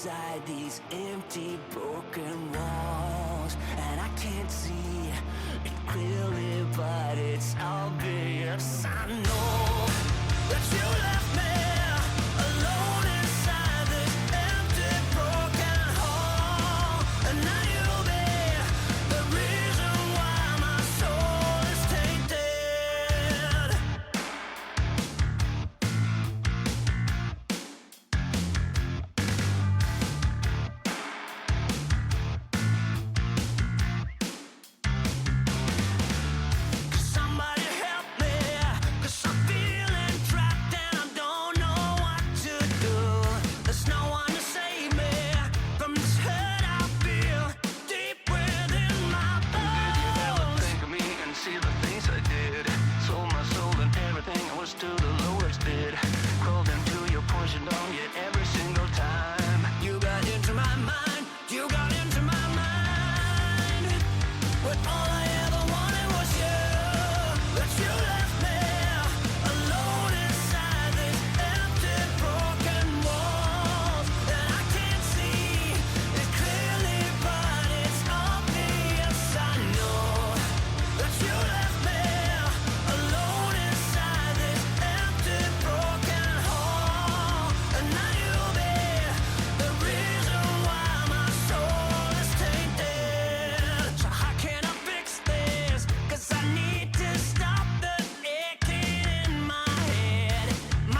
inside these empty, broken walls, and I can't see it clearly, but it's obvious. I know that you left me alone inside this empty, broken hall, and now you'll be the reason why my soul is tainted. Somebody help me, 'cause I'm feeling trapped and I don't know what to do. There's no one to save me from this hurt I feel deep within my bones. Did you ever think of me and see the things I did? Sold my soul and everything, I was to the lowest bid. Crawled into your poison dome, yet every single time you got into my mind, you got into my mind. But all I ever wanted was you. But you left me alone inside these empty, broken walls, and I can't see it clearly, but it's obvious. I know that you left me alone inside this empty, broken hall, and now you'll be the reason why my soul is tainted. So how can I fix this? 'Cause I need to stop the aching in my head.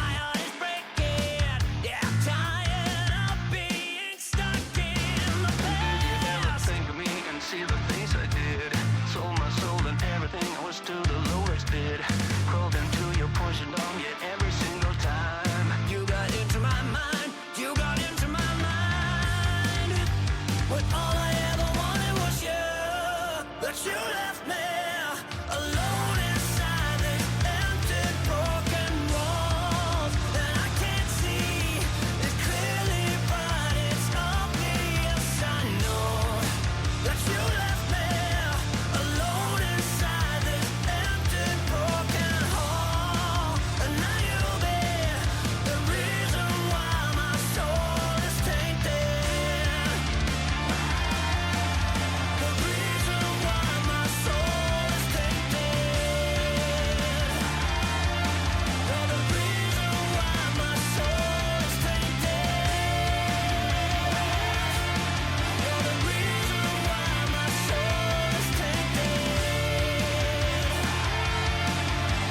My heart is breaking. Yeah, I'm tired of being stuck in the past. Did you ever think of me and see the things I did? Sold my soul and everything, I was to the lowest bid. Crawled into your poison dome, yet every single time you got into my mind, you got into my mind. But all I ever wanted was you. But you left me alone inside these empty, broken walls, and I can't see it clearly, but it's obvious. I know that you left me alone inside this empty, broken hall, and now you'll be the reason why my soul is tainted. The reason why my soul is tainted. You're the reason why my soul is tainted. You're the reason why my soul is tainted.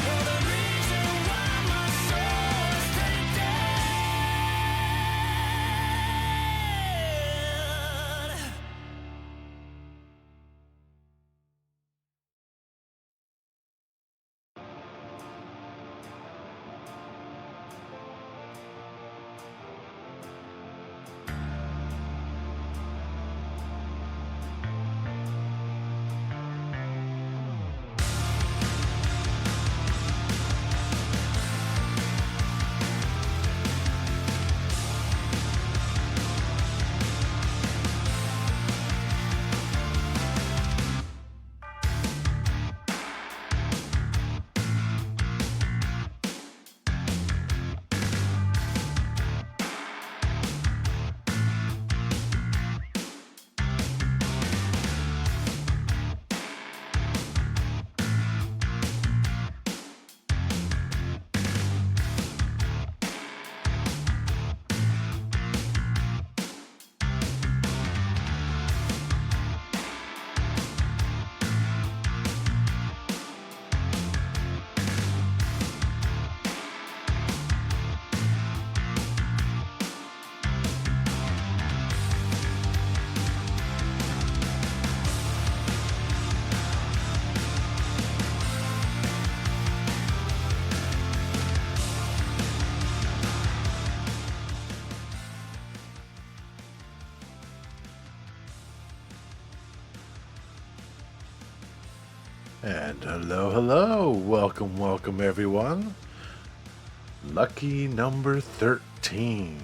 You're the reason why my soul is tainted. And hello, welcome everyone. Lucky number 13.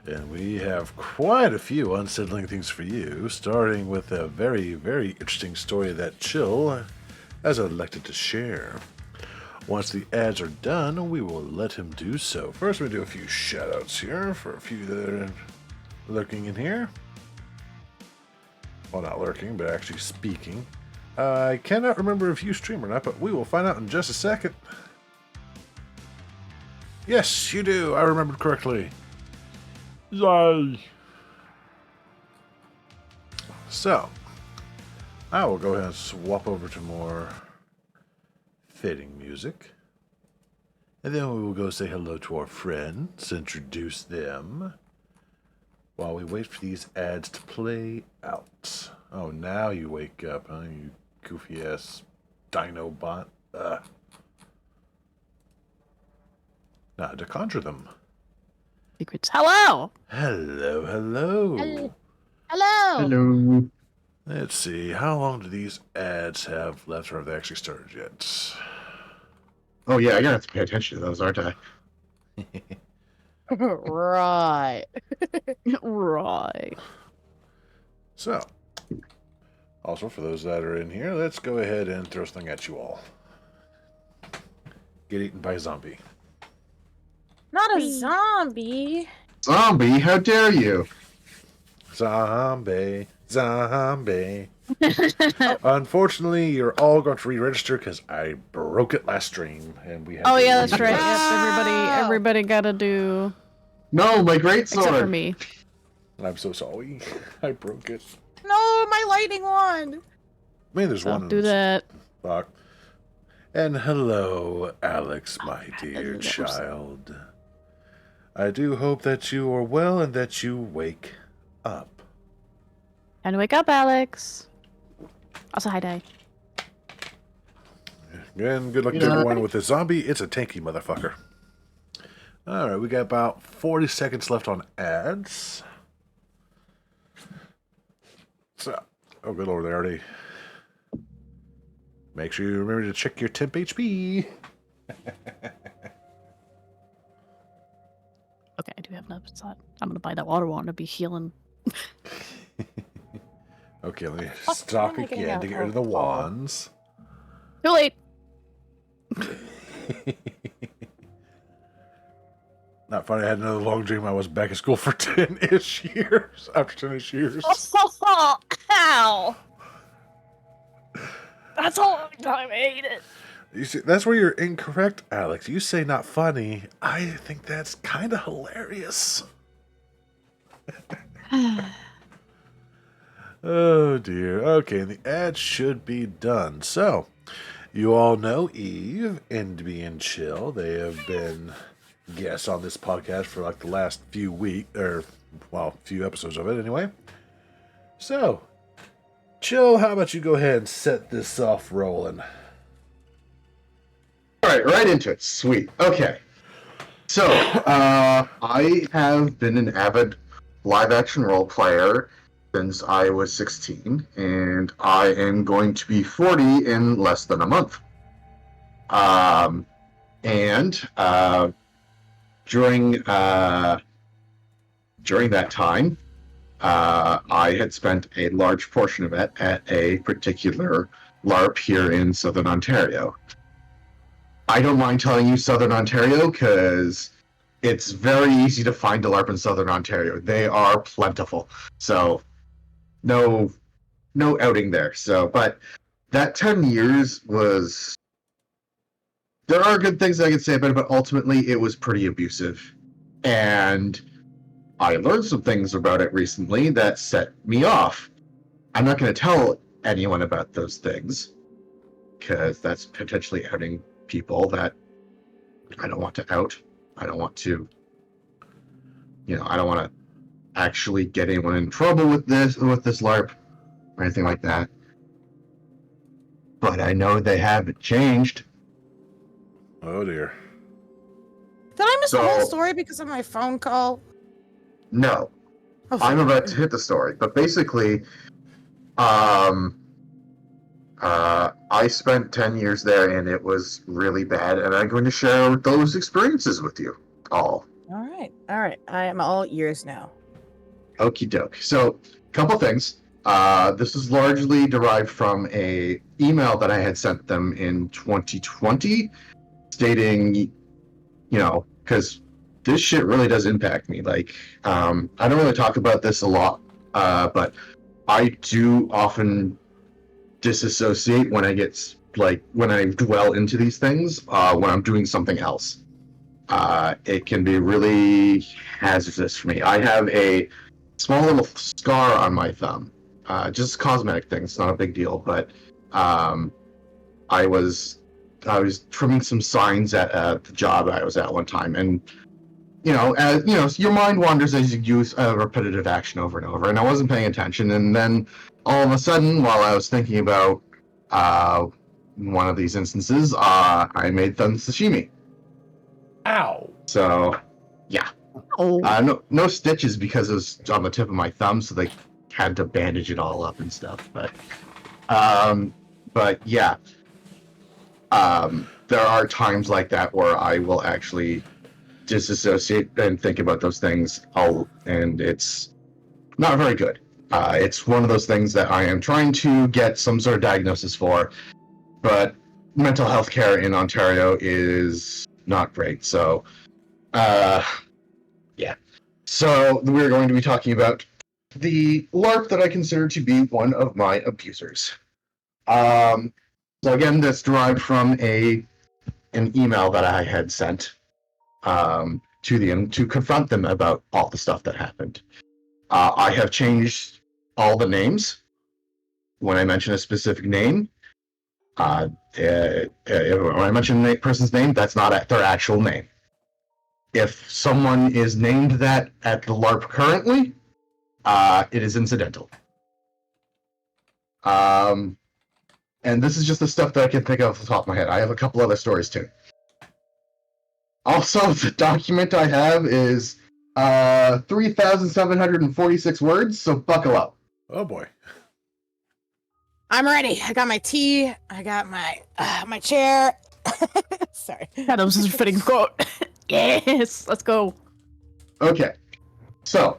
And we have quite a few unsettling things for you, starting with a very, very interesting story that Chill has elected to share. Once the ads are done, we will let him do so. First, we do a few shoutouts here for a few that are lurking in here. Well, not lurking, but actually speaking. I cannot remember if you stream or not, but we will find out in just a second. Yes, you do. I remembered correctly. Yay! So, I will go ahead and swap over to more fitting music. And then we will go say hello to our friends, introduce them, while we wait for these ads to play out. Oh, now you wake up, huh, you goofy-ass dino bot. Now to conjure them. Secrets. Hello! Hello, hello. Hello! Hello. Let's see, how long do these ads have left, or have they actually started yet? Oh yeah, I gotta have to pay attention to those, aren't I? Right. Right. So, also for those that are in here, let's go ahead and throw something at you all. Get eaten by a zombie. Not a zombie. Zombie, how dare you? Zombie. Unfortunately, you're all going to re-register because I broke it last stream, and we have. Oh to yeah, that's redo right. it. Yes, everybody gotta do. No, my great sword. Except for me. I'm so sorry. I broke it. No, my lightning wand. I mean, there's one. Don't do that. Fuck. And hello, Alex, my dear Hello. child. I do hope that you are well and that you wake up. Time to wake up, Alex. Also, hi, Di. Again, good luck to everyone with the zombie. It's a tanky motherfucker. Alright, we got about 40 seconds left on ads. So, oh good lord, they already... Make sure you remember to check your temp HP. Okay, I do have enough slot. I'm gonna buy that water wand to be healing. Okay, let me Fuck, stock why am I getting again to get rid of the alcohol? wands. Too late. Not funny, I had another long dream. I was back at school for 10-ish years. After 10-ish years. Ow! That's a long time. I hate it. You see, that's where you're incorrect, Alex. You say not funny. I think that's kind of hilarious. Oh dear. Okay, and the ad should be done. So, you all know Eve and Being Chill. They have been guests on this podcast for like the last few weeks, or well, few episodes of it anyway. So, Chill, how about you go ahead and set this off rolling? Alright, right into it. Sweet. Okay. So, I have been an avid live-action role player since I was 16, and I am going to be 40 in less than a month. During that time, I had spent a large portion of it at a particular LARP here in Southern Ontario. I don't mind telling you Southern Ontario because it's very easy to find a LARP in Southern Ontario. They are plentiful. So no outing there. So, but that 10 years was... There are good things I could say about it, but ultimately it was pretty abusive. And I learned some things about it recently that set me off. I'm not going to tell anyone about those things because that's potentially outing people that I don't want to out. I don't want to, I don't want to actually get anyone in trouble with this LARP or anything like that. But I know they haven't changed. Oh dear. Did I miss the whole So- story because of my phone call? No, Oh, I'm fuck. about to hit the story, but basically, I spent 10 years there and it was really bad, and I'm going to share those experiences with you all. All right. I am all ears now. Okie doke. So, couple things. This is largely derived from a email that I had sent them in 2020, stating, because this shit really does impact me. Like, I don't really talk about this a lot, but I do often disassociate when I get when I dwell into these things when I'm doing something else. It can be really hazardous for me. I have a small little scar on my thumb, just a cosmetic thing. It's not a big deal, but I was trimming some signs at the job I was at one time, and your mind wanders as you use a repetitive action over and over, and I wasn't paying attention, and then all of a sudden, while I was thinking about one of these instances, I made thumb sashimi. Ow. So, yeah. Oh. No stitches because it was on the tip of my thumb, so they had to bandage it all up and stuff. But yeah. There are times like that where I will actually disassociate and think about those things, and it's not very good. It's one of those things that I am trying to get some sort of diagnosis for, but mental health care in Ontario is not great. So, yeah. So we're going to be talking about the LARP that I consider to be one of my abusers. So again, that's derived from an email that I had sent to them to confront them about all the stuff that happened. I have changed all the names. When I mention a specific name, when I mention a person's name, that's not their actual name. If someone is named that at the LARP currently, it is incidental. And this is just the stuff that I can think of off the top of my head. I have a couple other stories too. Also, the document I have is 3,746 words, so buckle up. Oh boy. I'm ready. I got my tea. I got my chair. Sorry. Adam's is a fitting quote. Yes, let's go. Okay, so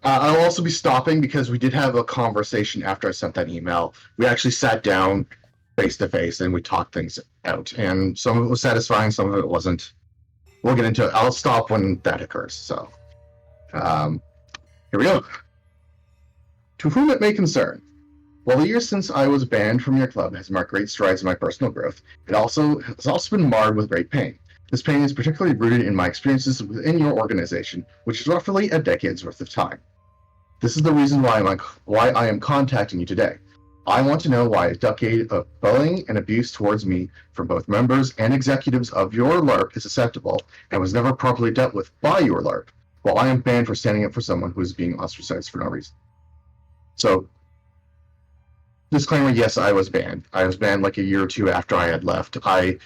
I'll also be stopping because we did have a conversation after I sent that email. We actually sat down face to face and we talked things out, and some of it was satisfying, some of it wasn't. We'll get into it. I'll stop when that occurs. So, here we go. To whom it may concern, while the years since I was banned from your club has marked great strides in my personal growth, it has also been marred with great pain. This pain is particularly rooted in my experiences within your organization, which is roughly a decade's worth of time. This is the reason why I am contacting you today. I want to know why a decade of bullying and abuse towards me from both members and executives of your LARP is acceptable and was never properly dealt with by your LARP, while I am banned for standing up for someone who is being ostracized for no reason. So, disclaimer, yes, I was banned. I was banned like a year or two after I had left. I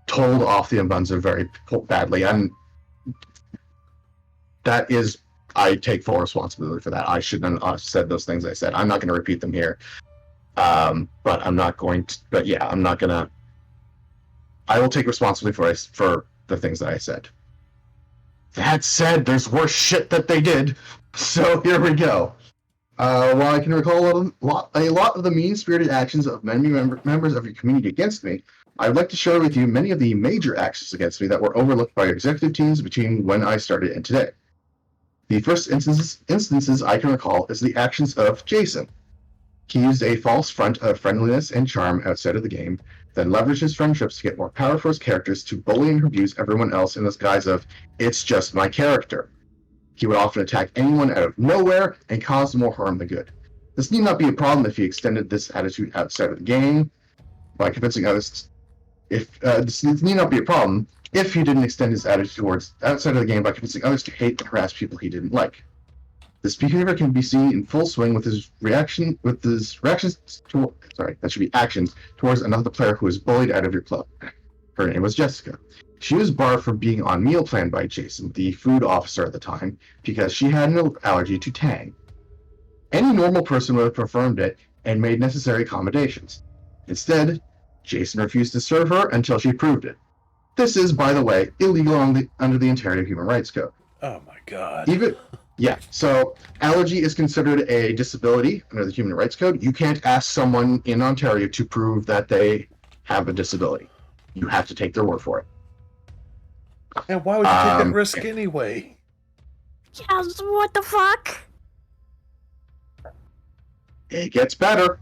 told off the Mbunza very badly, and that is, I take full responsibility for that. I shouldn't have said those things I said. I'm not going to repeat them here. But I'm not going to, but yeah, I'm not going to, I will take responsibility for the things that I said. That said, there's worse shit that they did. So here we go. While I can recall a lot of the mean-spirited actions of many members of your community against me, I would like to share with you many of the major actions against me that were overlooked by your executive teams between when I started and today. The first instances I can recall is the actions of Jason. He used a false front of friendliness and charm outside of the game, then leveraged his friendships to get more power for his characters to bully and abuse everyone else in the guise of, it's just my character. He would often attack anyone out of nowhere and cause more harm than good. This need not be a problem if he extended this attitude outside of the game by convincing others. This need not be a problem if he didn't extend his attitude towards outside of the game by convincing others to hate and harass people he didn't like. This behavior can be seen in full swing with his actions towards another player who was bullied out of your club. Her name was Jessica. She was barred from being on meal plan by Jason, the food officer at the time, because she had an allergy to Tang. Any normal person would have confirmed it and made necessary accommodations. Instead, Jason refused to serve her until she proved it. This is, by the way, illegal under the Ontario Human Rights Code. Oh my god. So allergy is considered a disability under the Human Rights Code. You can't ask someone in Ontario to prove that they have a disability. You have to take their word for it. And why would you take that Um, risk anyway? Yeah, what the fuck? It gets better.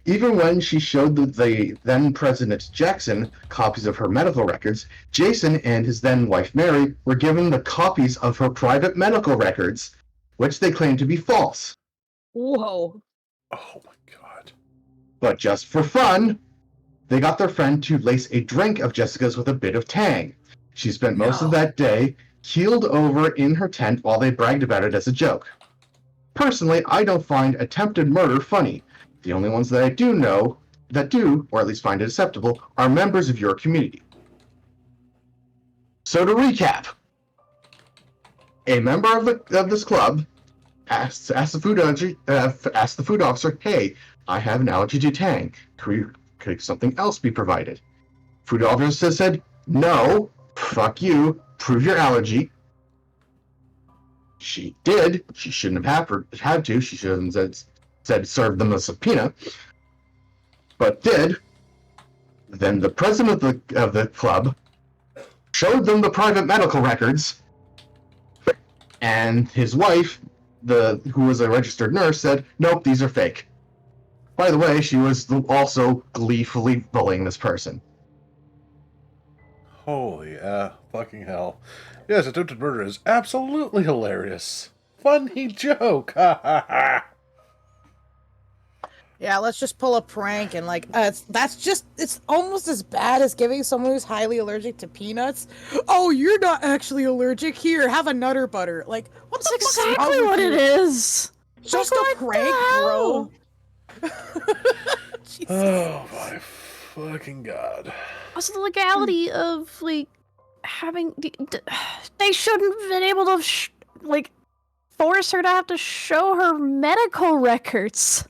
Even when she showed the then President Jackson copies of her medical records, Jason and his then wife Mary were given the copies of her private medical records, which they claimed to be false. Whoa. Oh my god. But just for fun, they got their friend to lace a drink of Jessica's with a bit of Tang. She spent most of that day keeled over in her tent while they bragged about it as a joke. Personally, I don't find attempted murder funny. The only ones that I do know that do, or at least find it acceptable, are members of your community. So to recap, a member of this club asked the food officer, "Hey, I have an allergy to Tang. Could something else be provided?" Food officer said, "No, fuck you. Prove your allergy." She did. She shouldn't have had to. She should have said serve them a subpoena, but did. Then the president of the club showed them the private medical records, and his wife, who was a registered nurse, said, "Nope, these are fake." By the way, she was also gleefully bullying this person. Holy fucking hell. Yes, attempted murder is absolutely hilarious. Funny joke. Ha ha ha. Yeah, let's just pull a prank and it's almost as bad as giving someone who's highly allergic to peanuts. Oh, you're not actually allergic. Here, have a Nutter Butter. Like, what the That's fuck is exactly wrong what with it you? is. Just Like, a what prank, the bro. Jesus. Oh my fucking god. Also, the legality of like having they shouldn't have been able to force her to have to show her medical records.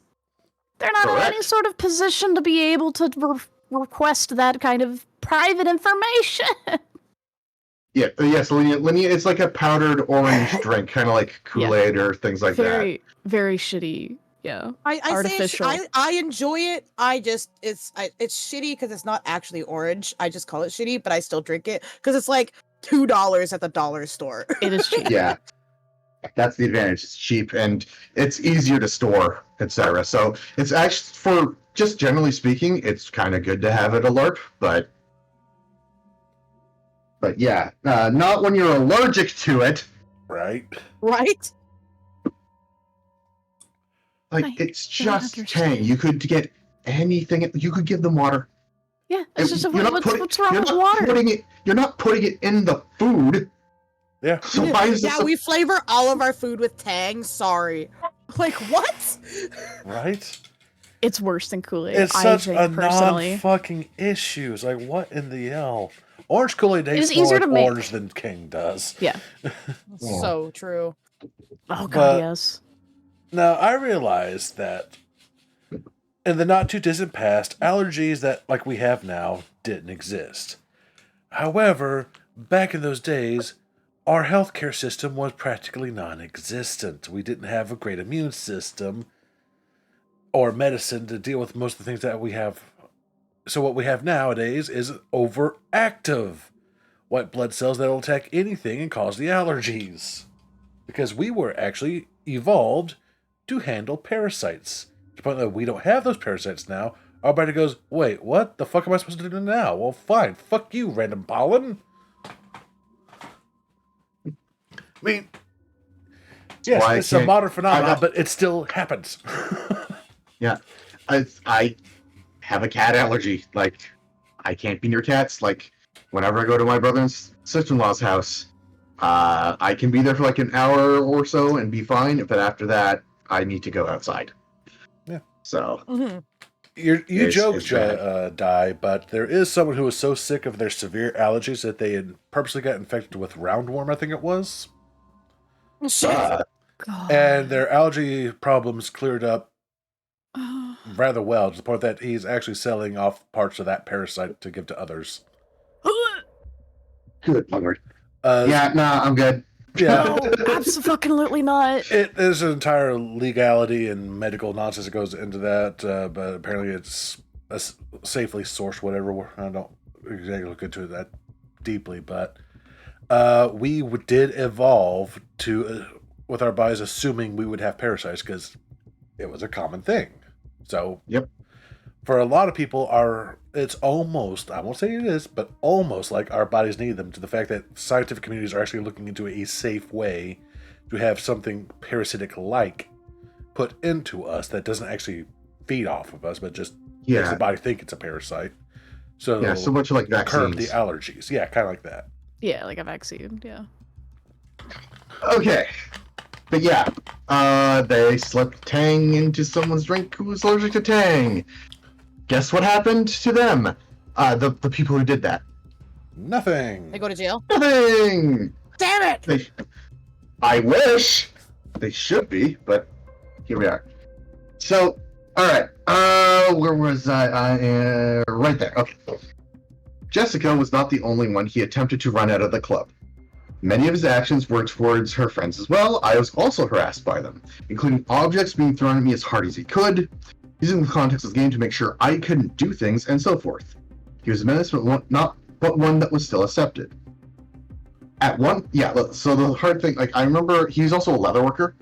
They're not in any Correct. sort of position to be able to request that kind of private information. Yeah, yes, Linnea, it's like a powdered orange drink, kind of like Kool-Aid or things like that. Very, very shitty. Yeah. I Artificial. say I enjoy it. It's shitty because it's not actually orange. I just call it shitty, but I still drink it because it's like $2 at the dollar store. It is cheap. Yeah, that's the advantage. It's cheap and it's easier to store, etc. So it's actually, for just generally speaking, it's kind of good to have it alert, but yeah, not when you're allergic to it. Right? Right? Like, I it's don't just understand. Tang. You could get anything. You could give them water. Yeah, it's And just you're not what's wrong with water? You're not putting it in the food. Yeah. So why is this? Yeah, we flavor all of our food with Tang. Sorry. Like, what? Right? It's worse than Kool-Aid. It's I such think, a personally. non-fucking issue. It's like, what in the hell? Orange Kool-Aid tastes It's more easier like to make. orange than King does. Yeah. Yeah. So true. Oh god, But- yes. Now, I realize that in the not-too-distant past, allergies that, like we have now, didn't exist. However, back in those days, our healthcare system was practically non-existent. We didn't have a great immune system or medicine to deal with most of the things that we have. So what we have nowadays is overactive white blood cells that will attack anything and cause the allergies. Because we were actually evolved to handle parasites. To the point that we don't have those parasites now. Our body goes, wait, what the fuck am I supposed to do now? Well, fine, fuck you, random pollen. I mean, yes, why I it's a can't- modern phenomenon, I- but it still happens. Yeah, I have a cat allergy. Like, I can't be near cats. Like, whenever I go to my brother and sister-in-law's house, I can be there for like an hour or so and be fine. But after that, I need to go outside. Yeah. So Mhm. You It's- joke, it's bad. Die, but there is someone who was so sick of their severe allergies that they had purposely got infected with roundworm, I think it was. Shit. God. And their allergy problems cleared up rather well, to the point that he's actually selling off parts of that parasite to give to others. good lord. Yeah. Yeah, nah, I'm good. No, absolutely not. It is an entire legality and medical nonsense that goes into that, but apparently it's safely sourced whatever. I don't exactly look into it that deeply, but did evolve to with our bodies assuming we would have parasites because it was a common thing. So Yep. for a lot of people, it's almost, I won't say it is, but almost like our bodies need them, to the fact that scientific communities are actually looking into a safe way to have something parasitic-like put into us that doesn't actually feed off of us, but just makes the body think it's a parasite. So so much like curb vaccines. the allergies. Yeah, kind of like that. Yeah, like a vaccine. Yeah. Okay. But yeah, they slipped Tang into someone's drink who was allergic to Tang. Guess what happened to them? The people who did that. Nothing. They go to jail. Nothing! Damn it! I wish they should be, but here we are. So, alright, where was I? Right there, okay. Jessica was not the only one he attempted to run out of the club. Many of his actions were towards her friends as well. I was also harassed by them, including objects being thrown at me as hard as he could, using the context of the game to make sure I couldn't do things, and so forth. He was a menace, but one that was still accepted. So the hard thing, like, I remember he was also a leather worker.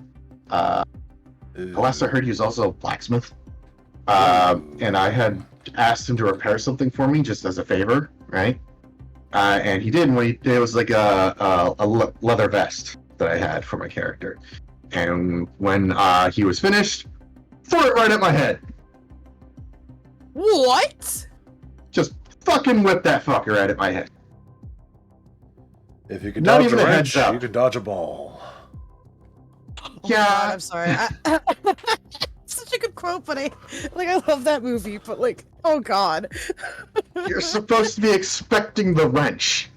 Last I heard, he was also a blacksmith. And I had asked him to repair something for me just as a favor, right? And he did, and what he did was like a leather vest that I had for my character. And when he was finished, threw it right at my head. What? Just fucking whipped that fucker right at my head. If you can Not dodge even a a wrench, heads up. you can dodge a ball. Oh Yeah. God, I'm sorry. Such a good quote, but I love that movie, but like, oh God. You're supposed to be expecting the wrench.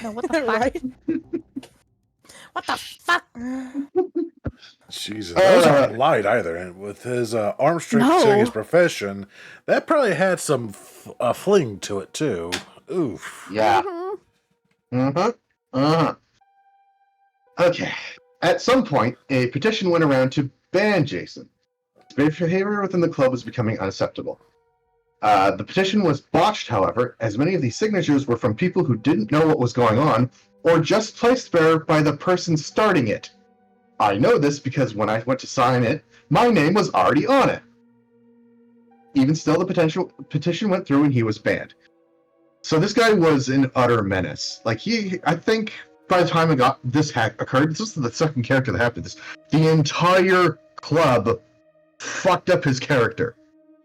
No, what the fuck? Right? What the fuck? Jesus, that wasn't light either. And with his arm strength considering his profession, that probably had some fling to it too. Oof. Yeah. Mhm. Okay. At some point, a petition went around to ban Jason. His behavior within the club was becoming unacceptable. The petition was botched, however, as many of these signatures were from people who didn't know what was going on, or just placed there by the person starting it. I know this because when I went to sign it, my name was already on it. Even still, the petition went through and he was banned. So this guy was an utter menace. Like, I think by the time this hack occurred, this was the second character that happened this. The entire club fucked up his character.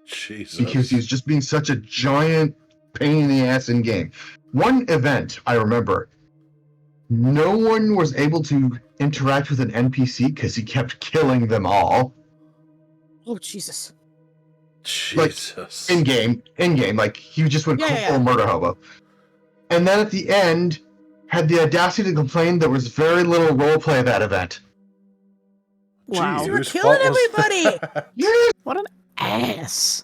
Jesus. Because he was just being such a giant pain in the ass in game. One event I remember, no one was able to interact with an NPC because he kept killing them all. Oh Jesus. Jesus. In game, like he just went full murder hobo. And then at the end, had the audacity to complain there was very little roleplay at that event. Wow. Jeez, You were whose killing fault was everybody! that? What an ass.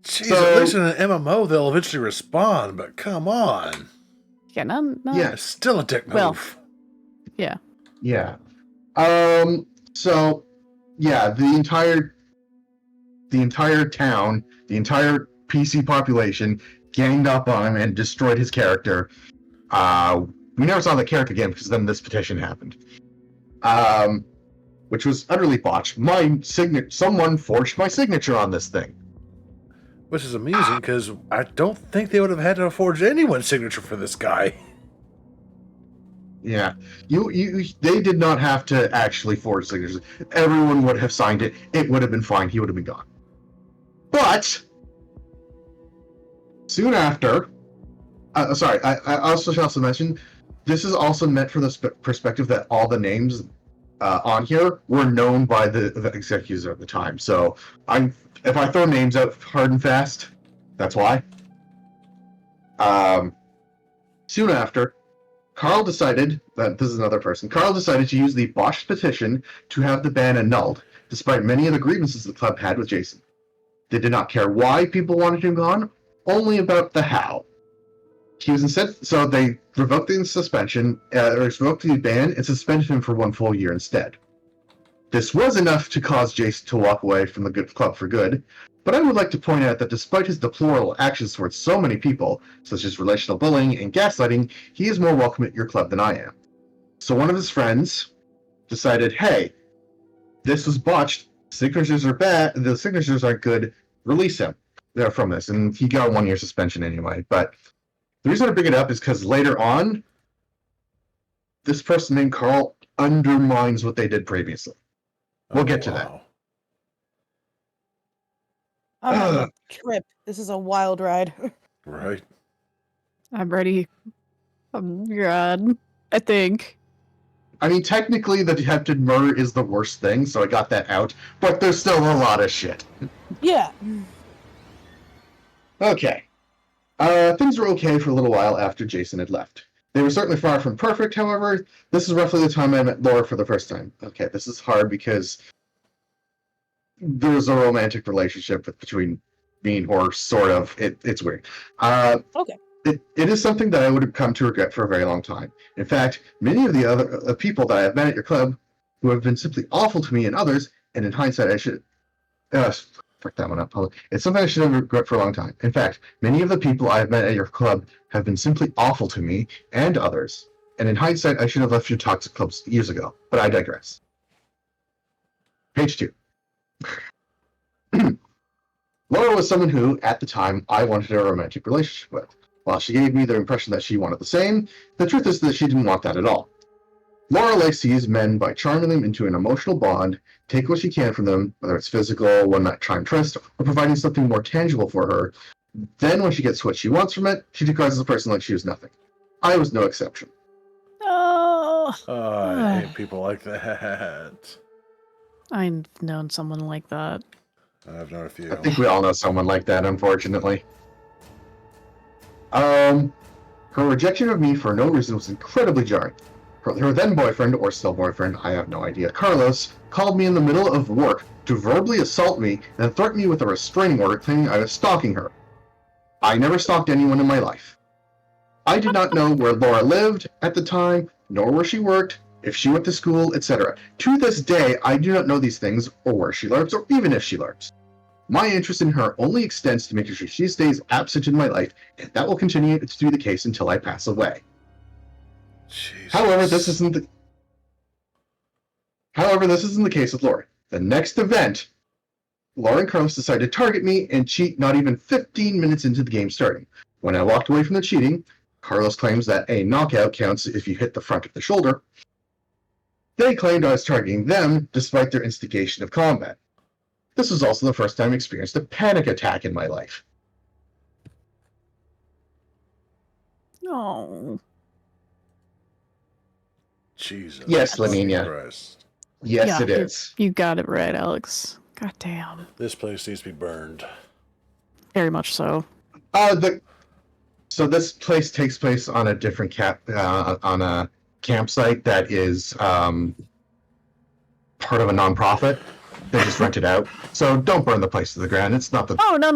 Jeez, So- at least in an MMO they'll eventually respond, but come on. Yeah, no. Yeah. It's still a dick move. Well- Yeah. Yeah. So, yeah, the entire town, the entire PC population ganged up on him and destroyed his character. We never saw the character again because then this petition happened. Which was utterly botched. Someone forged my signature on this thing. Which is amusing because I don't think they would have had to forge anyone's signature for this guy. Yeah, they did not have to actually forge signatures. Everyone would have signed it. It would have been fine. He would have been gone. But soon after, I also should also mention, this is also meant from the perspective that all the names on here were known by the executives at the time. So if I throw names out hard and fast, that's why. Soon after, Carl decided to use the botched petition to have the ban annulled, despite many of the grievances the club had with Jason. They did not care why people wanted him gone, only about the how. He was so they revoked the suspension, revoked the ban, and suspended him for 1 full year instead. This was enough to cause Jason to walk away from the club for good, But I would like to point out that despite his deplorable actions towards so many people, such as relational bullying and gaslighting, he is more welcome at your club than I am. So one of his friends decided, hey, this was botched, signatures are bad, the signatures aren't good, release him from this. And he got a 1-year suspension anyway. But the reason I bring it up is because later on, this person named Carl undermines what they did previously. We'll get to that. I'm on a trip. This is a wild ride. Right. I'm ready. God, I think. I mean, technically, the attempted murder is the worst thing, so I got that out, but there's still a lot of shit. Yeah. Okay. Things were okay for a little while after Jason had left. They were certainly far from perfect, however. This is roughly the time I met Laura for the first time. Okay, this is hard because there's a romantic relationship between me and her, sort of. It's weird. Okay. It is something that I would have come to regret for a very long time. In fact, many of the other people that I have met at your club who have been simply awful to me and others, and in hindsight, I should... frick that one up. It's something I should have regret for a long time. In fact, many of the people I have met at your club have been simply awful to me and others, and in hindsight, I should have left your toxic clubs years ago, but I digress. Page 2. Laura was someone who, at the time, I wanted a romantic relationship with. While she gave me the impression that she wanted the same, the truth is that she didn't want that at all. Lorelei sees men by charming them into an emotional bond, take what she can from them, whether it's physical, one-night time tryst, or providing something more tangible for her. Then, when she gets what she wants from it, she degrades the person like she was nothing. I was no exception. Oh, I hate people like that. I've known someone like that. I've known a few. I think we all know someone like that, unfortunately. Her rejection of me for no reason was incredibly jarring. Her then boyfriend, or still boyfriend, I have no idea, Carlos, called me in the middle of work to verbally assault me and threaten me with a restraining order claiming I was stalking her. I never stalked anyone in my life. I did not know where Laura lived at the time, nor where she worked, if she went to school, etc. To this day, I do not know these things, or where she lurks, or even if she lurks. My interest in her only extends to making sure she stays absent in my life, and that will continue to be the case until I pass away. Jesus. However, this isn't the case with Laura. The next event, Laura and Carlos decided to target me and cheat not even 15 minutes into the game starting. When I walked away from the cheating, Carlos claims that a knockout counts if you hit the front of the shoulder. They claimed I was targeting them despite their instigation of combat. This was also the first time I experienced a panic attack in my life. Oh. Jesus. Yes, fucking Lavinia. Christ. Yes, Yeah, it is. You got it right, Alex. God damn. This place needs to be burned. Very much so. So this place takes place on a different on a campsite that is part of a nonprofit. They just rent it out. So don't burn the place to the ground. It's not the. Oh, no.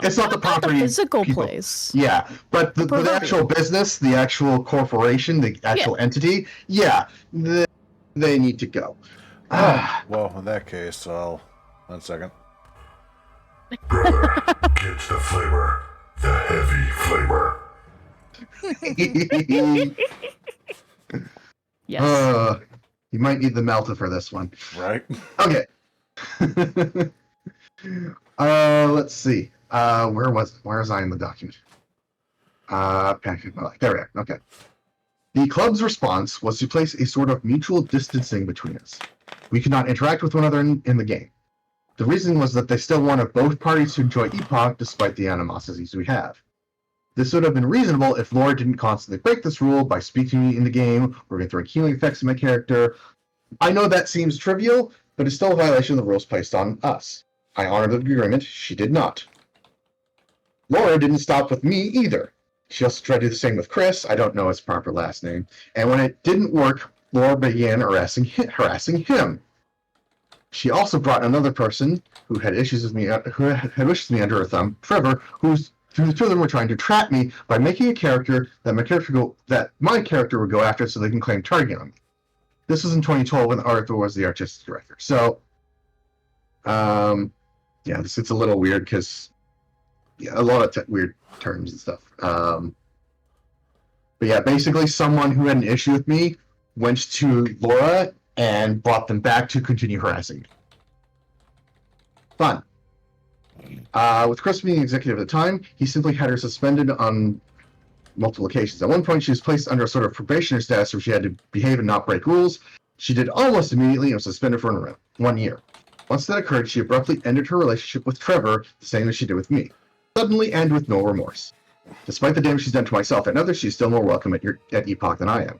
It's not the property. The physical people. place. Yeah, but the actual business, the actual corporation, the actual entity, they need to go. Well, in that case, I'll... 1 second. Brother, get the flavor. The heavy flavor. Yes. You might need the melter for this one. Right? Okay. Let's see. Where was I in the document? There we are. Okay. The club's response was to place a sort of mutual distancing between us. We could not interact with one another in the game. The reason was that they still wanted both parties to enjoy Epoch despite the animosities we have. This would have been reasonable if Laura didn't constantly break this rule by speaking to me in the game or throwing healing effects in my character. I know that seems trivial, but it's still a violation of the rules placed on us. I honored the agreement, she did not. Laura didn't stop with me either. She also tried to do the same with Chris, I don't know his proper last name, and when it didn't work, Laura began harassing him. She also brought another person who had issues with me, who had wishes me under her thumb, Trevor, the two of them were trying to trap me by making a character that my character would go after so they can claim targeting on me. This was in 2012 when Arthur was the artistic director. So, Yeah, it's a little weird because a lot of weird terms and stuff. But yeah, basically, someone who had an issue with me went to Laura and brought them back to continue harassing me. Fun. With Chris being executive at the time, he simply had her suspended on multiple occasions. At one point, she was placed under a sort of probationary status where she had to behave and not break rules. She did almost immediately and was suspended for 1 year. Once that occurred, she abruptly ended her relationship with Trevor, the same as she did with me. Suddenly and with no remorse. Despite the damage she's done to myself and others, she's still more welcome at Epoch than I am.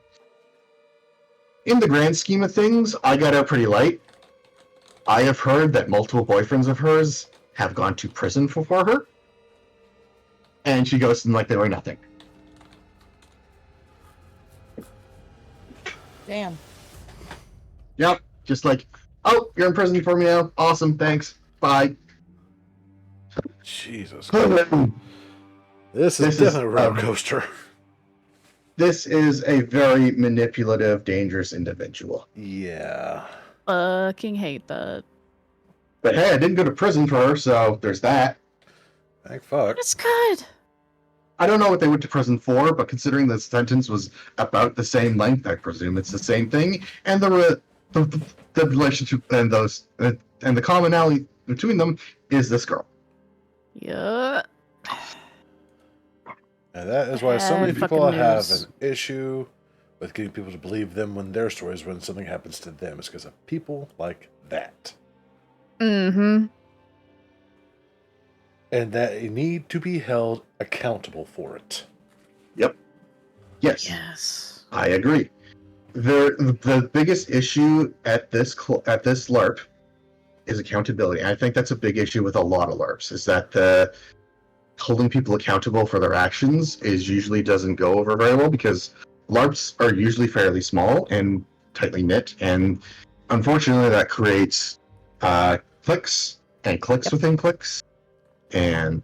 In the grand scheme of things, I got out pretty light. I have heard that multiple boyfriends of hers have gone to prison for her, and she goes like they were nothing. Damn. Yep, just like, oh, you're in prison for me now. Awesome, thanks. Bye. Jesus. This This is definitely a roller coaster. This is a very manipulative, dangerous individual. Yeah. Fucking hate that. But hey, I didn't go to prison for her, so there's that. Thank fuck. It's good. I don't know what they went to prison for, but considering the sentence was about the same length, I presume it's the same thing. And the relationship and the commonality between them is this girl. Yeah. And that is why so many Bad people fucking have news. an issue with getting people to believe them when their stories when something happens to them. It's because of people like that. Mm-hmm. And that they need to be held accountable for it. Yep. Yes. Yes. I agree. The biggest issue at this LARP is accountability. I think that's a big issue with a lot of LARPs. Is that the holding people accountable for their actions is usually doesn't go over very well because LARPs are usually fairly small and tightly knit, and unfortunately that creates cliques and cliques within cliques, and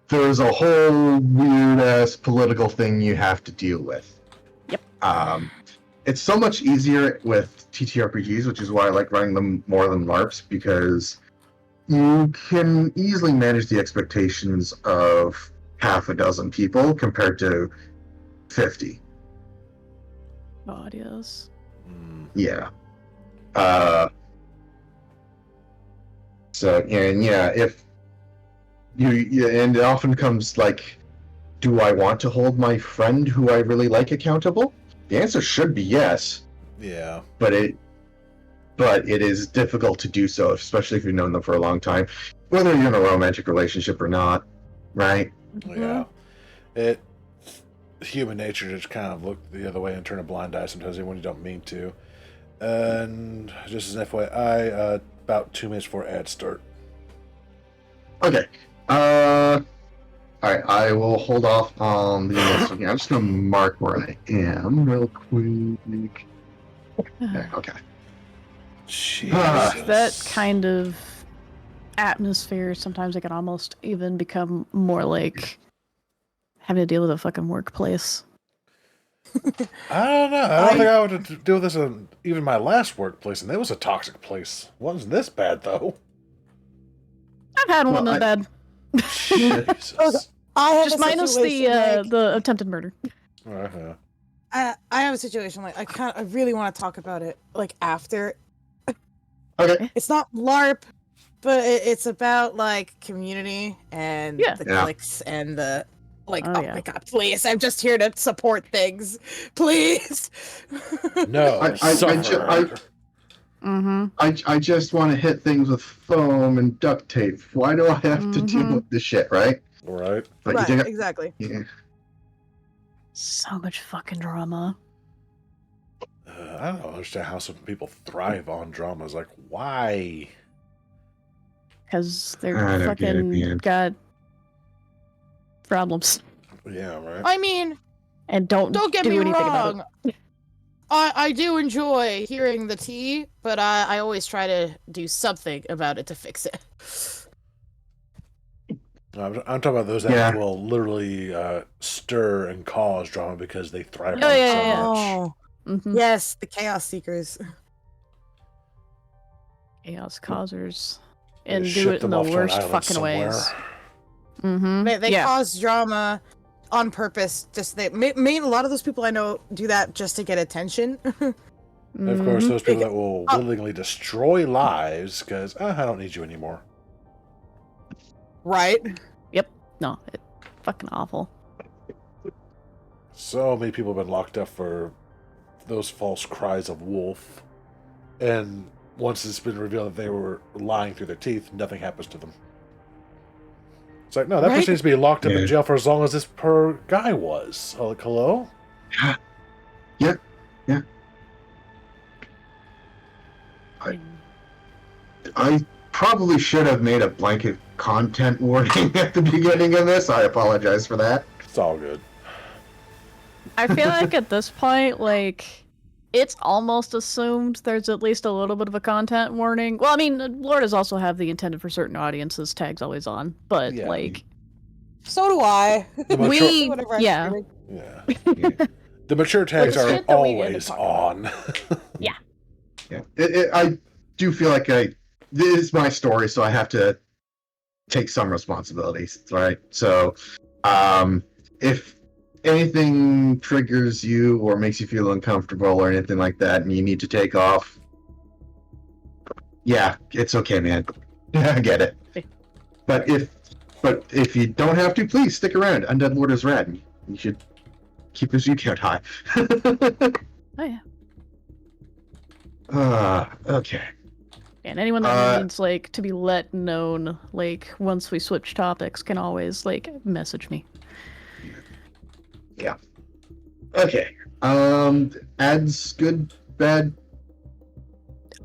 there's a whole weird ass political thing you have to deal with. Yep. It's so much easier with TTRPGs, which is why I like running them more than LARPs, because you can easily manage the expectations of half a dozen people compared to 50. God, yes. Yeah. So, and yeah, if and it often comes like, do I want to hold my friend who I really like accountable? The answer should be yes, Yeah. but it is difficult to do so, especially if you've known them for a long time, whether you're in a romantic relationship or not, right? Yeah. It's human nature to just kind of look the other way and turn a blind eye sometimes even when you don't mean to. And just as an FYI, about 2 minutes before ads start. Okay. Alright, I will hold off on the messaging. I'm just gonna mark where I am real quick. Okay. Jesus. That kind of atmosphere, sometimes it can almost even become more like having to deal with a fucking workplace. I don't know. I don't think I would deal with this in even my last workplace, and it was a toxic place. Wasn't this bad, though? I've had one Well, in bed. Jesus. I have Just a minus situation, like, the attempted murder. Uh-huh. I have a situation like I really want to talk about it like after. Okay. It's not LARP, but it's about like community and Yeah. the Yeah. cliques and the like. Oh, Oh, yeah. my god! Please, I'm just here to support things. Please. No, I suffer. Mm-hmm. I just want to hit things with foam and duct tape. Why do I have to deal with this shit, right? Right? But Right. you think, Exactly. yeah. So much fucking drama. I don't understand how some people thrive on dramas. Like, why? Because they're I don't get it, fucking man. got problems. Yeah, right? I mean, And don't get do me anything about wrong. it. I do enjoy hearing the tea, but I always try to do something about it to fix it. I'm talking about those that Yeah. will literally stir and cause drama because they thrive Oh, on it yeah, so yeah, much. Mm-hmm. Yes, the chaos seekers. Chaos causers. and do Ship it in them the off to an worst island fucking somewhere. ways. Mm-hmm. They yeah. cause drama on purpose. Just a lot of those people I know do that just to get attention. And of course, those people Big- that will willingly destroy lives because I don't need you anymore. Right? Yep. No, it's fucking awful. So many people have been locked up for those false cries of wolf. And once it's been revealed that they were lying through their teeth, nothing happens to them. It's like, no, that Right? person needs to be locked up Yeah. in jail for as long as this poor guy was. Like, hello? Yeah. I probably should have made a blanket content warning at the beginning of this. I apologize for that. It's all good. I feel like at this point, like, it's almost assumed there's at least a little bit of a content warning. Well, I mean, Lordas also have the intended for certain audiences tags always on, but Yeah. like, So do I. The mature, we, Whatever I'm yeah, doing. yeah. The mature tags the are shit that we end up always talking about. on. Yeah, I do feel like this is my story, so I have to take some responsibilities, right? So, if anything triggers you or makes you feel uncomfortable or anything like that, and you need to take off, yeah, it's okay, man. I get it. But if you don't have to, please stick around. Undead Lord is rad. You should keep his view count high. oh yeah. Okay. And anyone that Uh, needs like to be let known, like once we switch topics, can always like message me. Okay. Ads good, bad.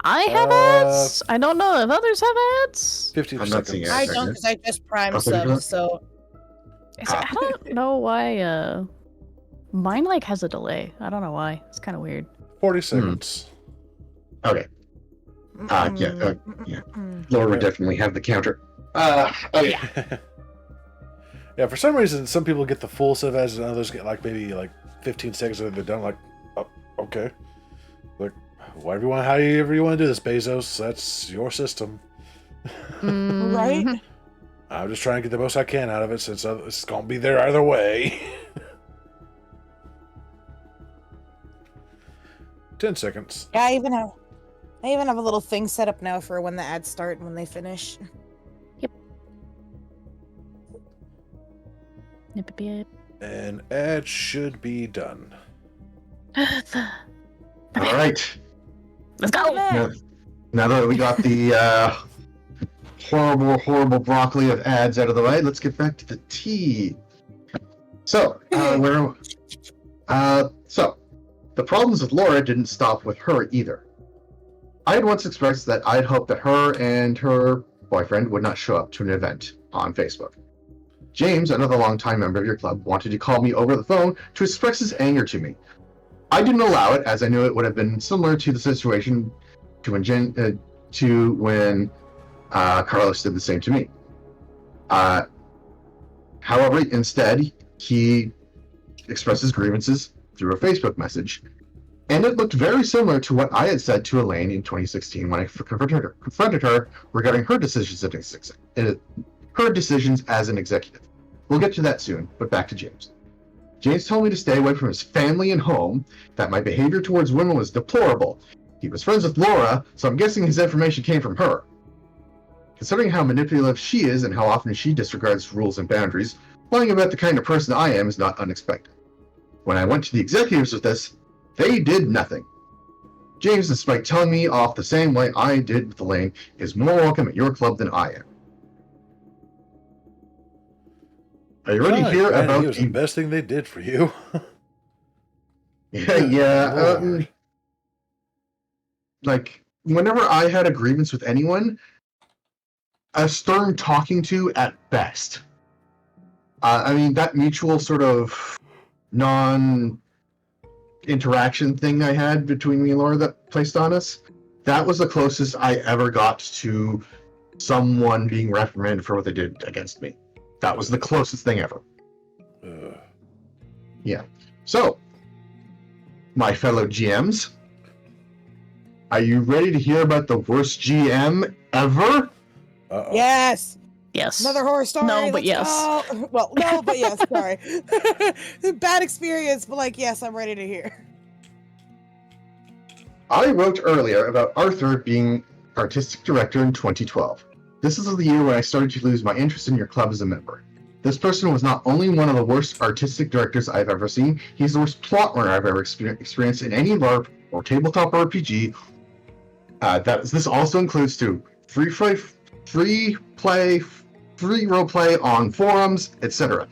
I have ads. I don't know if others have ads. 15 I'm not seconds. seeing it. I Second. don't because I just prime Okay, subbed, good. so I don't know why. Mine like has a delay. I don't know why. It's kind of weird. 40 seconds. Okay. Yeah, yeah. Laura would definitely have the counter. Okay. Yeah, for some reason, some people get the full set of ads and others get like maybe like 15 seconds and they're done. Like, oh, okay. Like, whatever you want, however you want to do this, Bezos, that's your system. Right? Mhm. I'm just trying to get the most I can out of it since it's going to be there either way. 10 seconds. Yeah, I even have a little thing set up now for when the ads start and when they finish. Yep, yep, And ads should be done. yep. All right. Let's go. Now that we got the horrible broccoli of ads out of the way, let's get back to the tea. So, the problems with Laura didn't stop with her either. I had once expressed that I'd hoped that her and her boyfriend would not show up to an event on Facebook. James, another longtime member of your club, wanted to call me over the phone to express his anger to me. I didn't allow it, as I knew it would have been similar to the situation to when Carlos did the same to me. However, instead, he expressed his grievances through a Facebook message, and it looked very similar to what I had said to Elaine in 2016 when I confronted her regarding her decisions as an executive. We'll get to that soon, but back to James. James told me to stay away from his family and home, that my behavior towards women was deplorable. He was friends with Laura, so I'm guessing his information came from her. Considering how manipulative she is and how often she disregards rules and boundaries, lying about the kind of person I am is not unexpected. When I went to the executives with this, they did nothing. James, despite telling me off the same way I did with Elaine, is more welcome at your club than I am. Are you ready to hear Granted, about he was the best thing they did for you. Yeah. Lord. Like, whenever I had a grievance with anyone, a stern talking to at best. I mean, that mutual sort of non-interaction thing I had between me and Laura that placed on us, that was the closest I ever got to someone being reprimanded for what they did against me. That was the closest thing ever. Yeah. So, my fellow GMs, are you ready to hear about the worst GM ever? Uh-oh. Yes. Yes. Another horror story. No, but let's yes. go. Well, no, but yes. Sorry. Bad experience, but like, yes, I'm ready to hear. I wrote earlier about Arthur being artistic director in 2012. This is the year when I started to lose my interest in your club as a member. This person was not only one of the worst artistic directors I've ever seen, he's the worst plot runner I've ever experienced in any LARP or tabletop RPG. This also includes free roleplay on forums, etc.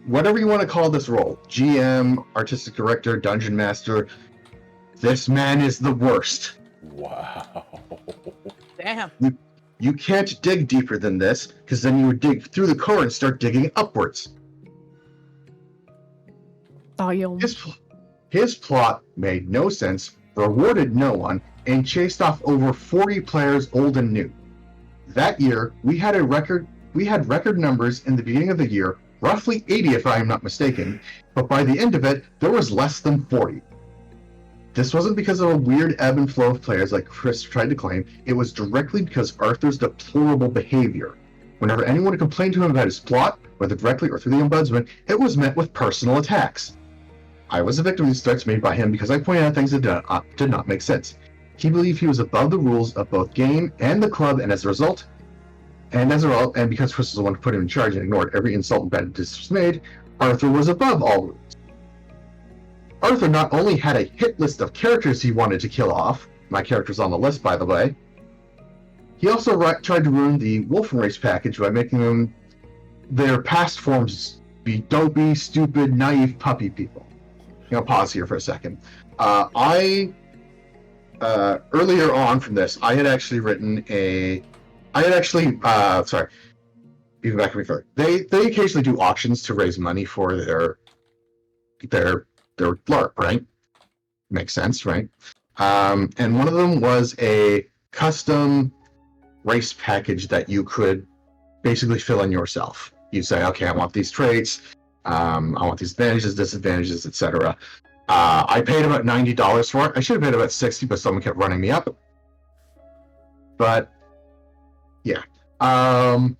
Whatever you want to call this role, GM, artistic director, dungeon master, this man is the worst. Wow. Damn. You can't dig deeper than this, because then you would dig through the core and start digging upwards. Volume. His plot made no sense, rewarded no one, and chased off over 40 players old and new. That year, we had record numbers in the beginning of the year, roughly 80 if I am not mistaken, but by the end of it, there was less than 40. This wasn't because of a weird ebb and flow of players like Chris tried to claim, it was directly because Arthur's deplorable behavior. Whenever anyone complained to him about his plot, whether directly or through the Ombudsman, it was met with personal attacks. I was a victim of these threats made by him because I pointed out things that did not make sense. He believed he was above the rules of both game and the club, and because Chris was the one who put him in charge and ignored every insult and bad decision made, Arthur was above all rules. Arthur not only had a hit list of characters he wanted to kill off, my character's on the list by the way, he also tried to ruin the Wolfen Race package by making them their past forms be dopey, stupid, naive puppy people. Pause here for a second. Earlier on from this, I had actually written even back further. They occasionally do auctions to raise money for their LARP, right? Makes sense, right? And one of them was a custom race package that you could basically fill in yourself. You say, okay, I want these traits, I want these advantages, disadvantages, etc. I paid about $90 for it. I should have paid about $60, but someone kept running me up. But yeah. And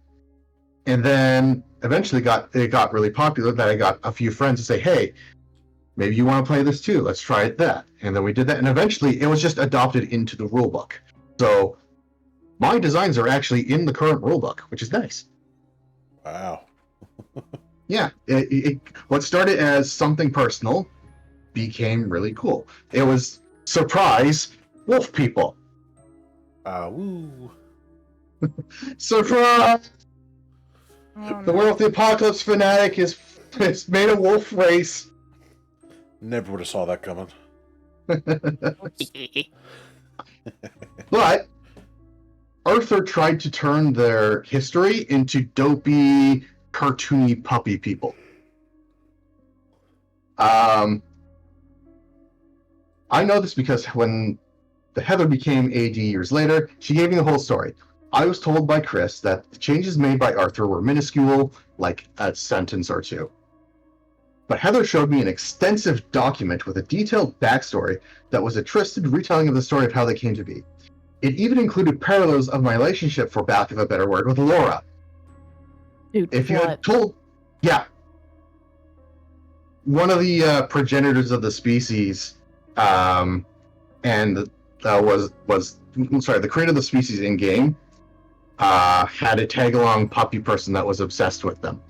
then eventually it got really popular that I got a few friends to say, hey, maybe you want to play this too. Let's try that. And then we did that. And eventually it was just adopted into the rulebook. So my designs are actually in the current rulebook, which is nice. Wow. Yeah. What started as something personal became really cool. It was surprise wolf people. Woo. Surprise! Oh, The no. World of the Apocalypse fanatic is made a wolf race. Never would have saw that coming. But Arthur tried to turn their history into dopey, cartoony puppy people. I know this because when the Heather became AD years later, she gave me the whole story. I was told by Chris that the changes made by Arthur were minuscule, like a sentence or two. But Heather showed me an extensive document with a detailed backstory that was a twisted retelling of the story of how they came to be. It even included parallels of my relationship, for lack of a better word, with Laura. Dude, If you had told... Yeah. One of the progenitors of the species, the creator of the species in-game, had a tag-along puppy person that was obsessed with them.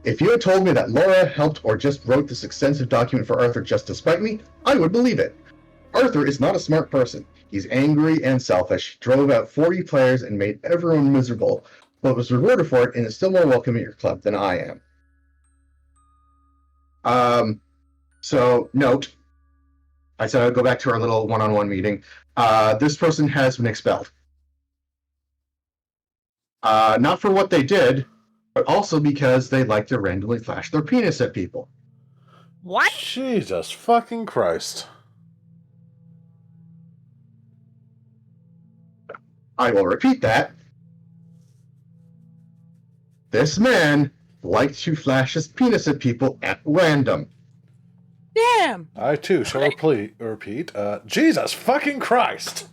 If you had told me that Laura helped or just wrote this extensive document for Arthur just to spite me, I would believe it. Arthur is not a smart person. He's angry and selfish, drove out 40 players and made everyone miserable, but was rewarded for it and is still more welcome at your club than I am. So, note, I said I'd go back to our little one-on-one meeting. This person has been expelled. Not for what they did, but also because they like to randomly flash their penis at people. What? Jesus fucking Christ. I will repeat that. This man liked to flash his penis at people at random. Damn. I too shall repeat. Jesus fucking Christ!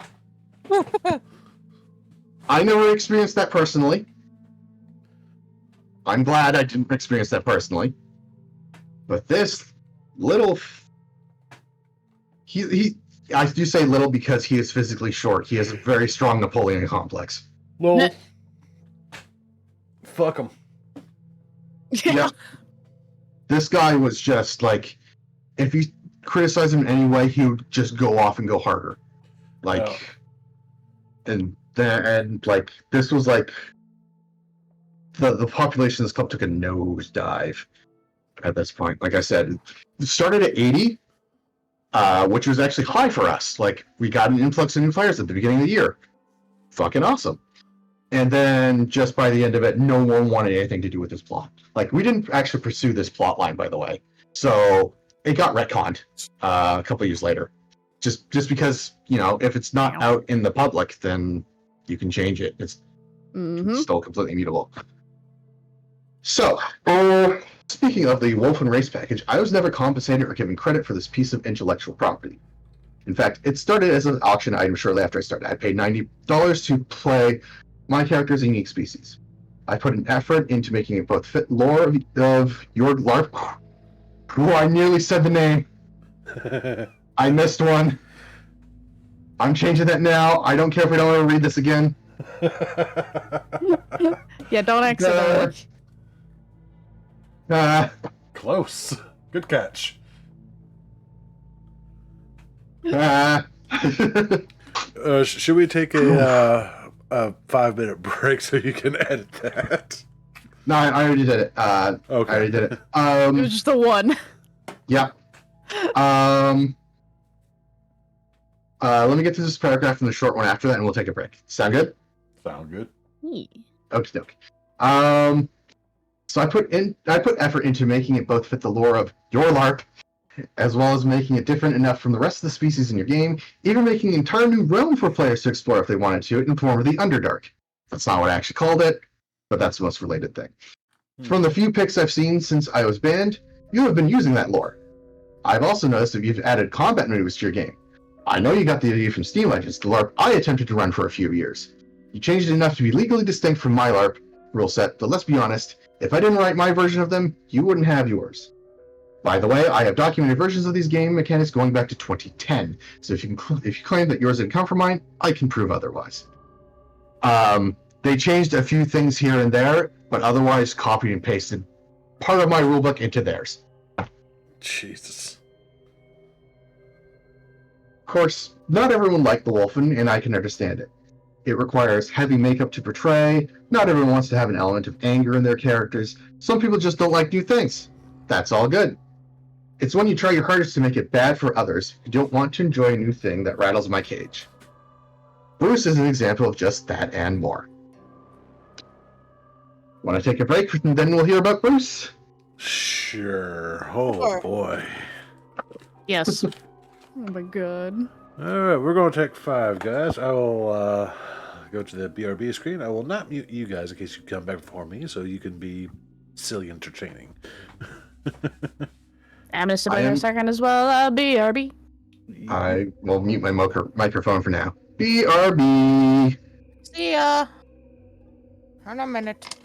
I never experienced that personally. I'm glad I didn't experience that personally. But this little, I do say little because he is physically short. He has a very strong Napoleon complex. Lol. Fuck him. Yeah. This guy was just like, if you criticize him in any way, he would just go off and go harder. Like, Oh. and like, this was like, the population of this club took a nosedive at this point. Like I said, it started at 80, which was actually high for us. Like, we got an influx of new players at the beginning of the year. Fucking awesome. And then just by the end of it, no one wanted anything to do with this plot. Like, we didn't actually pursue this plot line, by the way. So it got retconned a couple years later. Just because, you know, if it's not out in the public, then you can change it. It's still completely mutable. So, speaking of the Wolf and Race package, I was never compensated or given credit for this piece of intellectual property. In fact, it started as an auction item shortly after I started. I paid $90 to play my character's unique species. I put an effort into making it both fit lore of your LARP. Oh, I nearly said the name. I missed one. I'm changing that now. I don't care if we don't want to read this again. Yeah, don't accidentally. Close. Good catch. Should we take a 5-minute break so you can edit that? No, I already did it. Okay. I already did it. It was just the one. Yeah. Let me get to this paragraph and the short one after that, and we'll take a break. Sound good? Sound good. Okie doke. So I put effort into making it both fit the lore of your LARP, as well as making it different enough from the rest of the species in your game, even making an entire new realm for players to explore if they wanted to, in the form of the Underdark. That's not what I actually called it, but that's the most related thing. From the few pics I've seen since I was banned, you have been using that lore. I've also noticed that you've added combat maneuvers to your game. I know you got the idea from Steam Legends, the LARP I attempted to run for a few years. You changed it enough to be legally distinct from my LARP rule set, but let's be honest, if I didn't write my version of them, you wouldn't have yours. By the way, I have documented versions of these game mechanics going back to 2010, so if you claim that yours didn't come from mine, I can prove otherwise. They changed a few things here and there, but otherwise copied and pasted part of my rulebook into theirs. Jesus. Of course, not everyone liked the Wolfen, and I can understand it. It requires heavy makeup to portray, not everyone wants to have an element of anger in their characters, some people just don't like new things. That's all good. It's when you try your hardest to make it bad for others, you don't want to enjoy a new thing that rattles my cage. Bruce is an example of just that and more. Want to take a break, and then we'll hear about Bruce? Sure. Oh, Sure. boy. Yes. Oh my god. All right, we're going to take 5, guys. I will go to the BRB screen. I will not mute you guys in case you come back before me, so you can be silly entertaining. I'm gonna step in a second as well. BRB. I will mute my microphone for now. BRB! See ya. In a minute.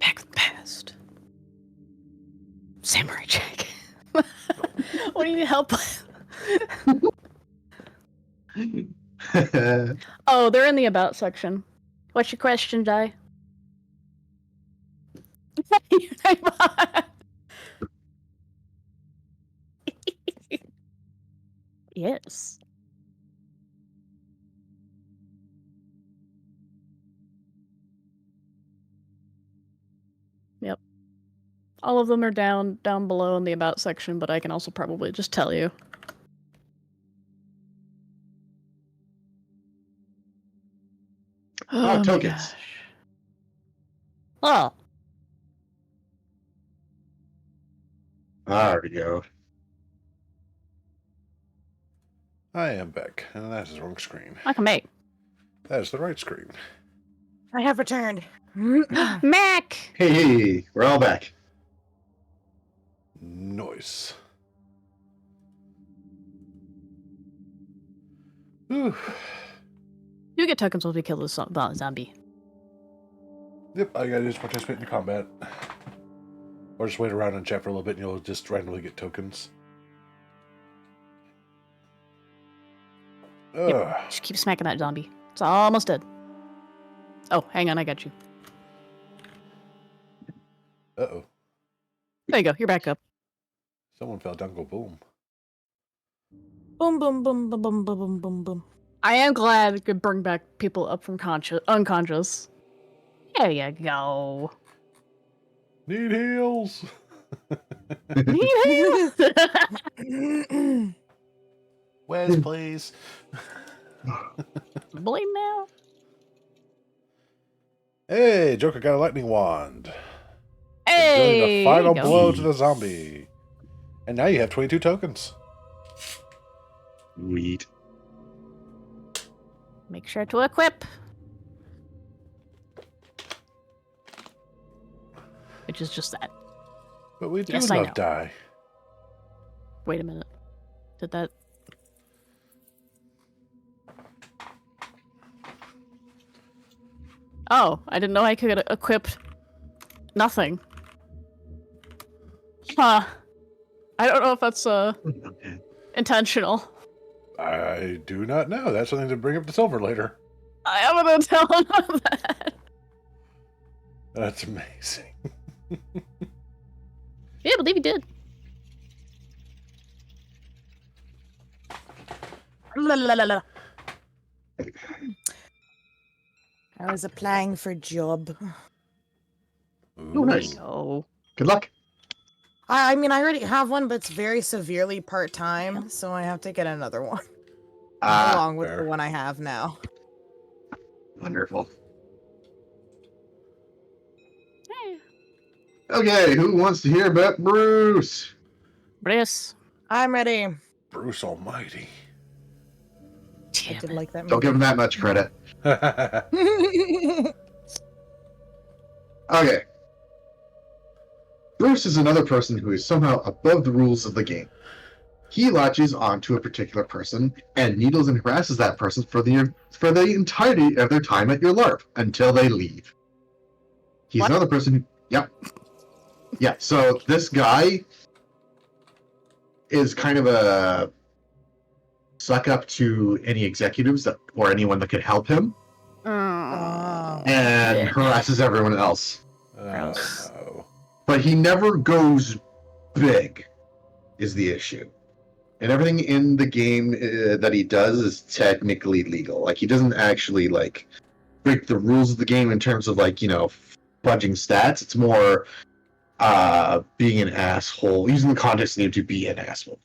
Back from the past. Samurai Jack. What do you need help with? Oh, they're in the about section. What's your question, Di? Yes. Yep. All of them are down below in the about section, but I can also probably just tell you. Oh, my tokens. gosh. Oh. There we go. I am back, and that is the wrong screen. I can make. That is the right screen. I have returned. Mac! Hey, we're all back. Nice. Whew. You get tokens once we kill this zombie. Yep, all you gotta do is participate in the combat. Or just wait around and chat for a little bit and you'll just randomly get tokens. Ugh. Just keep smacking that zombie. It's almost dead. Oh, hang on, I got you. Uh-oh. There you go, you're back up. Someone fell down, go boom. Boom, boom, boom, boom, boom, boom, boom, boom, boom. I am glad it could bring back people up from unconscious. There you go. Need heals! Wes, please. Blame now. Hey, Joker got a lightning wand. Hey! Dealing the final there you go. blow to the zombie. And now you have 22 tokens. Sweet. Make sure to equip. Which is just that. But we do Yes, I not know. die. Wait a minute. Did that... Oh, I didn't know I could equip nothing. Huh. I don't know if that's Okay. intentional. I do not know. That's something to bring up to Silver later. I am gonna tell him that. That's amazing. Yeah, I believe he did. La, la, la, la. I was applying for job. Oh, nice. Oh. Good luck. I mean, I already have one, but it's very severely part-time, so I have to get another one. Along with fair. the one I have now. Wonderful. Hey. Okay, who wants to hear about Bruce? Bruce. I'm ready. Bruce Almighty. I Damn did it. like that Don't give him that much credit. movie. Okay. Bruce is another person who is somehow above the rules of the game. He latches onto a particular person and needles and harasses that person for the entirety of their time at your LARP until they leave. He's What? another person who... Yep. Yeah, so this guy is kind of a suck up to any executives that, or anyone that could help him Oh. and Yeah. harasses everyone else. Gross. No. But he never goes big, is the issue. And everything in the game that he does is technically legal. Like, he doesn't actually, like, break the rules of the game in terms of, like, you know, fudging stats. It's more being an asshole, using the context name to be an asshole.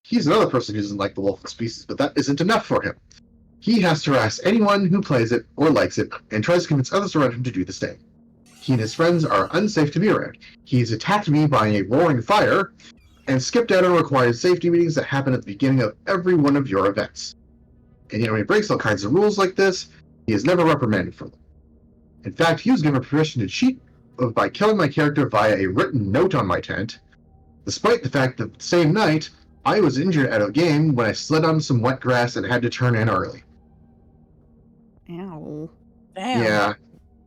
He's another person who doesn't like the wolf species, but that isn't enough for him. He has to harass anyone who plays it or likes it, and tries to convince others around him to do the same. He and his friends are unsafe to be around. He's attacked me by a roaring fire, and skipped out on required safety meetings that happen at the beginning of every one of your events. And you know, he breaks all kinds of rules like this. He is never reprimanded for them. In fact, he was given permission to cheat by killing my character via a written note on my tent, despite the fact that the same night, I was injured at a game when I slid on some wet grass and had to turn in early. Ow. Damn.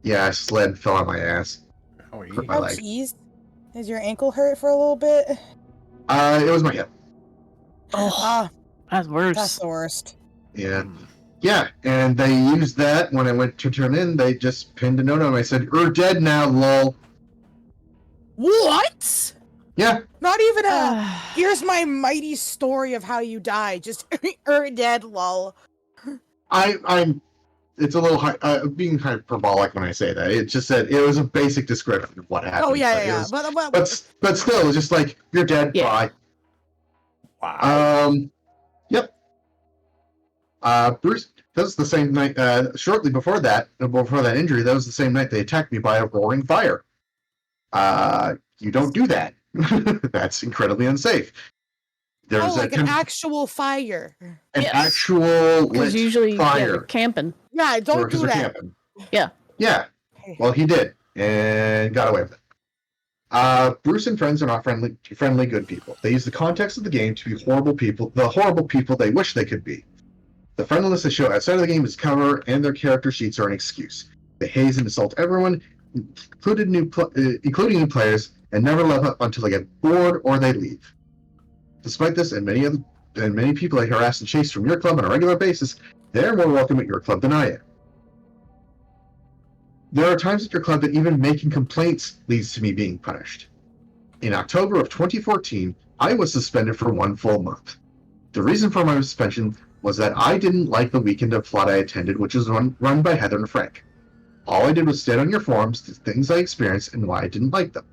Yeah, sled fell on my ass. Oh, Hurt my Oh, leg. jeez. Is your ankle hurt for a little bit? It was my hip. Oh, Ah, that's worse. that's the worst. Yeah. Yeah, and they used that when I went to turn in. They just pinned a note on me. I said, "You're dead now, lol." What? Yeah, Not even a. Here's my mighty story of how you died. Just dead, lol. I'm. It's a little being hyperbolic when I say that. It just said it was a basic description of what happened. Oh yeah, but it yeah. was- But but still, it's just like you're dead. Yeah. Bye. Wow. Yep. Bruce. That was the same night. Shortly before that injury, that was the same night they attacked me by a roaring fire. You don't do that. That's incredibly unsafe. There's like an actual fire. an Yes. actual Because lit usually, yeah, fire. you're camping. Yeah, don't because do they're that. camping. Yeah. Yeah. Well, he did, and got away with it. Bruce and friends are not friendly, good people. They use the context of the game to be horrible people, the horrible people they wish they could be. The friendliness they show outside of the game is cover, and their character sheets are an excuse. They haze and insult everyone, including new players, and never let up until they get bored or they leave. Despite this, and many people I harass and chase from your club on a regular basis, they're more welcome at your club than I am. There are times at your club that even making complaints leads to me being punished. In October of 2014, I was suspended for 1 full month. The reason for my suspension was that I didn't like the weekend of plot I attended, which was run by Heather and Frank. All I did was state on your forums the things I experienced and why I didn't like them.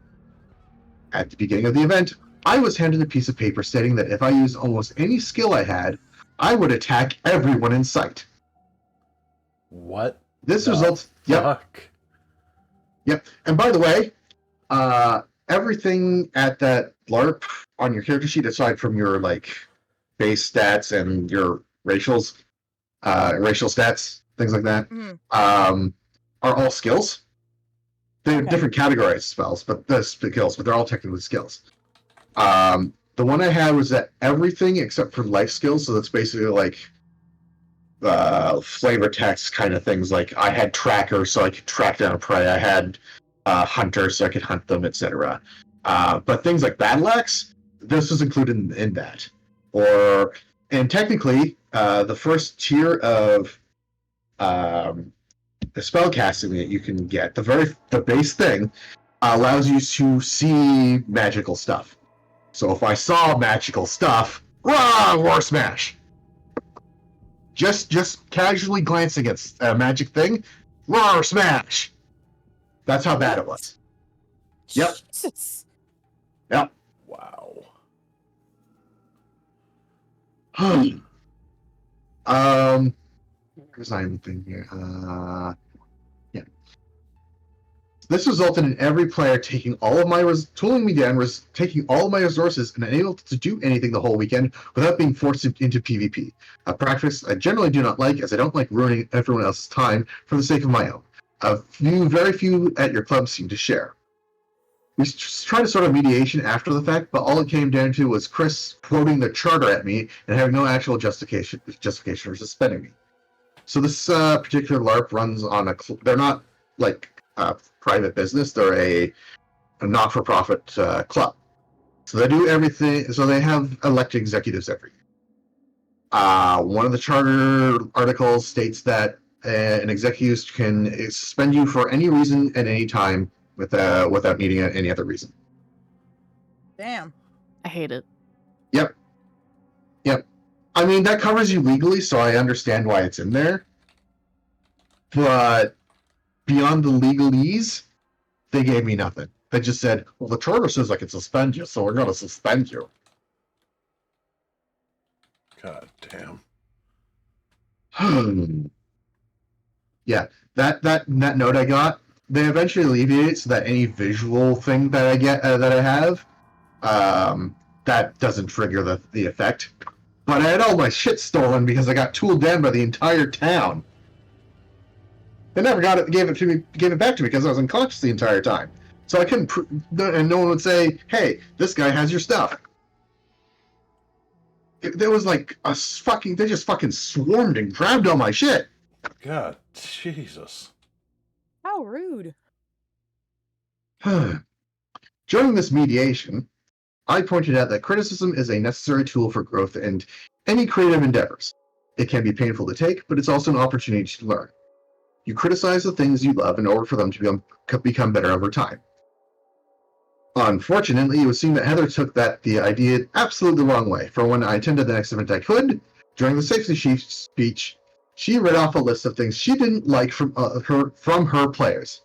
At the beginning of the event, I was handed a piece of paper stating that if I used almost any skill I had, I would attack everyone in sight. What? This the results. Yep. Fuck. Yep. And by the way, everything at that LARP on your character sheet, aside from your base stats and your racial stats, things like that, are all skills. They're different categories of spells, but they're all technically skills. The one I had was that everything except for life skills, so that's basically flavor text kind of things. Like I had tracker, so I could track down a prey. I had hunter, so I could hunt them, etc. But things like battle axe, this was included in that. And technically, the first tier of the spell casting that you can get, the base thing, allows you to see magical stuff. So if I saw magical stuff, war smash. Just casually glancing at a magic thing, roar smash. That's how bad it was. Yep. Jesus. Yep. Wow. Where's I even thing here? Yeah. This resulted in every player taking all of my tooling me down, taking all of my resources, and unable to do anything the whole weekend without being forced into PvP. A practice I generally do not like, as I don't like ruining everyone else's time for the sake of my own. Very few at your club seem to share. We tried a sort of mediation after the fact, but all it came down to was Chris quoting the charter at me and having no actual justification for suspending me. So this particular LARP runs on they're not a private business, they're a not-for-profit club. So they do everything, so they have elected executives every year. One of the charter articles states that an executive can suspend you for any reason at any time without needing any other reason. Damn. I hate it. Yep. I mean, that covers you legally, so I understand why it's in there. But beyond the legalese, they gave me nothing. They just said, well, the charter says I can suspend you, so we're going to suspend you. God damn. Yeah, that note I got, they eventually alleviate it so that any visual thing that I get that I have, that doesn't trigger the effect. But I had all my shit stolen because I got tooled down by the entire town. They never gave it back to me because I was unconscious the entire time. So I couldn't, and no one would say, "Hey, this guy has your stuff." There was they just fucking swarmed and grabbed all my shit. God, Jesus. How rude. During this mediation, I pointed out that criticism is a necessary tool for growth and any creative endeavors. It can be painful to take, but it's also an opportunity to learn. You criticize the things you love in order for them to become better over time. Unfortunately, it would seem that Heather took the idea absolutely the wrong way. For when I attended the next event I could, during the safety chief speech, she read off a list of things she didn't like from her players.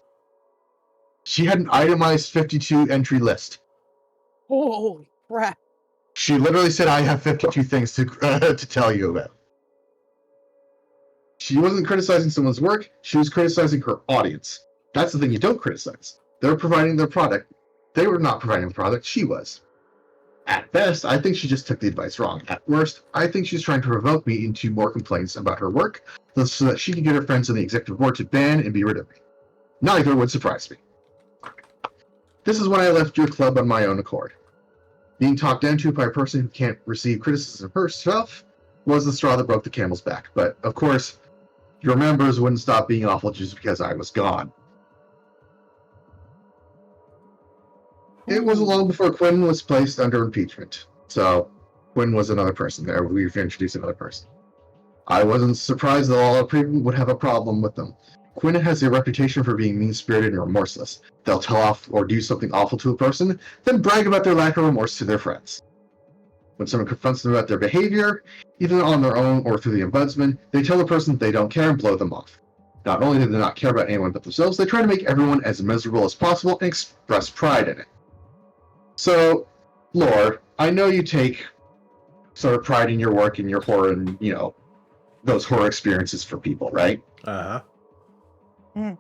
She had an itemized 52 entry list. Holy crap. She literally said, "I have 52 things to tell you about." She wasn't criticizing someone's work, she was criticizing her audience. That's the thing you don't criticize. They're providing their product. They were not providing the product, she was. At best, I think she just took the advice wrong. At worst, I think she's trying to provoke me into more complaints about her work so that she can get her friends on the executive board to ban and be rid of me. Neither would surprise me. This is when I left your club on my own accord. Being talked down to by a person who can't receive criticism herself was the straw that broke the camel's back. But, of course, your members wouldn't stop being awful just because I was gone. It wasn't long before Quinn was placed under impeachment. So, Quinn was another person there. We've introduced another person. I wasn't surprised that all people would have a problem with them. Quinn has a reputation for being mean-spirited and remorseless. They'll tell off or do something awful to a person, then brag about their lack of remorse to their friends. When someone confronts them about their behavior, either on their own or through the ombudsman, they tell the person they don't care and blow them off. Not only do they not care about anyone but themselves, they try to make everyone as miserable as possible and express pride in it. So, Lord, I know you take sort of pride in your work and your horror and, those horror experiences for people, right? Uh-huh. And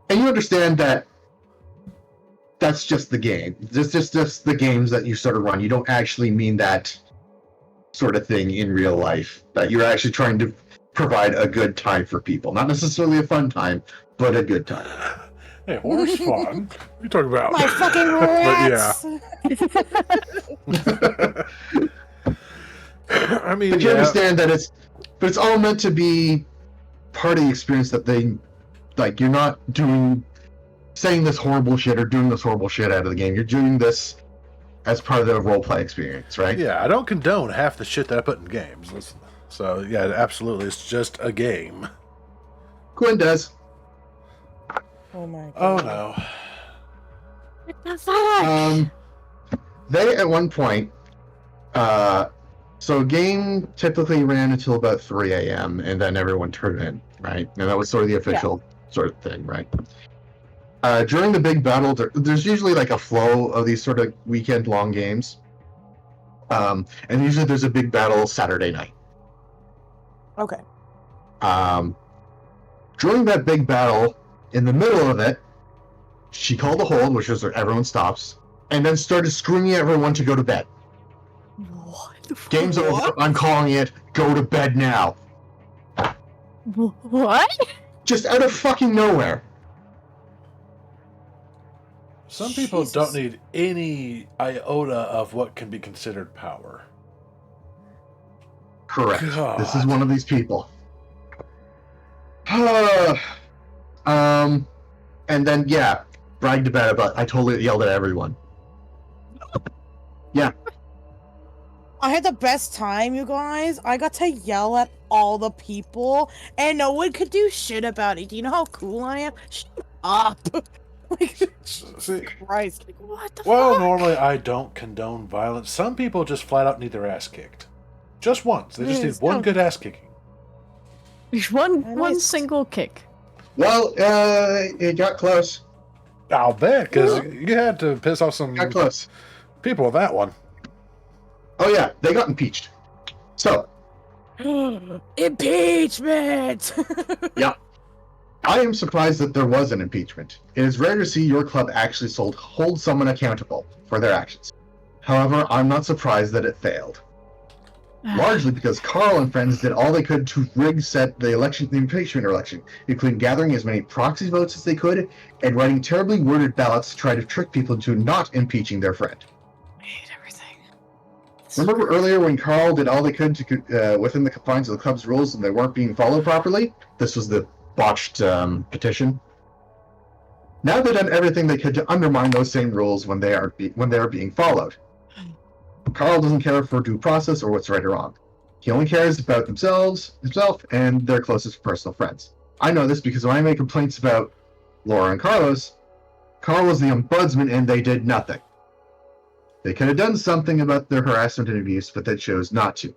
you understand that that's just the game. Just the games that you sort of run. You don't actually mean that sort of thing in real life. That you're actually trying to provide a good time for people. Not necessarily a fun time, but a good time. Hey, horror's fun. What are you talking about? My fucking rats! I mean, But you understand that it's all meant to be part of the experience that they, like, you're not saying this horrible shit or doing this horrible shit out of the game. You're doing this as part of the roleplay experience, right? Yeah, I don't condone half the shit that I put in games. So, yeah, absolutely, it's just a game. Quinn does. Oh my god. Oh, no. What the fuck? They, at one point, so game typically ran until about 3 a.m. and then everyone turned in, right? And that was sort of the official sort of thing, right? During the big battle, there's usually like a flow of these sort of weekend-long games. And usually there's a big battle Saturday night. Okay. During that big battle, in the middle of it, she called a hold, which was everyone stops, and then started screaming at everyone to go to bed. What the fuck? Game's over. I'm calling it. Go to bed now. What? Just out of fucking nowhere. Some people don't need any iota of what can be considered power. Correct. God. This is one of these people. And then, bragged about it, but I totally yelled at everyone. Yeah. I had the best time, you guys. I got to yell at all the people, and no one could do shit about it. Do you know how cool I am? Shut up. Like, See, Christ. Like, what the well, fuck? normally I don't condone violence. Some people just flat out need their ass kicked. Just once. They just need Yes, one no. good ass kicking. One Nice. single kick. Well, it got close. I'll bet, because you had to piss off some Got close. people with that one. Oh, yeah. They got impeached. So, Impeachment! yeah. I am surprised that there was an impeachment. It is rare to see your club actually hold someone accountable for their actions. However, I'm not surprised that it failed. Largely because Carl and friends did all they could to set the impeachment election, including gathering as many proxy votes as they could and writing terribly worded ballots to try to trick people into not impeaching their friend. I hate everything. Remember earlier when Carl did all they could to within the confines of the club's rules and they weren't being followed properly? This was the botched petition. Now they've done everything they could to undermine those same rules when they are being followed. Carl doesn't care for due process or what's right or wrong. He only cares about himself, and their closest personal friends. I know this because when I made complaints about Laura and Carlos, Carl was the ombudsman and they did nothing. They could have done something about their harassment and abuse, but they chose not to.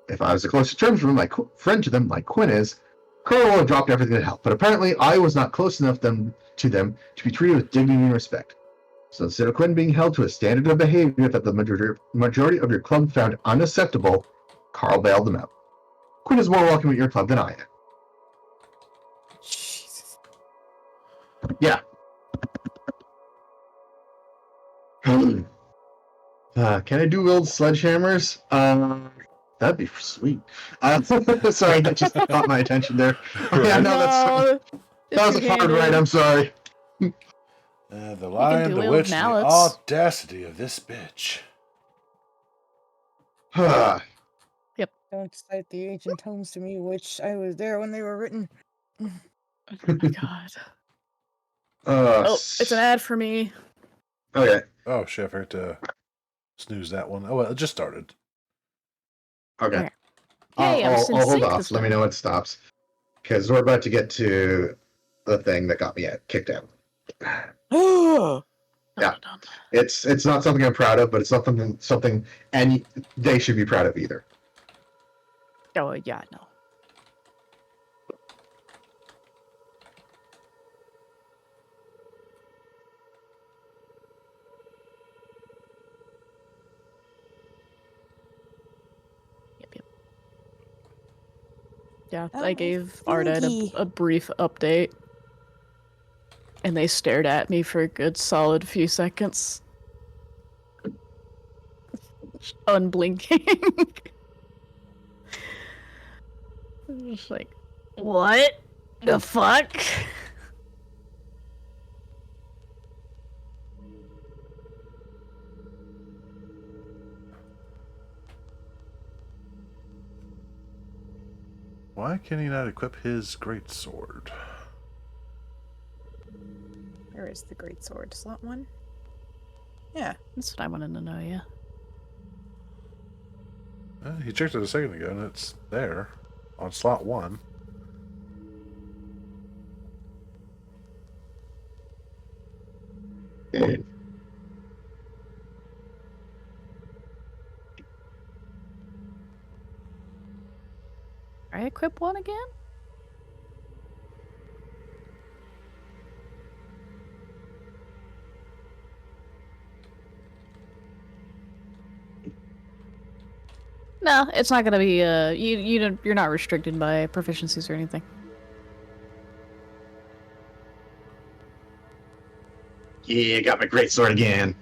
If I was a closer friend to them, like Quinn is, Carl would have dropped everything to help. But apparently, I was not close enough to them to be treated with dignity and respect. So instead of Quinn being held to a standard of behavior that the majority of your club found unacceptable, Carl bailed them out. Quinn is more welcome at your club than I am. Jesus. Yeah. Can I do wield sledgehammers? That'd be sweet. Sorry, that just caught my attention there. Yeah, no, that was a hard right. I'm sorry. The lion, the wield witch, and the mallets. audacity of this bitch. Don't cite the ancient tomes to me, which I was there when they were written. Oh my god. Oh, Oh, it's an ad for me. Okay. Oh, shit, I forgot to snooze that one. Oh, well, it just started. Okay. Okay. Hey, I was in I'll hold sync off. this Let me time. know when it stops. Because we're about to get to the thing that got me kicked out. Oh, Yeah. It's not something I'm proud of, but it's something and they should be proud of either. Oh, yeah, no. Yep. Yeah, Oh, I gave Arda Pinky. a brief update. And they stared at me for a good solid few seconds. Unblinking. Just like, what the fuck? Why can he not equip his great sword? where is the great sword? Slot one? Yeah. That's what I wanted to know, yeah. He checked it a second ago, and it's there on slot 1. I equip one again? No, it's not gonna be. You're not restricted by proficiencies or anything. Yeah, got my great sword again.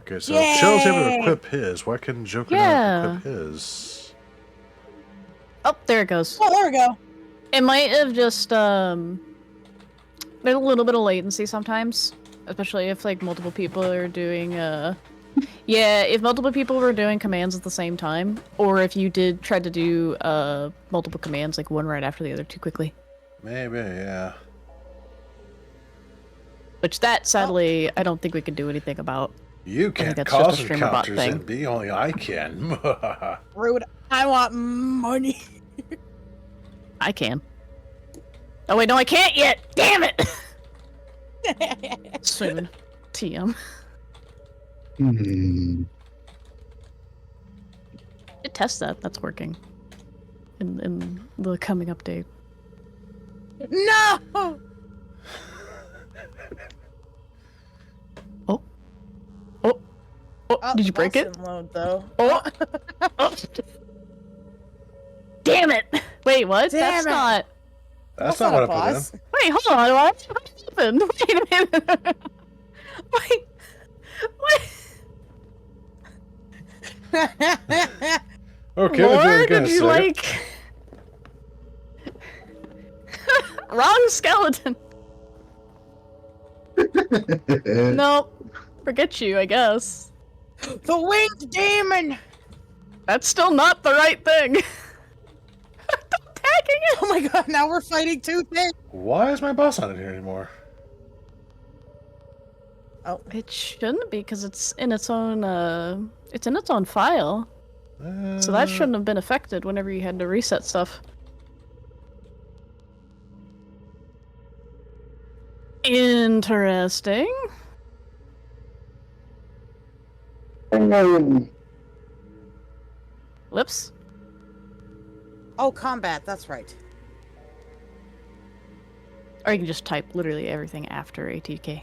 Okay, so Chill's able to Yay! equip his. Why couldn't Joker Yeah. not equip his? Oh, there it goes. Oh, there we go. It might have just there's a little bit of latency sometimes, especially if like multiple people are doing yeah, if multiple people were doing commands at the same time, or if you did try to do multiple commands like one right after the other too quickly. Maybe, yeah. Which that sadly I don't think we could do anything about. You think can't that's just a cause streamer bot encounters thing. in B, only I can. Rude. I want money. I can. Oh wait, no I can't yet! Damn it! Soon. TM. Did test that, that's working. In the coming update. No! Oh. Oh. Oh, did you break it? Load, though. Oh. Oh. Damn it! Wait, what? Damn That's it. not. That's not what I put boss. in. Wait, hold on. What happened? Wait a minute. Wait. What? Okay, Lord, we'll do it again. did you like? Wrong skeleton. Nope. Forget you, I guess. The winged demon! That's still not the right thing. Stop tagging it. Oh my god, now we're fighting two things! Why is my boss not in here anymore? Oh, It shouldn't be because it's in its own file. So that shouldn't have been affected whenever you had to reset stuff. Interesting. Whoops. oh, combat. That's right. Or you can just type literally everything after ATK.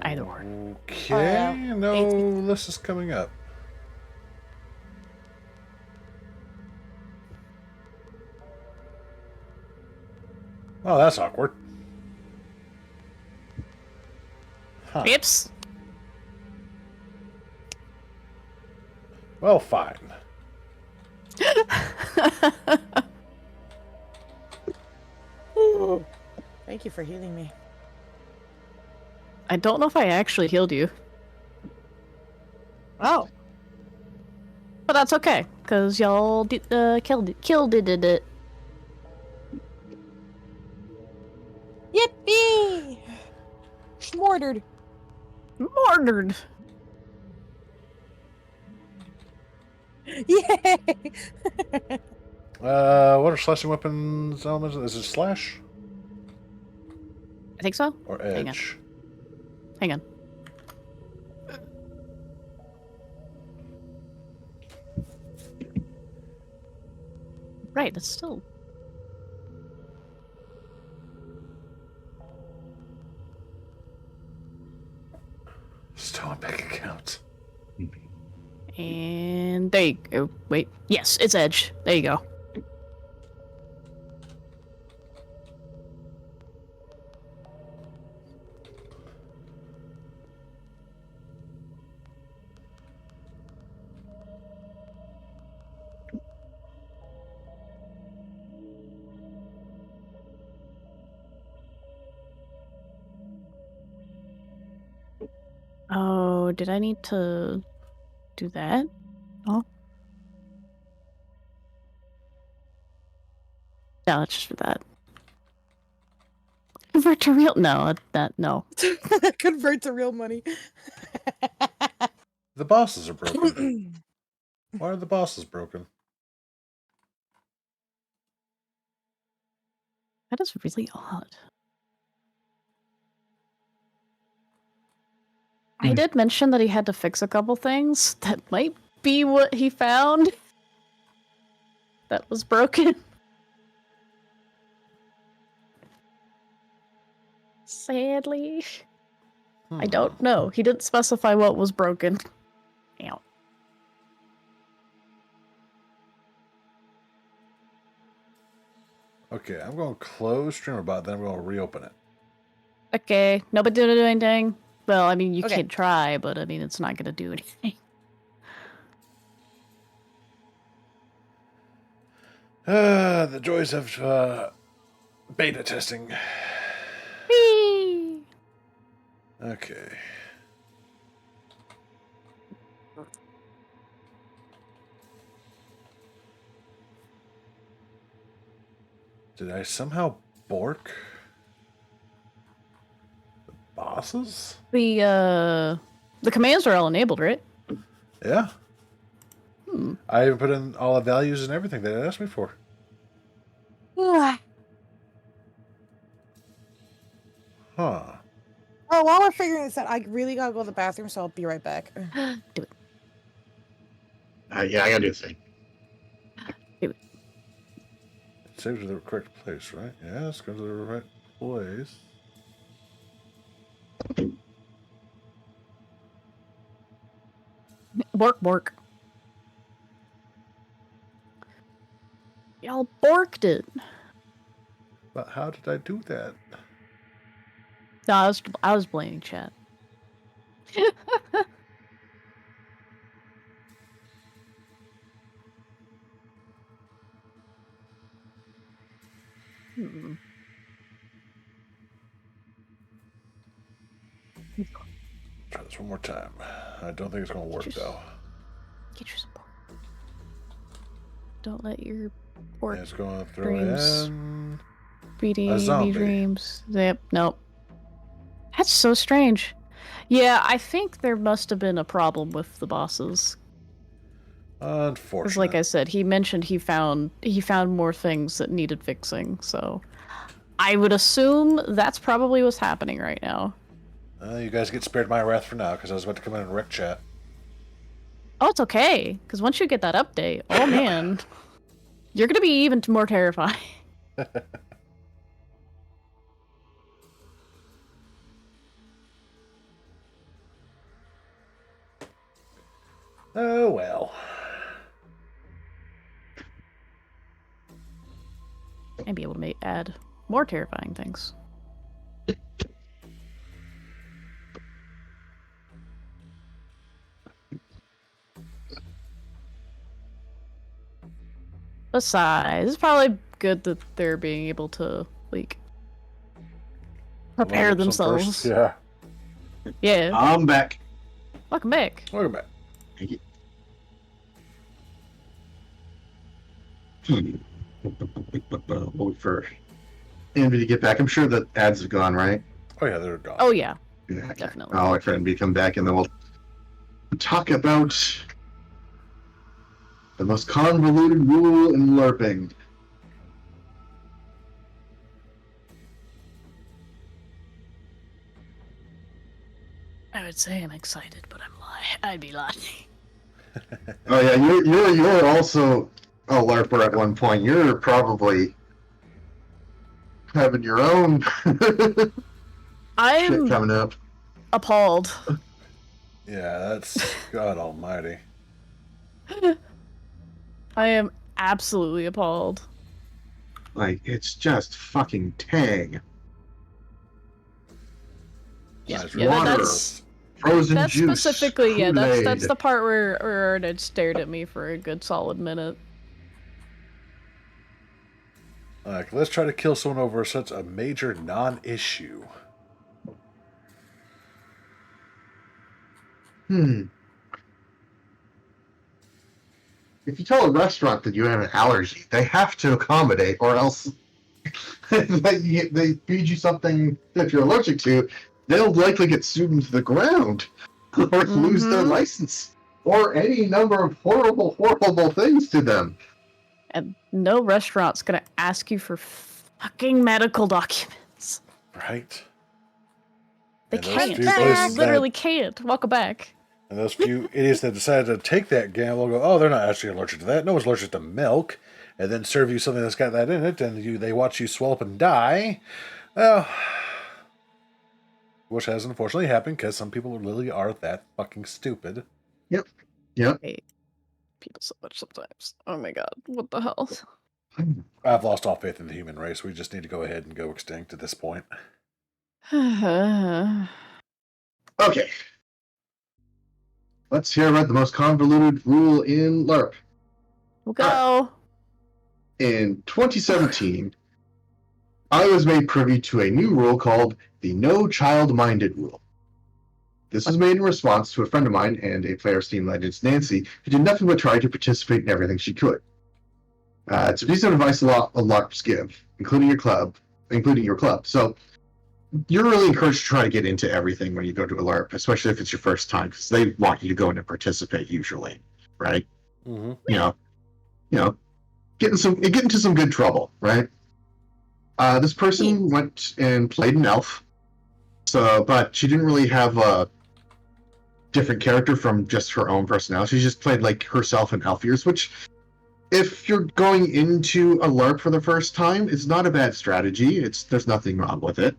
Either or. Okay, no list is coming up. Oh, that's awkward. Huh. Oops. Well, fine. Thank you for healing me. I don't know if I actually healed you. Oh. But that's okay, because y'all killed it. Yippee! Schmordered. Murdered. Yay! What are slashing weapons elements? Is it slash I think so. or Hang on. edge? Hang on. Right, it's still... Still on bank account. And there you go. Wait. Yes, it's edge. There you go. Oh, did I need to do that? Oh. No, that's just for that. Convert to real? No, no. Convert to real money. The bosses are broken. Why are the bosses broken? That is really odd. I did mention that he had to fix a couple things. That might be what he found that was broken. Sadly. I don't know. He didn't specify what was broken. Ow. Okay, I'm going to close StreamerBot, then I'm going to reopen it. Okay, nobody did anything. Well, I mean, you Okay. can try, but I mean, it's not going to do anything. The joys of beta testing. Whee! Okay. Did I somehow bork the bosses? The commands are all enabled, right? Yeah. I even put in all the values and everything that it asked me for. Huh. Oh, while we're figuring this out, I really gotta go to the bathroom, so I'll be right back. Do it. Yeah, I gotta do the thing. It saves to the correct place, right? Yeah, let's go to the right place. Bork. Y'all borked it. But how did I do that? No, I was blaming chat. Try this one more time. I don't think it's going to work, though. Get your support. Don't let your pork And it's going to throw dreams in A zombie. dreams. Yep. Nope. That's so strange. Yeah, I think there must have been a problem with the bosses. Unfortunately. Because, like I said, he mentioned he found more things that needed fixing. So, I would assume that's probably what's happening right now. You guys get spared my wrath for now, because I was about to come in and wreck chat. Oh, it's okay. Because once you get that update, oh man, you're gonna be even more terrifying. Oh well. And be able to add more terrifying things. Besides, it's probably good that they're being able to, like, prepare Level some themselves. first. Yeah. Yeah. I'm back. Welcome back. Welcome back. Thank you. Wait for Envy to get back. I'm sure the ads have gone, right? Oh yeah, they're gone. Oh yeah, Yeah. definitely. I'll wait for Envy to come back, and then we'll talk about the most convoluted rule in LARPing. I would say I'm excited, but I'm lying. I'd be lying. Oh yeah, you're also a LARPer at one point. You're probably having your own shit I'm coming up. appalled. Yeah, that's God Almighty. I am absolutely appalled. Like, it's just fucking tang. Yeah, Just yeah, water, that's frozen that's juice, specifically that's Kool-Aid. the part where Ernest stared at me for a good solid minute. Like, let's try to kill someone over such a major non-issue. If you tell a restaurant that you have an allergy, they have to accommodate, or else they feed you something that you're allergic to, they'll likely get sued into the ground or lose their license or any number of horrible, horrible things to them. And no restaurant's gonna ask you for fucking medical documents. Right? They And those can't. few They places literally can't. Welcome back. And those few idiots that decided to take that gamble go, oh, they're not actually allergic to that. No one's allergic to milk. And then serve you something that's got that in it, and they watch you swell up and die. Well, which has unfortunately happened because some people really are that fucking stupid. Yep. Hate people so much sometimes. Oh my god, what the hell? I've lost all faith in the human race. We just need to go ahead and go extinct at this point. Okay. Let's hear about the most convoluted rule in LARP. We'll go. In 2017, I was made privy to a new rule called the No Child-Minded Rule. This was made in response to a friend of mine and a player steam legend, Nancy, who did nothing but try to participate in everything she could. It's a piece of advice a lot of LARPs give, including your club. So you're really encouraged to try to get into everything when you go to a LARP, especially if it's your first time, because they want you to go in and participate usually, right? Mm-hmm. You know, get into some good trouble, right? This person went and played an elf, but she didn't really have a different character from just her own personality. She just played like herself in elf years, which, if you're going into a LARP for the first time, it's not a bad strategy. There's nothing wrong with it.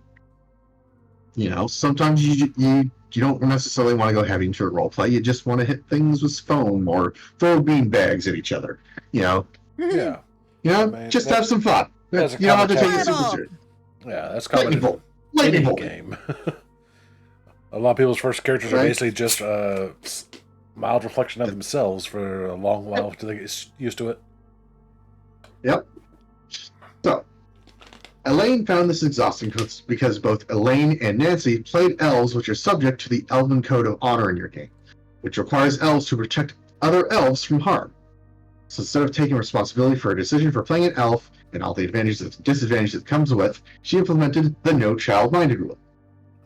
Sometimes you don't necessarily want to go heavy into a role play. You just want to hit things with foam or throw bean bags at each other. Yeah. Just have some fun. You that's a don't have to take common it super tactic. serious. Yeah, that's common Lightning in bolt. Lightning any bolt. game. A lot of people's first characters are Right. basically just a mild reflection of themselves for a long while until they get used to it. Yep. So, Elaine found this exhausting because both Elaine and Nancy played elves, which are subject to the Elven Code of Honor in your game, which requires elves to protect other elves from harm. So instead of taking responsibility for a decision for playing an elf, and all the advantages and disadvantages it comes with, she implemented the no child-minded rule,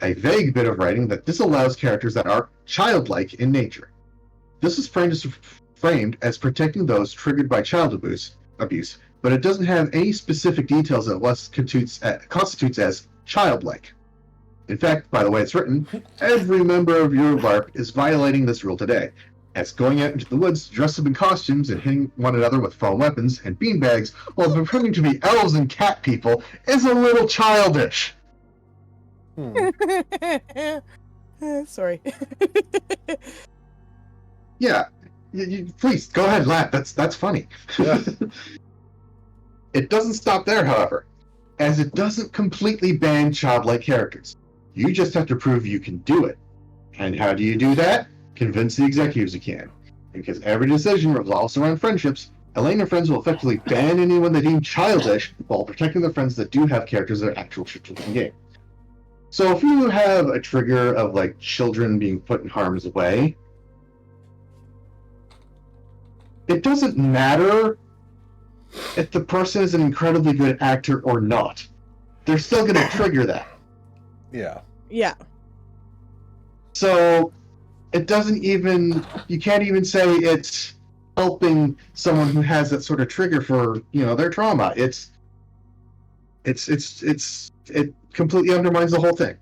a vague bit of writing that disallows characters that are childlike in nature. This is framed as protecting those triggered by child abuse, but it doesn't have any specific details of what constitutes as childlike. In fact, by the way it's written, every member of your LARP is violating this rule today, as going out into the woods dressed up in costumes and hitting one another with foam weapons and beanbags while pretending to be elves and cat people is a little childish. Sorry. Yeah, please go ahead, laugh. That's funny. Yeah. It doesn't stop there, however, as it doesn't completely ban childlike characters. You just have to prove you can do it. And how do you do that? Convince the executives you can. Because every decision revolves around friendships, Elaine and friends will effectively ban anyone they deem childish while protecting the friends that do have characters that are actual children in the game. So if you have a trigger of like children being put in harm's way, it doesn't matter if the person is an incredibly good actor or not. They're still going to trigger that. Yeah. Yeah. So it doesn't even, you can't even say it's helping someone who has that sort of trigger for, their trauma. It completely undermines the whole thing.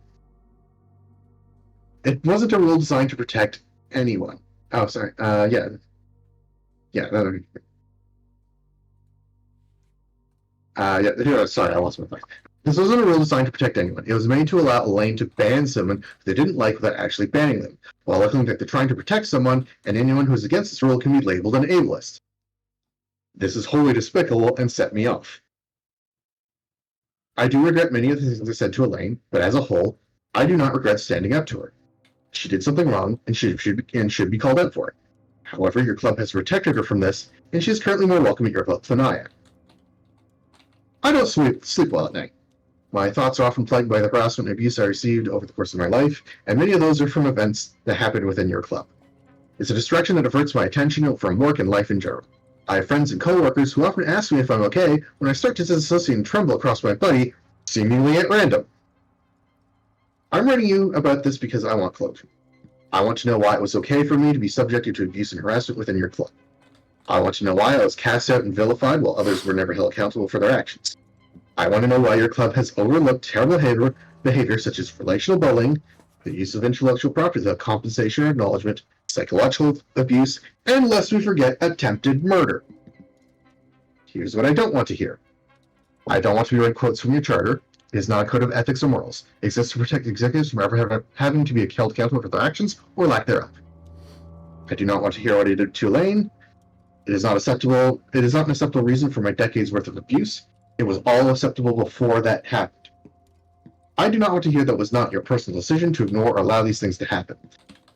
It wasn't a rule designed to protect anyone. Oh, sorry. Yeah. Sorry, I lost my place. This wasn't a rule designed to protect anyone. It was made to allow Elaine to ban someone they didn't like without actually banning them, while looking like they're trying to protect someone, and anyone who is against this rule can be labeled an ableist. This is wholly despicable and set me off. I do regret many of the things I said to Elaine, but as a whole, I do not regret standing up to her. She did something wrong, and should be called out for it. However, your club has protected her from this, and she is currently more welcome at your club than I am. I don't sleep well at night. My thoughts are often plagued by the harassment and abuse I received over the course of my life, and many of those are from events that happened within your club. It's a distraction that diverts my attention from work and life in general. I have friends and co-workers who often ask me if I'm okay when I start to disassociate and tremble across my body, seemingly at random. I'm writing you about this because I want closure. I want to know why it was okay for me to be subjected to abuse and harassment within your club. I want to know why I was cast out and vilified while others were never held accountable for their actions. I want to know why your club has overlooked terrible behavior such as relational bullying, the use of intellectual property without compensation or acknowledgement, psychological abuse, and lest we forget, attempted murder. Here's what I don't want to hear. I don't want to be read quotes from your charter. It is not a code of ethics or morals. It exists to protect executives from ever having to be held accountable for their actions or lack thereof. I do not want to hear what I did to Elaine. It is not acceptable. It is not an acceptable reason for my decades worth of abuse. It was all acceptable before that happened. I do not want to hear that it was not your personal decision to ignore or allow these things to happen.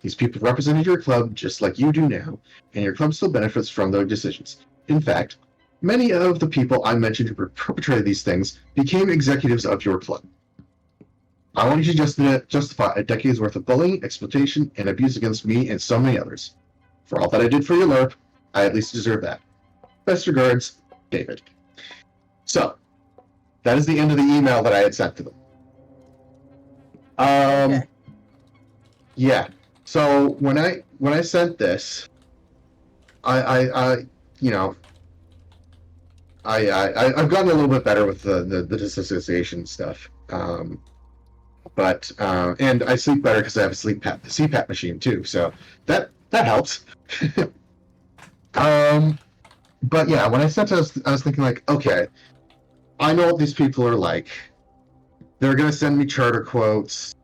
These people represented your club just like you do now, and your club still benefits from their decisions. In fact, many of the people I mentioned who perpetrated these things became executives of your club. I want you to justify a decade's worth of bullying, exploitation, and abuse against me and so many others. For all that I did for your LARP, I at least deserve that. Best regards, David. So, that is the end of the email that I had sent to them. Okay. Yeah. So when I sent this, I've gotten a little bit better with the disassociation stuff. But I sleep better because I have a CPAP machine too. So that helps. But yeah, when I sent it, I was thinking like, okay, I know what these people are like. They're gonna send me charter quotes.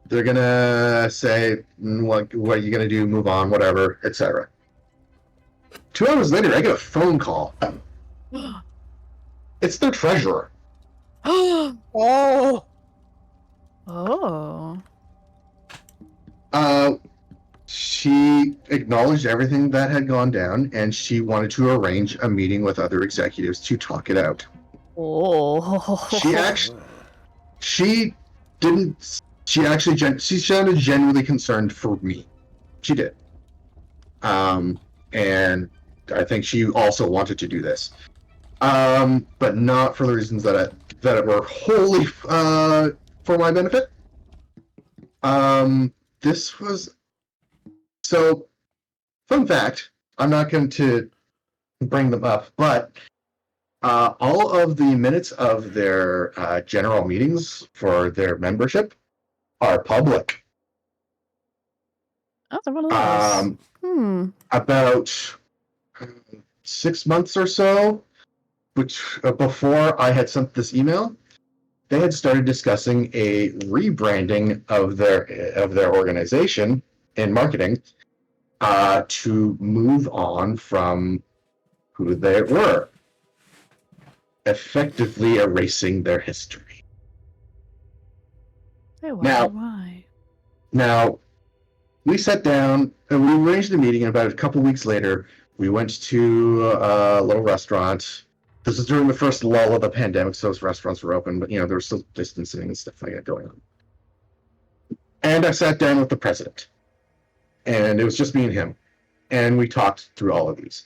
They're gonna say, what are you gonna do? Move on, whatever, etc. 2 hours later, I get a phone call. It's their treasurer. Oh. Oh. She acknowledged everything that had gone down, and she wanted to arrange a meeting with other executives to talk it out. Oh. She sounded genuinely concerned for me. She did. And I think she also wanted to do this. But not for the reasons that were wholly for my benefit. This was so. Fun fact: I'm not going to bring them up, but all of the minutes of their general meetings for their membership are public. Oh, they're one of those. About 6 months or so, which before I had sent this email, they had started discussing a rebranding of their organization in marketing to move on from who they were, effectively erasing their history. Hey, why? Now- Why? Now, we sat down and we arranged a meeting, and about a couple weeks later, we went to a little restaurant. This was during the first lull of the pandemic, so those restaurants were open, but there was still distancing and stuff like that going on. And I sat down with the president, and it was just me and him, and we talked through all of these.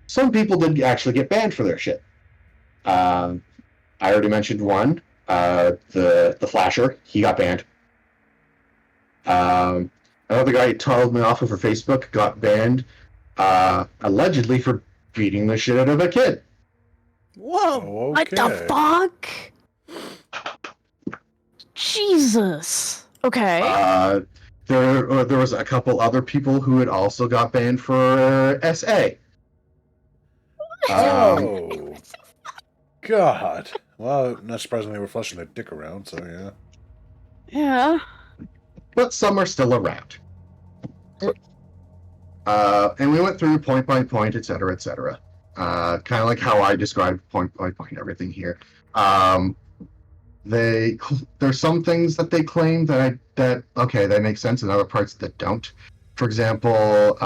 Some people did actually get banned for their shit. I already mentioned one, the Flasher. He got banned. Another guy who told me off of her Facebook got banned, allegedly for beating the shit out of a kid. Whoa! What the fuck? Jesus. Okay. There was a couple other people who had also got banned for SA. Oh, God. Well, not surprisingly, we're flushing their dick around, so yeah. Yeah. But some are still around. And we went through point by point, et cetera, kind of like how I described point by point everything here. There's some things that they claim that they make sense, and other parts that don't. For example,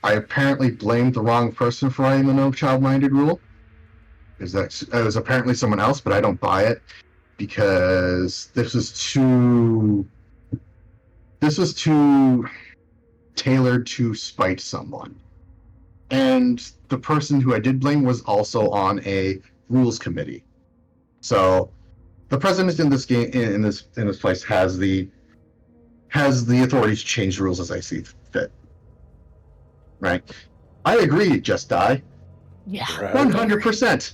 I apparently blamed the wrong person for writing the no child-minded rule. It was apparently someone else, but I don't buy it because this was too tailored to spite someone. And the person who I did blame was also on a rules committee. So the president in this game, in this place, has the authority to change rules as I see fit. Right? I agree, Just Die. Yeah. 100%.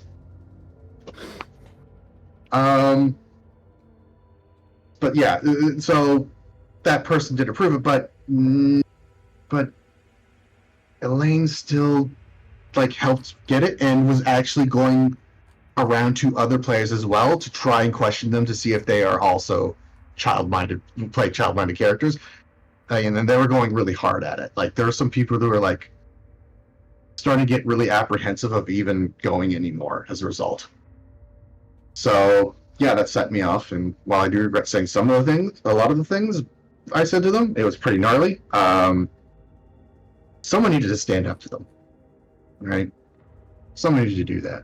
But yeah, so that person did approve it, but Elaine still helped get it and was actually going around to other players as well to try and question them to see if they are also play child-minded characters. And then they were going really hard at it. There were some people who were starting to get really apprehensive of even going anymore as a result. So yeah, that set me off. And while I do regret saying a lot of the things I said to them, it was pretty gnarly. Someone needed to stand up to them, right? Someone needed to do that.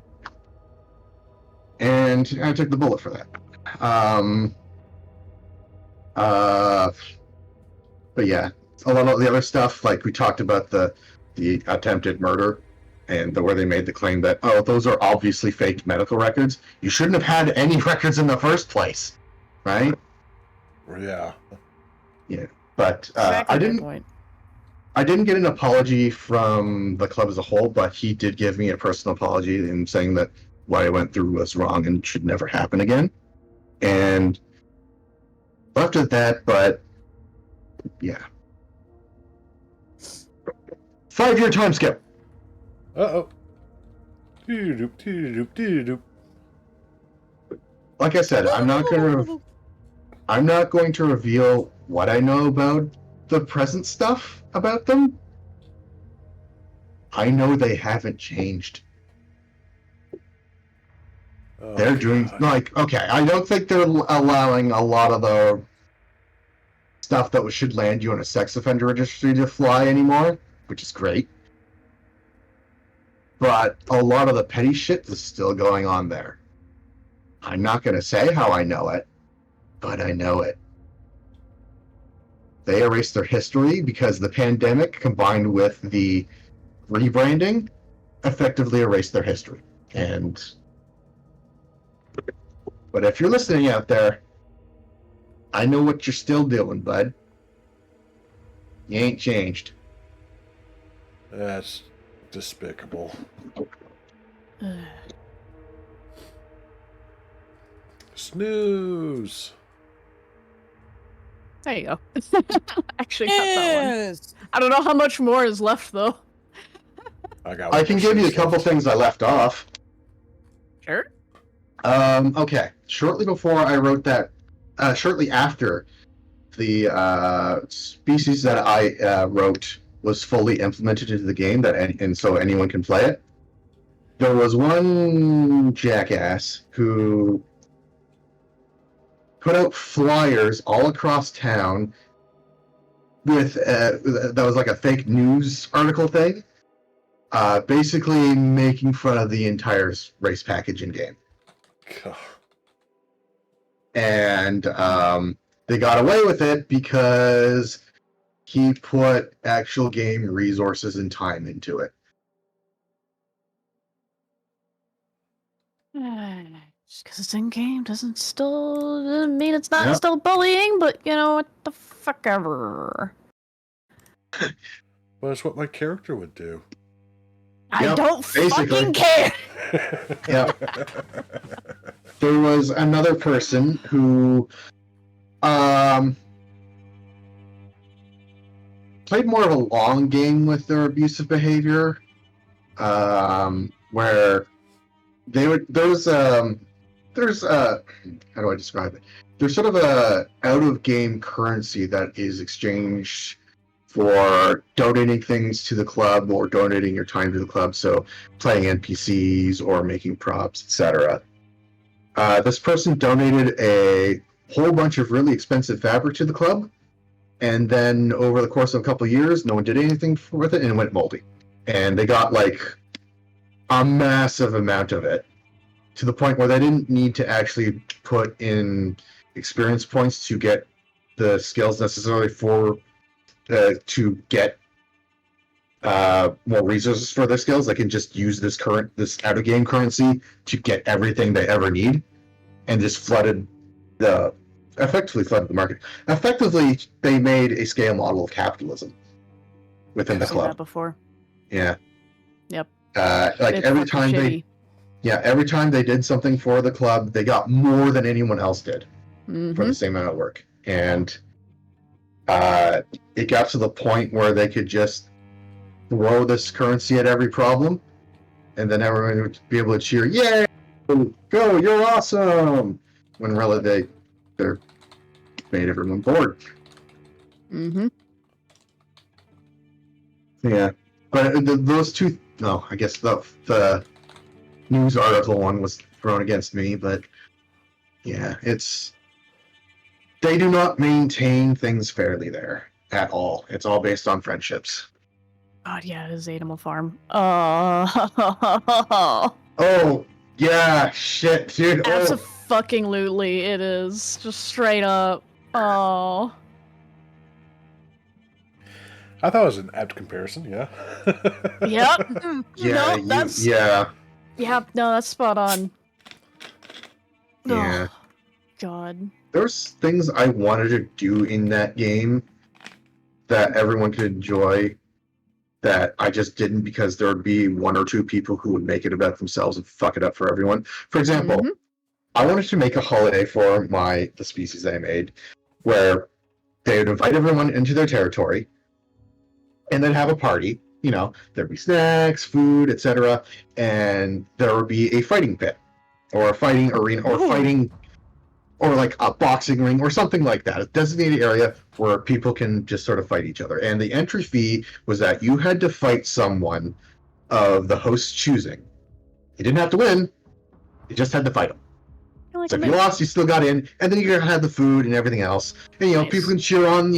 And I took the bullet for that. But yeah, a lot of the other stuff, we talked about the attempted murder, and where they made the claim that, oh, those are obviously faked medical records. You shouldn't have had any records in the first place, right? Yeah. Yeah, but Exactly I my didn't. point. I didn't get an apology from the club as a whole, but he did give me a personal apology in saying that what I went through was wrong and should never happen again. And left at that, but yeah. 5-year time skip. Uh-oh. Doo-doop, doo-doop, doo-doop. Like I said, I'm not going to reveal what I know about the present stuff about them. I know they haven't changed. Oh, They're doing God. okay. I don't think they're allowing a lot of the stuff that should land you on a sex offender registry to fly anymore, which is great. But a lot of the petty shit is still going on there. I'm not going to say how I know it, but I know it. They erased their history because the pandemic combined with the rebranding effectively erase their history. But if you're listening out there, I know what you're still doing, bud. You ain't changed. That's despicable. Snooze. There you go. Actually, got that one. Yes. I don't know how much more is left though. I can give you a couple things I left off. Sure. Okay. Shortly before I wrote that, shortly after the species that I wrote was fully implemented into the game, and so anyone can play it, there was one jackass who put out flyers all across town with that was like a fake news article thing, basically making fun of the entire race package in game. God. And they got away with it because he put actual game resources and time into it. Just because it's in game doesn't mean it's not Yep. still bullying, but you know what the fuck ever. Well, it's what my character would do. I Yep, don't basically. fucking care. Yeah. There was another person who played more of a long game with their abusive behavior, where there's how do I describe it? There's sort of a out of game currency that is exchanged for donating things to the club or donating your time to the club, so playing NPCs or making props, etc. This person donated a whole bunch of really expensive fabric to the club, and then over the course of a couple of years, no one did anything with it, and it went moldy. And they got like a massive amount of it, to the point where they didn't need to actually put in experience points to get the skills necessary for to get more resources for their skills. They can just use this out of game currency to get everything they ever need, and just effectively flooded the market. Effectively, they made a scale model of capitalism within the I've seen that club. before. Yeah. Yep. Like It's every fucking time shitty. every time they did something for the club, they got more than anyone else did for Mhm. the same amount of work. And it got to the point where they could just throw this currency at every problem, and then everyone would be able to cheer, "Yay! Go! You're awesome!" When really they're made everyone bored. Mhm. Yeah, but those two. No, I guess the news article one was thrown against me, but yeah, they do not maintain things fairly there at all. It's all based on friendships. God, yeah, it is Animal Farm. Oh, Oh yeah, shit, dude. Oh, absolutely, it is just straight up. Oh, I thought it was an apt comparison, yeah. yep. yeah, no, that's yeah, yeah. No, that's spot on. yeah. Oh, God. There's things I wanted to do in that game that everyone could enjoy that I just didn't, because there would be one or two people who would make it about themselves and fuck it up for everyone. For example, Mhm. I wanted to make a holiday for the species I made, where they would invite everyone into their territory and then have a party. You know, there'd be snacks, food, etc., and there would be a fighting pit or a fighting arena or Ooh. or like a boxing ring or something like that, a designated area where people can just sort of fight each other. And the entry fee was that you had to fight someone of the host's choosing. You didn't have to win, you just had to fight them. You're like So a if you man. lost, you still got in, and then you had the food and everything else. And Nice. people can cheer on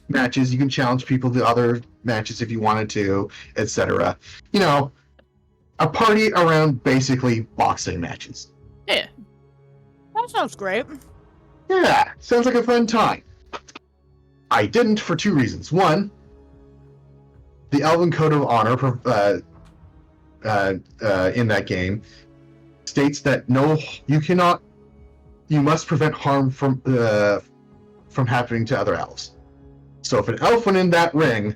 matches. You can challenge people to other matches if you wanted to, etc. A party around basically boxing matches. Yeah. That sounds great. Yeah, sounds like a fun time. I didn't for two reasons. One, the Elven Code of Honor in that game states that you must prevent harm from happening to other elves. So if an elf went in that ring,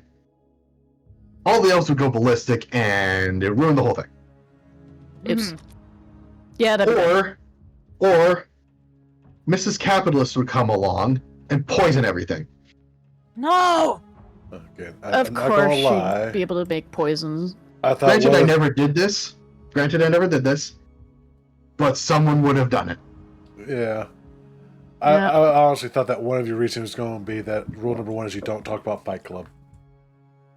all the elves would go ballistic and it ruined the whole thing. Oops. Yeah, that'd be bad. Or Mrs. Capitalist would come along and poison everything. No. Okay, Of I'm not course, gonna lie. she'd be able to make poisons. I thought Granted, I one- never did this. But someone would have done it. Yeah. Yeah. I honestly thought that one of your reasons was going to be that rule number 1 is you don't talk about Fight Club.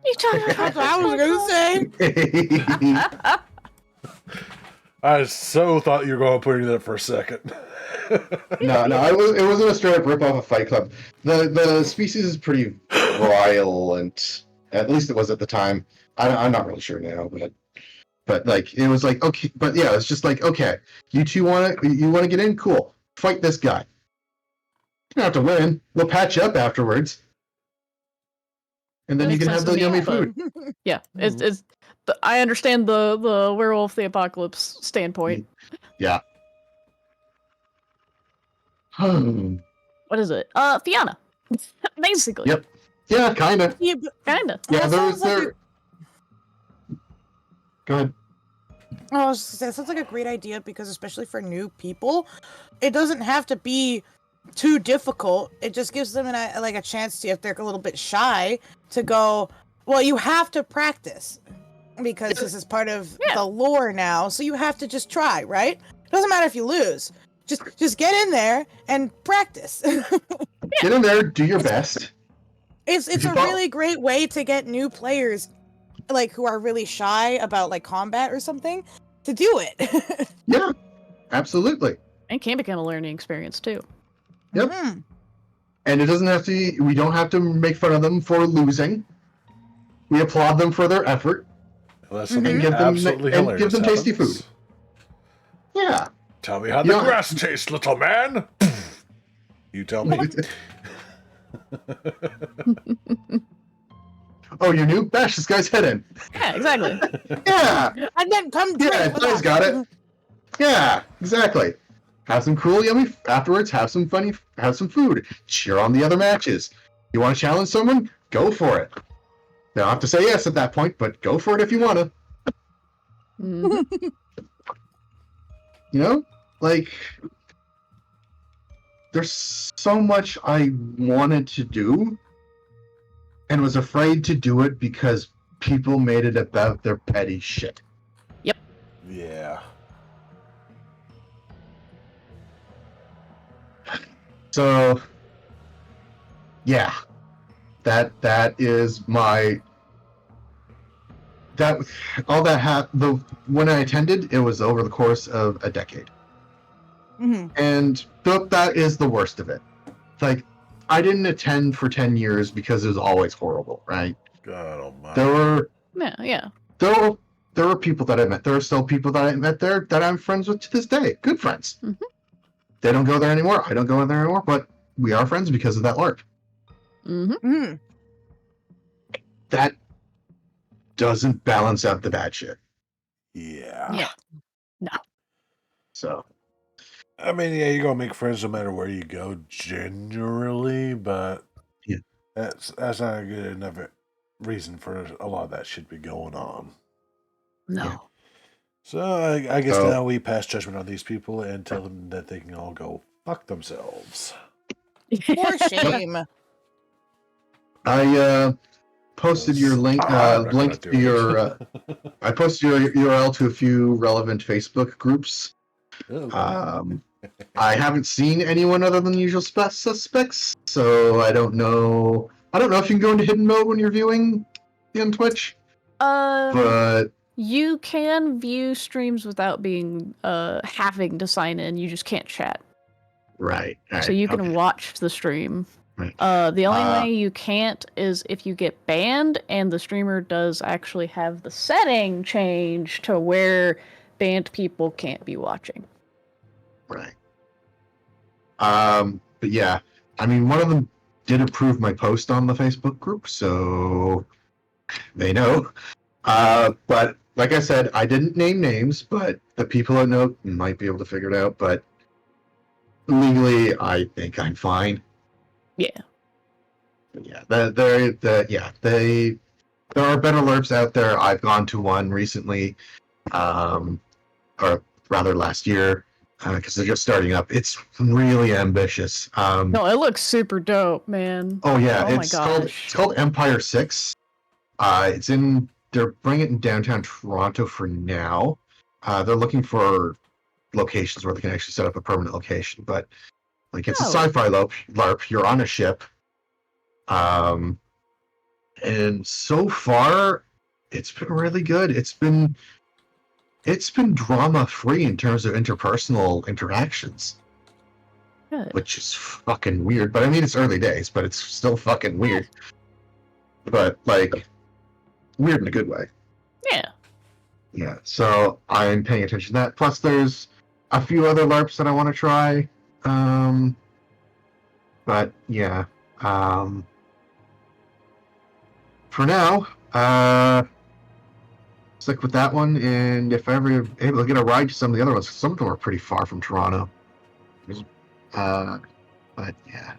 You talking That's what I was gonna say. I so thought you were going to put it in there for a second. No, it wasn't a straight up rip off of Fight Club. The species is pretty violent. At least it was at the time. I'm not really sure now, but like it was like okay, but yeah, it's just like okay, you want to get in, cool, fight this guy. You don't have to win. We'll patch you up afterwards, and then you Makes can sense have the to me, yummy but- food. Yeah, it's I understand the werewolf the apocalypse standpoint. Yeah. What is it? Fiona. Basically. Yep. Yeah, kind of. Yeah, but Kinda. Yeah, that there's sounds like there. Go ahead. I was just gonna say, that sounds like a great idea because especially for new people, it doesn't have to be too difficult. It just gives them a chance to, if they're a little bit shy, to go, well, you have to practice because this is part of Yeah. the lore now. So you have to just try, right? It doesn't matter if you lose. Just get in there and practice. Get in there, do your best. It's you a follow- really great way to get new players, like who are really shy about like combat or something, to do it. Yeah, absolutely. And can become a learning experience too. Yep. Mhm. And it doesn't have to. We don't have to make fun of them for losing. We applaud them for their effort. Unless Mhm. something And give them- absolutely and hilarious give them tasty happens. food. Yeah. Tell me how You the know- grass tastes, little man. You tell me. Oh, you're new? Bash this guy's head in. Yeah, exactly. Yeah. And then come drink Yeah, with Blaze us. got it. Yeah, exactly. Have some cool, yummy. Afterwards, have some funny. Have some food. Cheer on the other matches. You want to challenge someone? Go for it. They don't have to say yes at that point, but go for it if you want to. Mhm. You know, like there's so much I wanted to do and was afraid to do it because people made it about their petty shit. Yeah. So yeah, that is my that all that when I attended, it was over the course of a decade. Mhm. And that is the worst of it. Like, I didn't attend for 10 years because it was always horrible, right? God almighty. Yeah. There were people that I met. There are still people that I met there that I'm friends with to this day. Good friends. Mhm. They don't go there anymore. I don't go there anymore, but we are friends because of that LARP. Hmm. Mhm. That doesn't balance out the bad shit. Yeah. Yeah. So, I mean, yeah, you're gonna make friends no matter where you go, generally, but Yeah. that's not a good enough reason for a lot of that shit to be going on. No. Yeah. So I guess So- now we pass judgment on these people and tell them that they can all go fuck themselves. For shame. I posted your link I'm not gonna link do to it. your I posted your URL to a few relevant Facebook groups. Oh, I haven't seen anyone other than the usual suspects, so I don't know. I don't know if you can go into hidden mode when you're viewing on Twitch, but You can view streams without being having to sign in. You just can't chat. right. So you can watch the stream. Right. The only Uh, way you can't is if you get banned and the streamer does actually have the setting change to where banned people can't be watching. right. But yeah, I mean, one of them did approve my post on the Facebook group, so they know. But like I said, I didn't name names, but the people that know might be able to figure it out. But legally, I think I'm fine. Yeah. But yeah, there are better LARPs out there. I've gone to one recently, or rather last year, because they're just starting up. It's really ambitious. No, it looks super dope, man. Oh yeah, Oh my it's gosh. called Empire 6. They're bringing it in downtown Toronto for now. They're looking for locations where they can actually set up a permanent location, but like it's a Oh. sci-fi LARP. You're on a ship. And so far it's been really good. It's been drama free in terms of interpersonal interactions, Good. which is fucking weird. But I mean, it's early days, but it's still fucking weird. But like, weird in a good way. Yeah. Yeah. So I'm paying attention to that. Plus, there's a few other LARPs that I want to try. But yeah. For now, stick with that one, and if ever able to get a ride to some of the other ones, some of them are pretty far from Toronto. But yeah,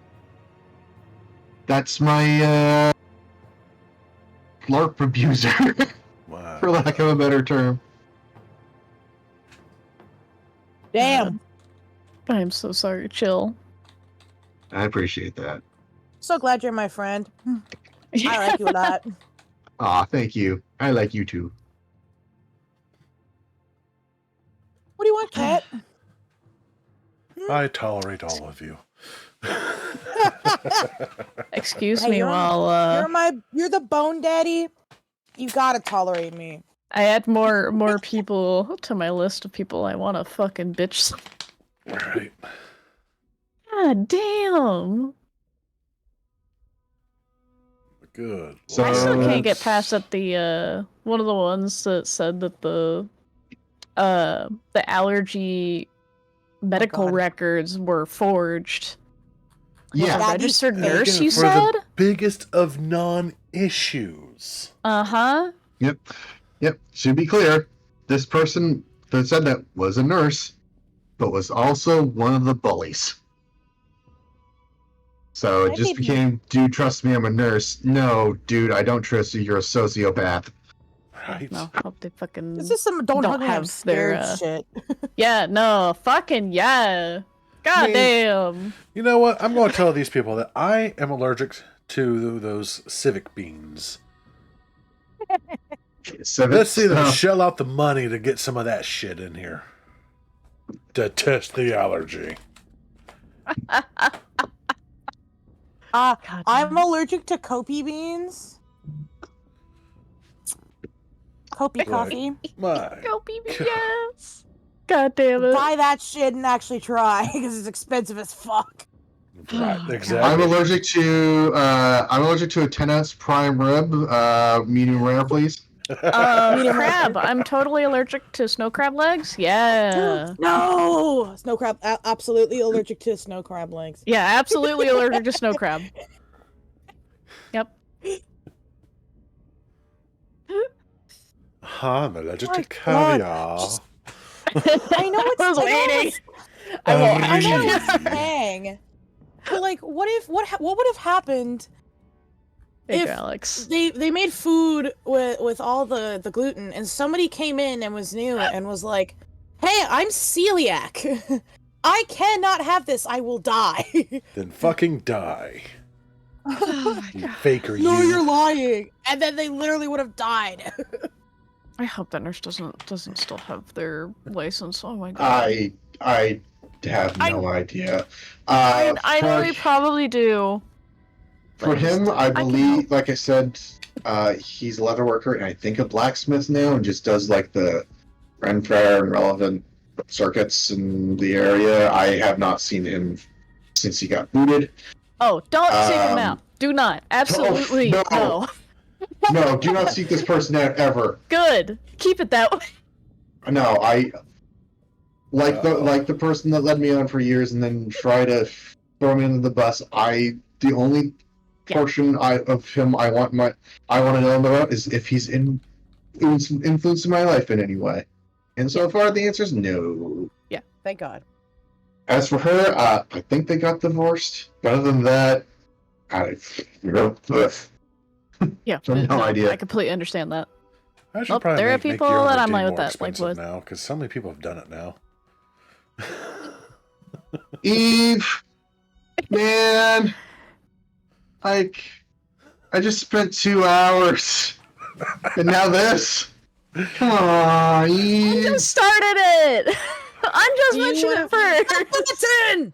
that's my LARP abuser, Wow. for lack of a better term. Damn. I'm so sorry. Chill. I appreciate that. So glad you're my friend. I like you a lot. Aw, thank you. I like you too. What do you want, Cat? I tolerate all of you. Excuse Hey, me you're- while You're the bone daddy. You gotta tolerate me. I add more people to my list of people I want to fucking bitch. Right. God damn. Good. So- I still can't get that's- past that the one of the ones that said that the allergy medical God. records were forged. Yeah, A Yeah, registered these- nurse, Again, you for said? the biggest of non-issues. Uh-huh. Yep. Should be clear. This person that said that was a nurse, but was also one of the bullies. So it I just didn't- became, dude, trust me, I'm a nurse. No, dude, I don't trust you. You're a sociopath. Right. No, hope they fucking... This is some don't hug me, I'm have their, scared shit. Yeah, no, fucking yeah. God mean- damn. You know what? I'm going to tell these people that I am allergic to those civic beans. So Let's see them uh, shell out the money to get some of that shit in here. To test the allergy. God I'm damn. allergic to Kopi beans. Kopi Right. coffee. My. Go BBS. God damn it. Buy that shit and actually try because it's expensive as fuck. Right, I'm exactly. allergic to a 10-ounce prime rib, medium rare, please. Crab. I'm totally allergic to snow crab legs. Yeah. No, snow crab. Absolutely allergic to snow crab legs. Yeah, absolutely allergic to snow crab. Yep. I'm allergic My to God. caviar. I know it's. I was I know waiting. it's- I won't. I know Really? it's Tang. But like, what would have happened Thank you, if Alex. they made food with all the gluten and somebody came in and was new and was like, "Hey, I'm celiac. I cannot have this. I will die." Then fucking die. Oh my You God. faker, No, you. you're lying. And then they literally would have died. I hope that nurse doesn't still have their license. Oh my God. I have no idea. I know they for- probably do. For but him, I can believe, help. like I said, he's a leather worker and I think a blacksmith now, and just does like the Ren Fair and relevant circuits in the area. I have not seen him since he got booted. Oh, don't seek him Um, out. Do not. Absolutely no. no. No, do not seek this person out ever. Good. Keep it that way. No, I like Uh-oh. the person that led me on for years and then try to throw me under the bus. The only Yeah. portion of him I want to know him about is if he's in influencing my life in any way? And so far, the answer is no. Thank God. As for her, I think they got divorced. But other than that, I Yeah, no idea. I completely understand that. I should Nope, probably there are make people your that other I'm day like with more that, like expensive with. now, because so many people have done it now. Eve, man, like, I just spent 2 hours, and now this. Come on, I Eve. just started it. I'm just You mentioning wanna- it Stop first. button!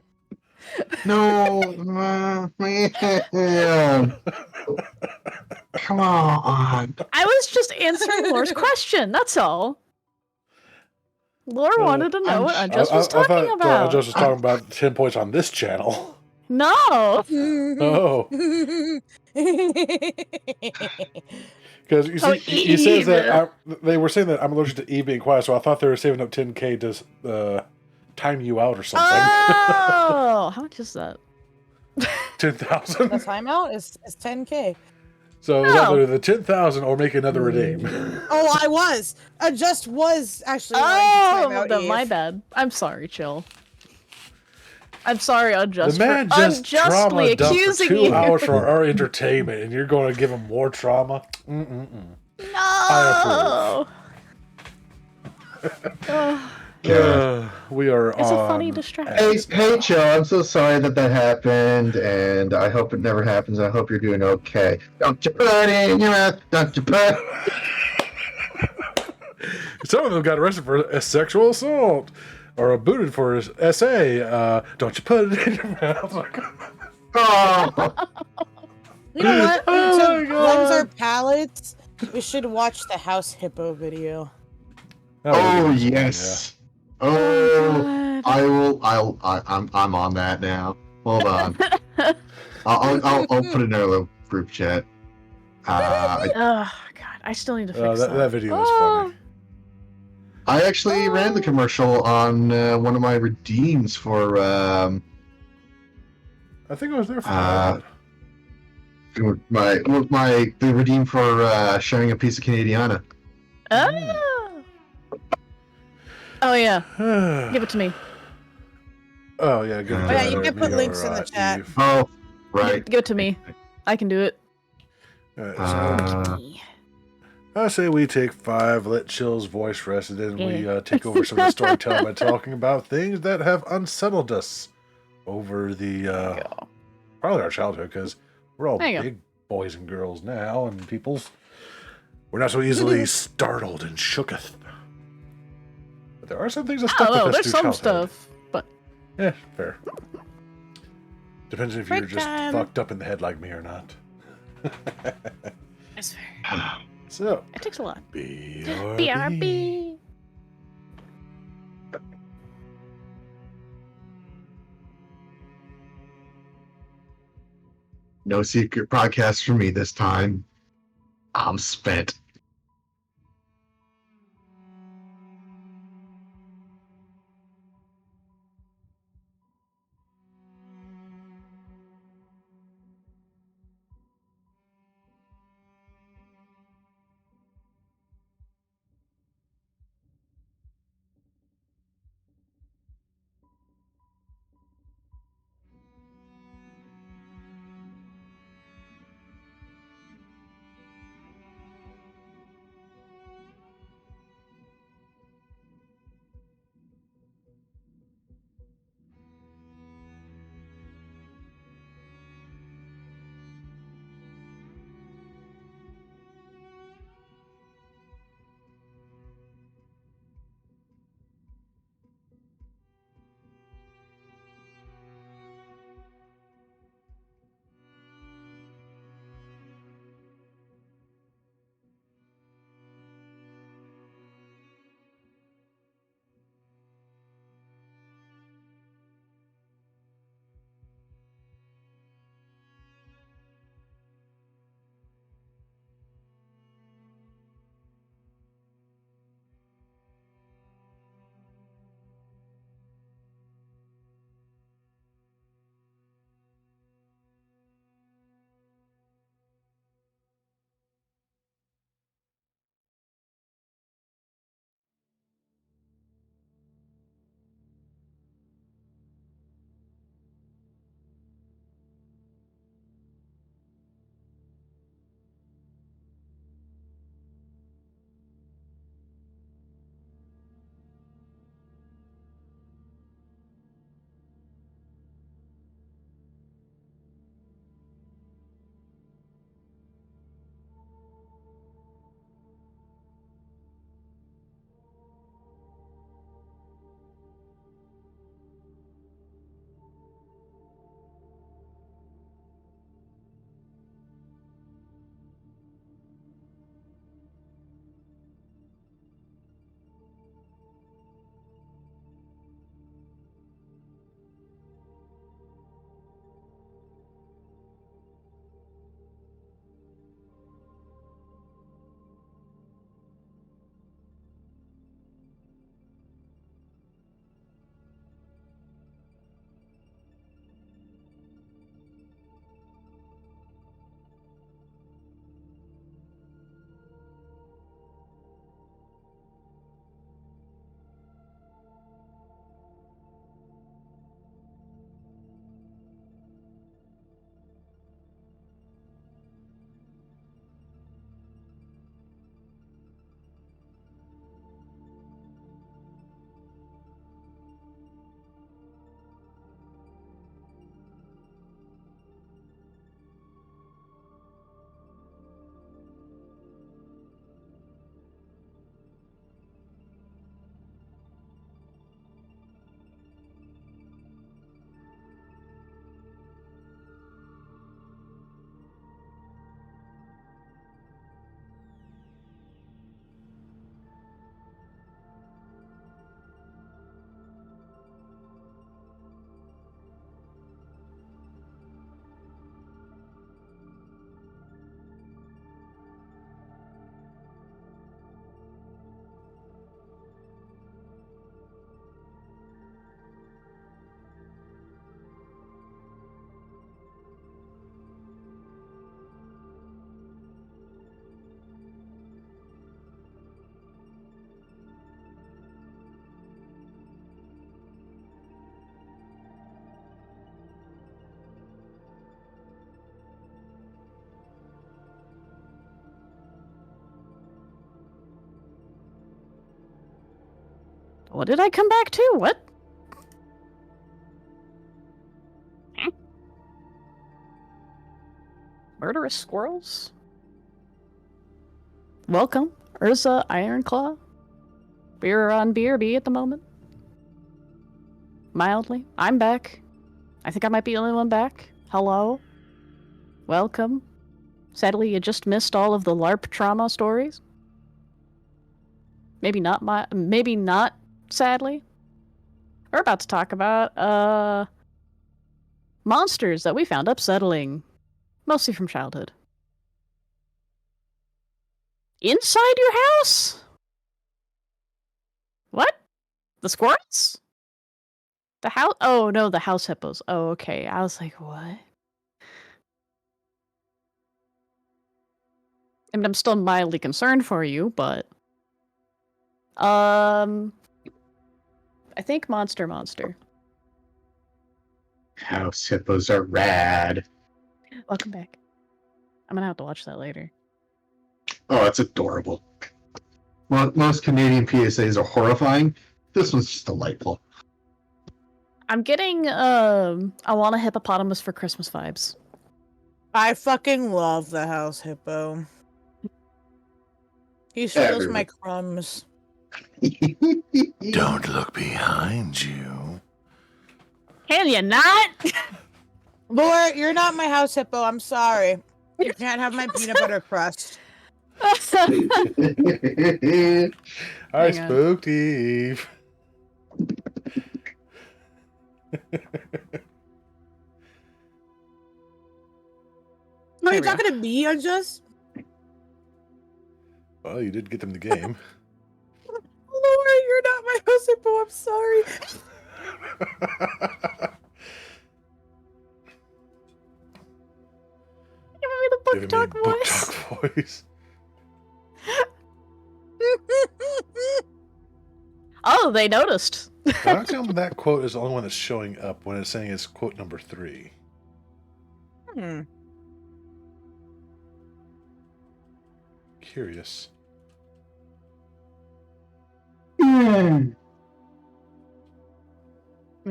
No, man. Come on. I was just answering Lore's question. That's all. Lore wanted to know what Unjust was talking I thought about. Unjust was talking about 10 points on this channel. No. Oh. Because you Oh, see, he says that Eve. they were saying that I'm allergic to Eve being quiet, so I thought they were saving up 10K to time you out or something. Oh, how much is that? 10,000. The timeout is 10K. So it was Oh. either the 10,000 or make another redeem. Oh, I was. I just was actually wanting to Oh, time out then my Eve. bad. I'm sorry, Chill. I'm sorry, Unjust, The man for just unjustly trauma dumped for accusing 2 you. hours for our entertainment, and you're going to give him more trauma? No. We are It's a funny on distraction. Hey, Joe, I'm so sorry that happened, and I hope it never happens. I hope you're doing okay. Don't you put it in your mouth. Don't you put Some of them got arrested for a sexual assault or booted for SA. Don't you put it in your mouth? Oh, You know what? Oh to my cleanse our God. palates, we should watch the House Hippo video. oh yes. Oh, God. I'm on that now. Hold on. I'll put it in our little group chat. Oh, God. I still need to fix That video was Oh. funny. I actually ran the commercial on one of my redeems for I think I was there for that. the redeem for sharing a piece of Canadiana. Oh. Oh, yeah. Give it to me. Oh yeah, good. Oh, yeah, you can put links in the chat. Eve. Oh, right. Give it to me. I can do it. Alright, Uh, I say we take 5, let Chill's voice rest, and then we Yeah. take over some of the storytelling by talking about things that have unsettled us over the Go. probably our childhood, because we're all There you go. big boys and girls now, and we're not so easily startled and shooketh. But there are some things that I stuck don't know. with us There's through some childhood. stuff, but Yeah, fair. Depends if you're Break just time. fucked up in the head like me or not. it's fair. So, It takes a lot. BRB. BRB. no secret podcast for me this time. I'm spent. What did I come back to? What? Murderous squirrels? Welcome, Ursa Ironclaw. We're on BRB at the moment. Mildly. I'm back. I think I might be the only one back. Hello. Welcome. Sadly, you just missed all of the LARP trauma stories. Maybe not, sadly. We're about to talk about, monsters that we found upsetting. Mostly from childhood. Inside your house? What? The squirrels? The house? Oh, no, the house hippos. Oh, okay. I was like, what? I mean, I'm still mildly concerned for you, but... I think Monster. House hippos are rad. Welcome back. I'm gonna have to watch that later. Oh, that's adorable. Well, most Canadian PSAs are horrifying. This one's just delightful. I'm getting, I want a hippopotamus for Christmas vibes. I fucking love the house hippo. He steals my crumbs. Don't look behind you. Can you not? Laura, you're not my house hippo. I'm sorry. You can't have my peanut butter crust. I Hang on. spooked Eve. No, There you're we go. talking to me, Unjust? Well, you did get them the game. Laura, you're not my house hippo. I'm sorry. Give me the book Giving talk me book voice. talk voice. Oh, they noticed. How come that quote is the only one that's showing up when it's saying it's quote number 3? Curious. The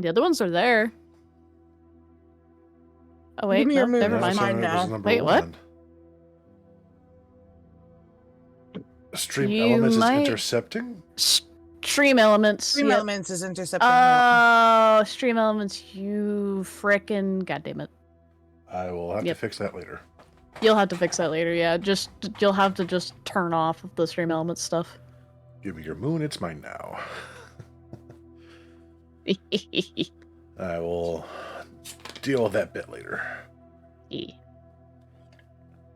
other ones are there. Oh wait, Give me your no, moon. never That's mind. mine now. Wait, what? Stream You elements might- is intercepting? Stream elements. Stream yep. elements is intercepting. Oh, stream elements, you frickin' goddamn it. I will have Yep. to fix that later. You'll have to fix that later, yeah. You'll have to just turn off the stream elements stuff. Give me your moon, it's mine now. I will deal with that bit later.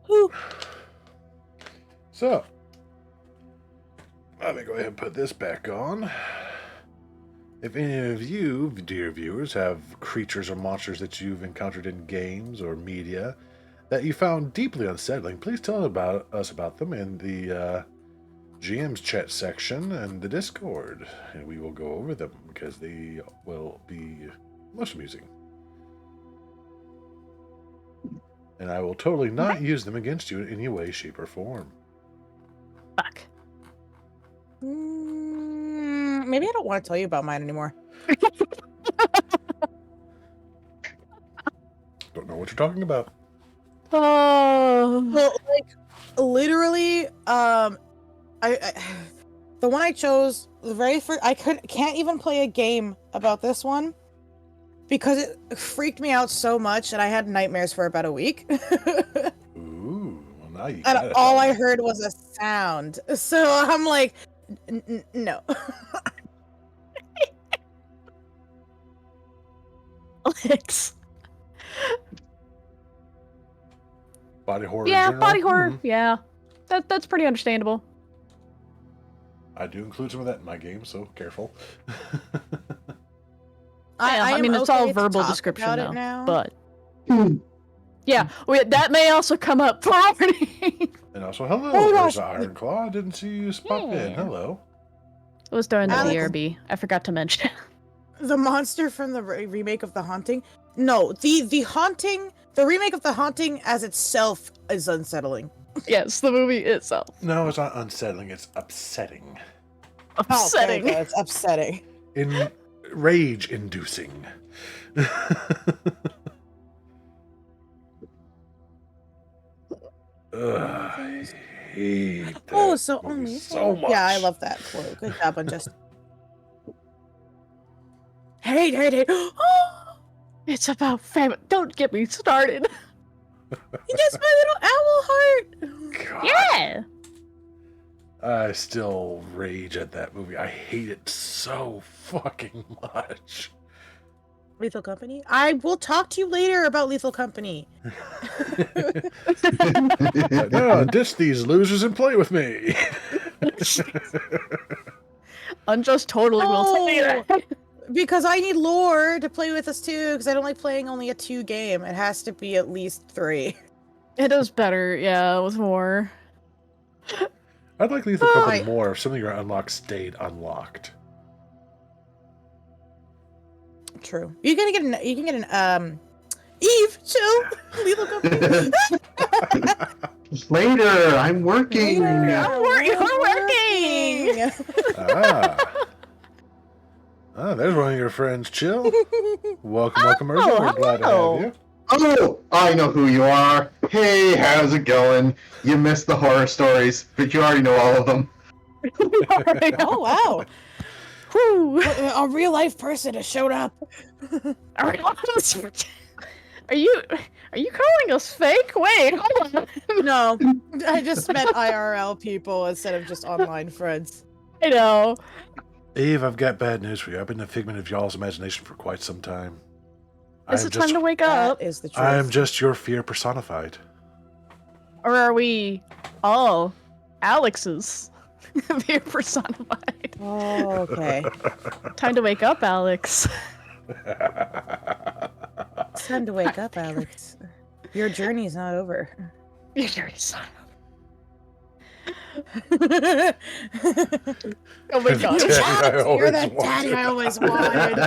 Whew. So, let me go ahead and put this back on. If any of you, dear viewers, have creatures or monsters that you've encountered in games or media that you found deeply unsettling, please tell us about them in the GMs Chat section and the Discord, and we will go over them because they will be most amusing. And I will totally not use them against you in any way, shape, or form. Fuck. Maybe I don't want to tell you about mine anymore. Don't know what you're talking about. Oh. Well, like, literally, I the one I chose, the very first, can't even play a game about this one because it freaked me out so much and I had nightmares for about a week. Ooh, well now you And got it. all I heard was a sound. So I'm like, no. Alex. Body horror. in Yeah, general? body horror. Mhm. Yeah. That's pretty understandable. I do include some of that in my game, so careful. I am mean, it's all okay to verbal talk description about now, it now. but yeah, that may also come up for warning. And also, hello, Oh, there's gosh. Iron Claw. I didn't see you pop in. Yeah. Hello. It was during the Alex- BRB. I forgot to mention. The monster from the remake of The Haunting? No, the Haunting, the remake of The Haunting as itself is unsettling. Yes, the movie itself. No, it's not unsettling. It's upsetting. upsetting. Okay, it's upsetting. In rage-inducing. I hate that Oh, so movie only so much. Yeah, I love that quote. Good job on just. Hate. It's about family. Don't get me started. He gets my little owl heart. God, Yeah. I still rage at that movie. I hate it so fucking much. Lethal Company? I will talk to you later about Lethal Company. No, ditch these losers and play with me. Unjust totally will tell you Oh. that. Because I need lore to play with us too, because I don't like playing only a 2 game. It has to be at least 3. It is better, yeah, with more. I'd like Lethal Company more if some of your unlocks stayed unlocked. True. You can get an Eve, chill. Lethal Company. Later, I'm working. Later. You're working. There's one of your friends, Chill. Welcome, Urza. We're glad to hello. have you. Oh, I know who you are. Hey, how's it going? You missed the horror stories, but you already know all of them. Oh wow. Whew. A real life person has showed up. Are you calling us fake? Wait, hold on. No, I just met IRL people instead of just online friends. I know. Eve, I've got bad news for you. I've been a figment of y'all's imagination for quite some time. Is it time to wake up? That is the truth. I am just your fear personified. Or are we all Alex's fear personified? Oh, okay. Time to wake up, Alex. It's time to wake up, Alex. Your journey's not over. Your dirty son. Oh my god. You're the daddy I always wanted.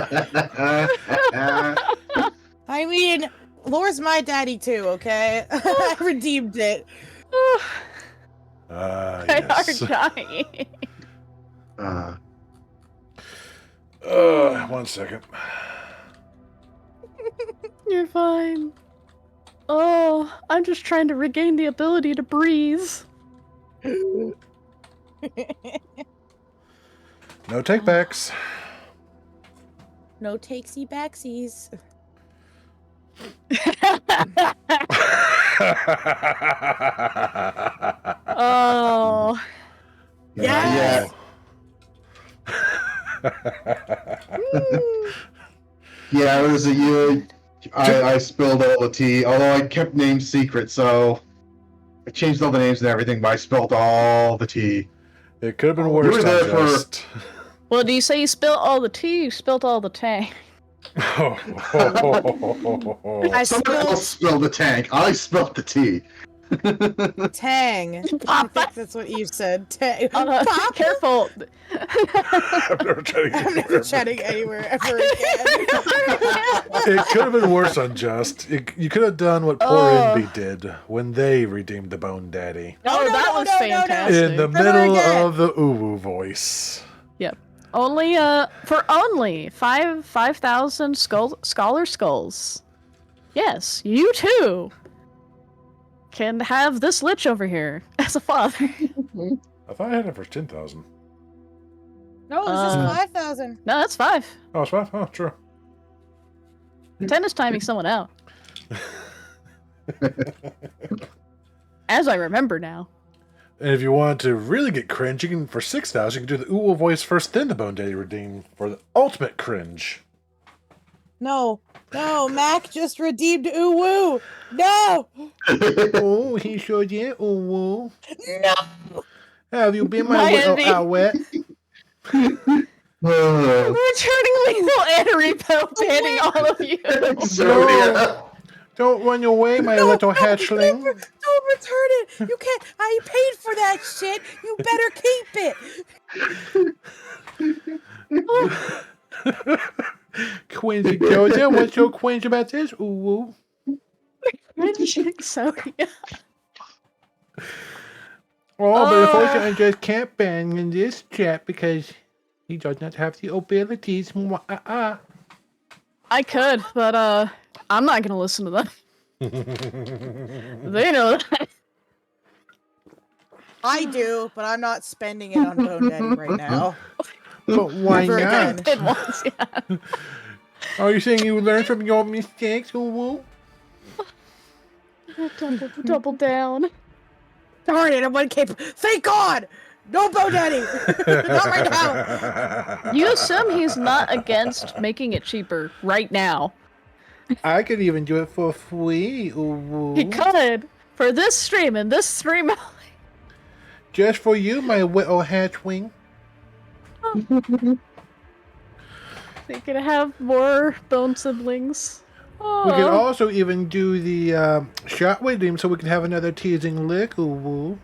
I mean, Lore's my daddy too, okay? I redeemed it. Yes. I are dying. 1 second. You're fine. Oh, I'm just trying to regain the ability to breathe. No takebacks. No takesy backsies. Oh. Yes. Yeah, it was a year. I spilled all the tea, although I kept names secret, so I changed all the names and everything, but I spilled all the tea. It could have been You worse. were there for- Just. Well, do you say you spilled all the tea? You spilled all the tank. I Someone spilled else spilled the tank. I spilled the tea. Tang. I Papa. think that's what you said. Tang. Careful. I'm never chatting I'm never chatting anywhere ever again. It could have been worse, Unjust. You could have done what poor Envy did when they redeemed the Bone Daddy. Oh, no, that no, was no, no, no. fantastic. In the Never middle again. of the uwu voice. Yep. Only for only 5,000 scholar skulls. Yes, you too can have this lich over here as a father. I thought I had it for 10,000. No, it was just 5,000. No, that's 5. Oh, it's 5? Oh, true. 10 is timing someone out. As I remember now. And if you want to really get cringe, you can, for 6,000, you can do the uwu voice first, then the Bone Daddy redeem for the ultimate cringe. No, Mac just redeemed Uwu. No, Oh, he showed you uwu. no. Have you been My little Envy. owlet? Returning lethal anti-repel banning all of you. Exodia. Don't run away, my little hatchling. Don't return it. You can't. I paid for that shit. You better keep it. Quincy Joja, what's your quinge about this? Uwu. Exodia. Oh, but unfortunately, I just can't bang in this chat because he does not have the abilities. I could, but I'm not gonna listen to them. They know that. I do, but I'm not spending it on Bone Daddy right now. But why Never not? again. It was, yeah. Are you saying you learn from your mistakes, Uwu? Double down. Darn it, I'm incapable. Thank God! No Bone Daddy! Not right now! You assume he's not against making it cheaper right now. I could even do it for free, Uwu. He could for this stream and this stream. Just for you, my little hatchwing. They could have more bone siblings. Oh. We could also even do the shot with him so we can have another teasing lick, Uwu.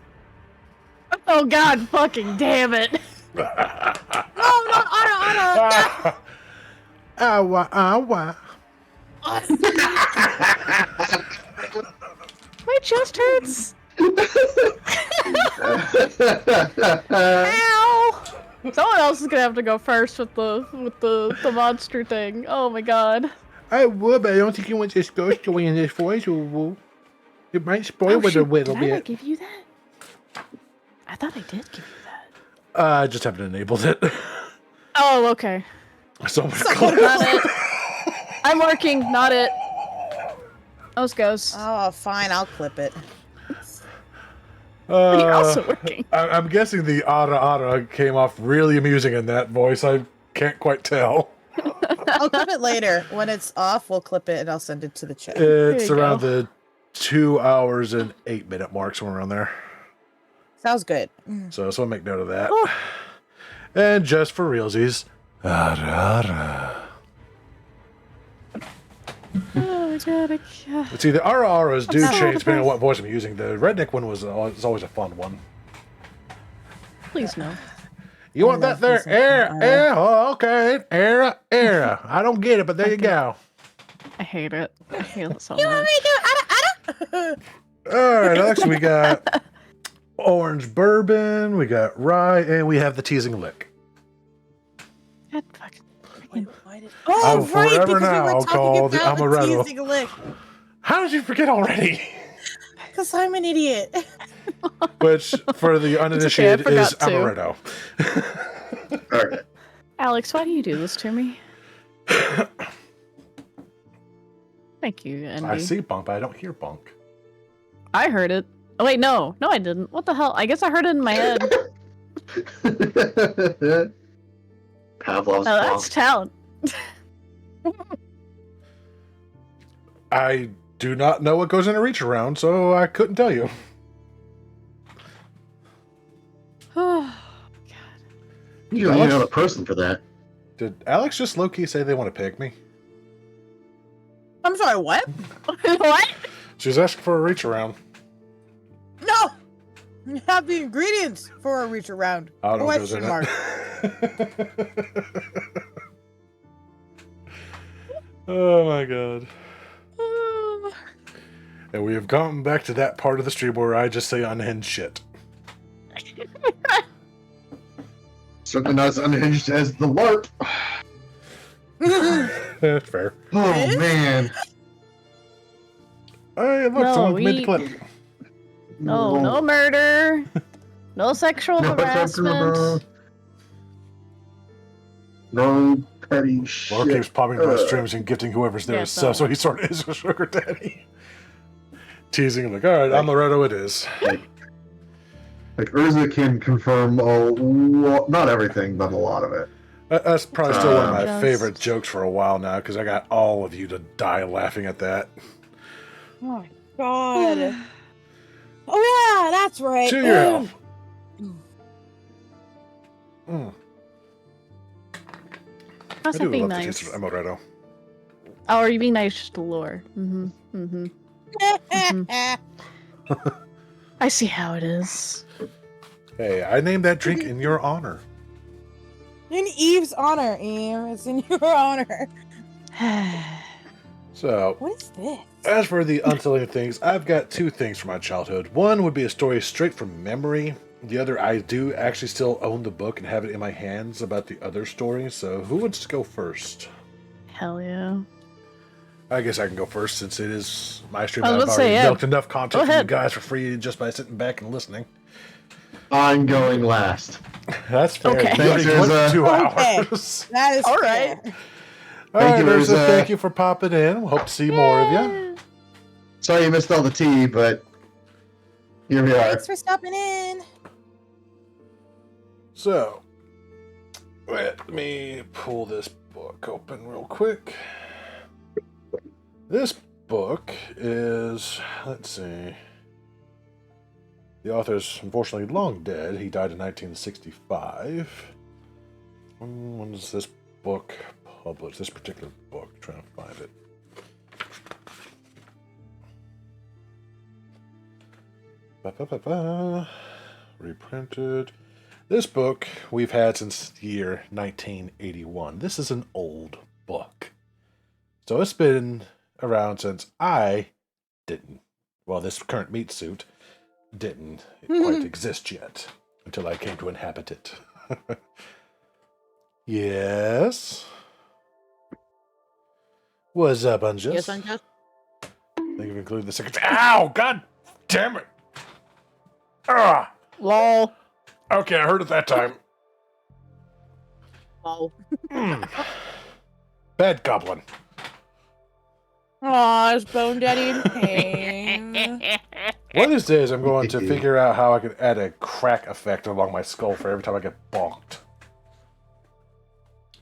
Oh God, fucking damn it! No, no, Anna! Awa, awa. My chest hurts. Ow! Someone else is gonna have to go first with the monster thing. Oh my God. I would, but I don't think you want this ghost going in this voice, Uwu. It might spoil it a little Did I not bit. give you that? I thought I did give you that. I just haven't enabled it. Oh, okay. So I'm Not it. I'm working, not it. Those goes. Oh, fine, I'll clip it. You're also working. I'm guessing the ara ara came off really amusing in that voice. I can't quite tell. I'll clip it later. When it's off, we'll clip it and I'll send it to the chat. It's you around go. the 2 hours and 8 minute mark, somewhere around there. Sounds good. So I'll make note of that. And just for realsies, ara ara. Oh my God. Let's see, the ara aras do so change depending on depressed. what voice I'm using. The redneck one was always a fun one. Please no. You want that there? Era, oh, okay. Era. I don't get it, but there you go. I hate it. I hate it so You want much. me to do Anna? All right, next we got orange bourbon, we got rye, and we have the teasing lick. God fucking. Oh, I will right, forever because we now were talking call the about amaretto. teasing lick. How did you forget already? Because I'm an idiot. Which, for the uninitiated, okay, I is forgot amaretto. Alright. Alex, why do you do this to me? Thank you, Envy. I see bunk, but I don't hear bunk. I heard it. Oh wait, no, I didn't. What the hell? I guess I heard it in my head. Pavlov's Oh, that's bonk. talent. I do not know what goes in a reach around, so I couldn't tell you. Oh, You don't need another person for that. Did Alex just low-key say they want to pick me? I'm sorry, what? what? She's asking for a reach around. No! You have the ingredients for a reach around. I don't know what goes Question in mark. it. Oh my god. And we have gone back to that part of the stream where I just say unhinged shit. Certainly not as unhinged as the LARP. That's fair. Oh, Eh? man. Hey, look, No, someone made the we- clip. No murder. No sexual No, harassment. no petty shit. Laura keeps popping to my streams and gifting whoever's there Yeah, a sub, so- so he sort of is a sugar daddy. Teasing, like, alright, amaretto it is. Like Urza can confirm not everything, but a lot of it. That's probably still one of my Just- favorite jokes for a while now, because I got all of you to die laughing at that. Oh my god. Oh yeah, that's right. To your health. Mm. How's I that do being love the taste nice? of amaretto. Oh, are you being nice to Lore? Mm-hmm. I see how it is. Hey, I named that drink in your honor. In Eve's honor, Eve. It's in your honor. So, What is this? as for the unsettling things, I've got two things from my childhood. One would be a story straight from memory, the other, I do actually still own the book and have it in my hands about the other story. So who wants to go first? Hell yeah. I guess I can go first since it is my stream. I was I've about to already say, yeah. milked enough content Go from you ahead. guys for free just by sitting back and listening. I'm going last. That's fair. Okay. You already Thanks, went Rosa. 2 Okay. hours. That is All fair. right. All Thank right, you, Rosa. Rosa. Thank you for popping in. Hope to see more of you. Sorry you missed all the tea, but here we are. Thanks for stopping in. So, let me pull this book open real quick. This book is, let's see. The author's unfortunately long dead. He died in 1965. When was this book published? This particular book. I'm trying to find it. Reprinted. This book we've had since the year 1981. This is an old book. So it's been around since I didn't. Well, this current meat suit didn't quite exist yet until I came to inhabit it. Yes. What's up, Unjust? Yes, I'm just. Thank you for including the second. Ow! God damn it! Ah! Lol. Okay, I heard it that time. Oh. Bad goblin. Aw, is Bone Daddy in pain? One of these days, I'm going to figure out how I can add a crack effect along my skull for every time I get bonked.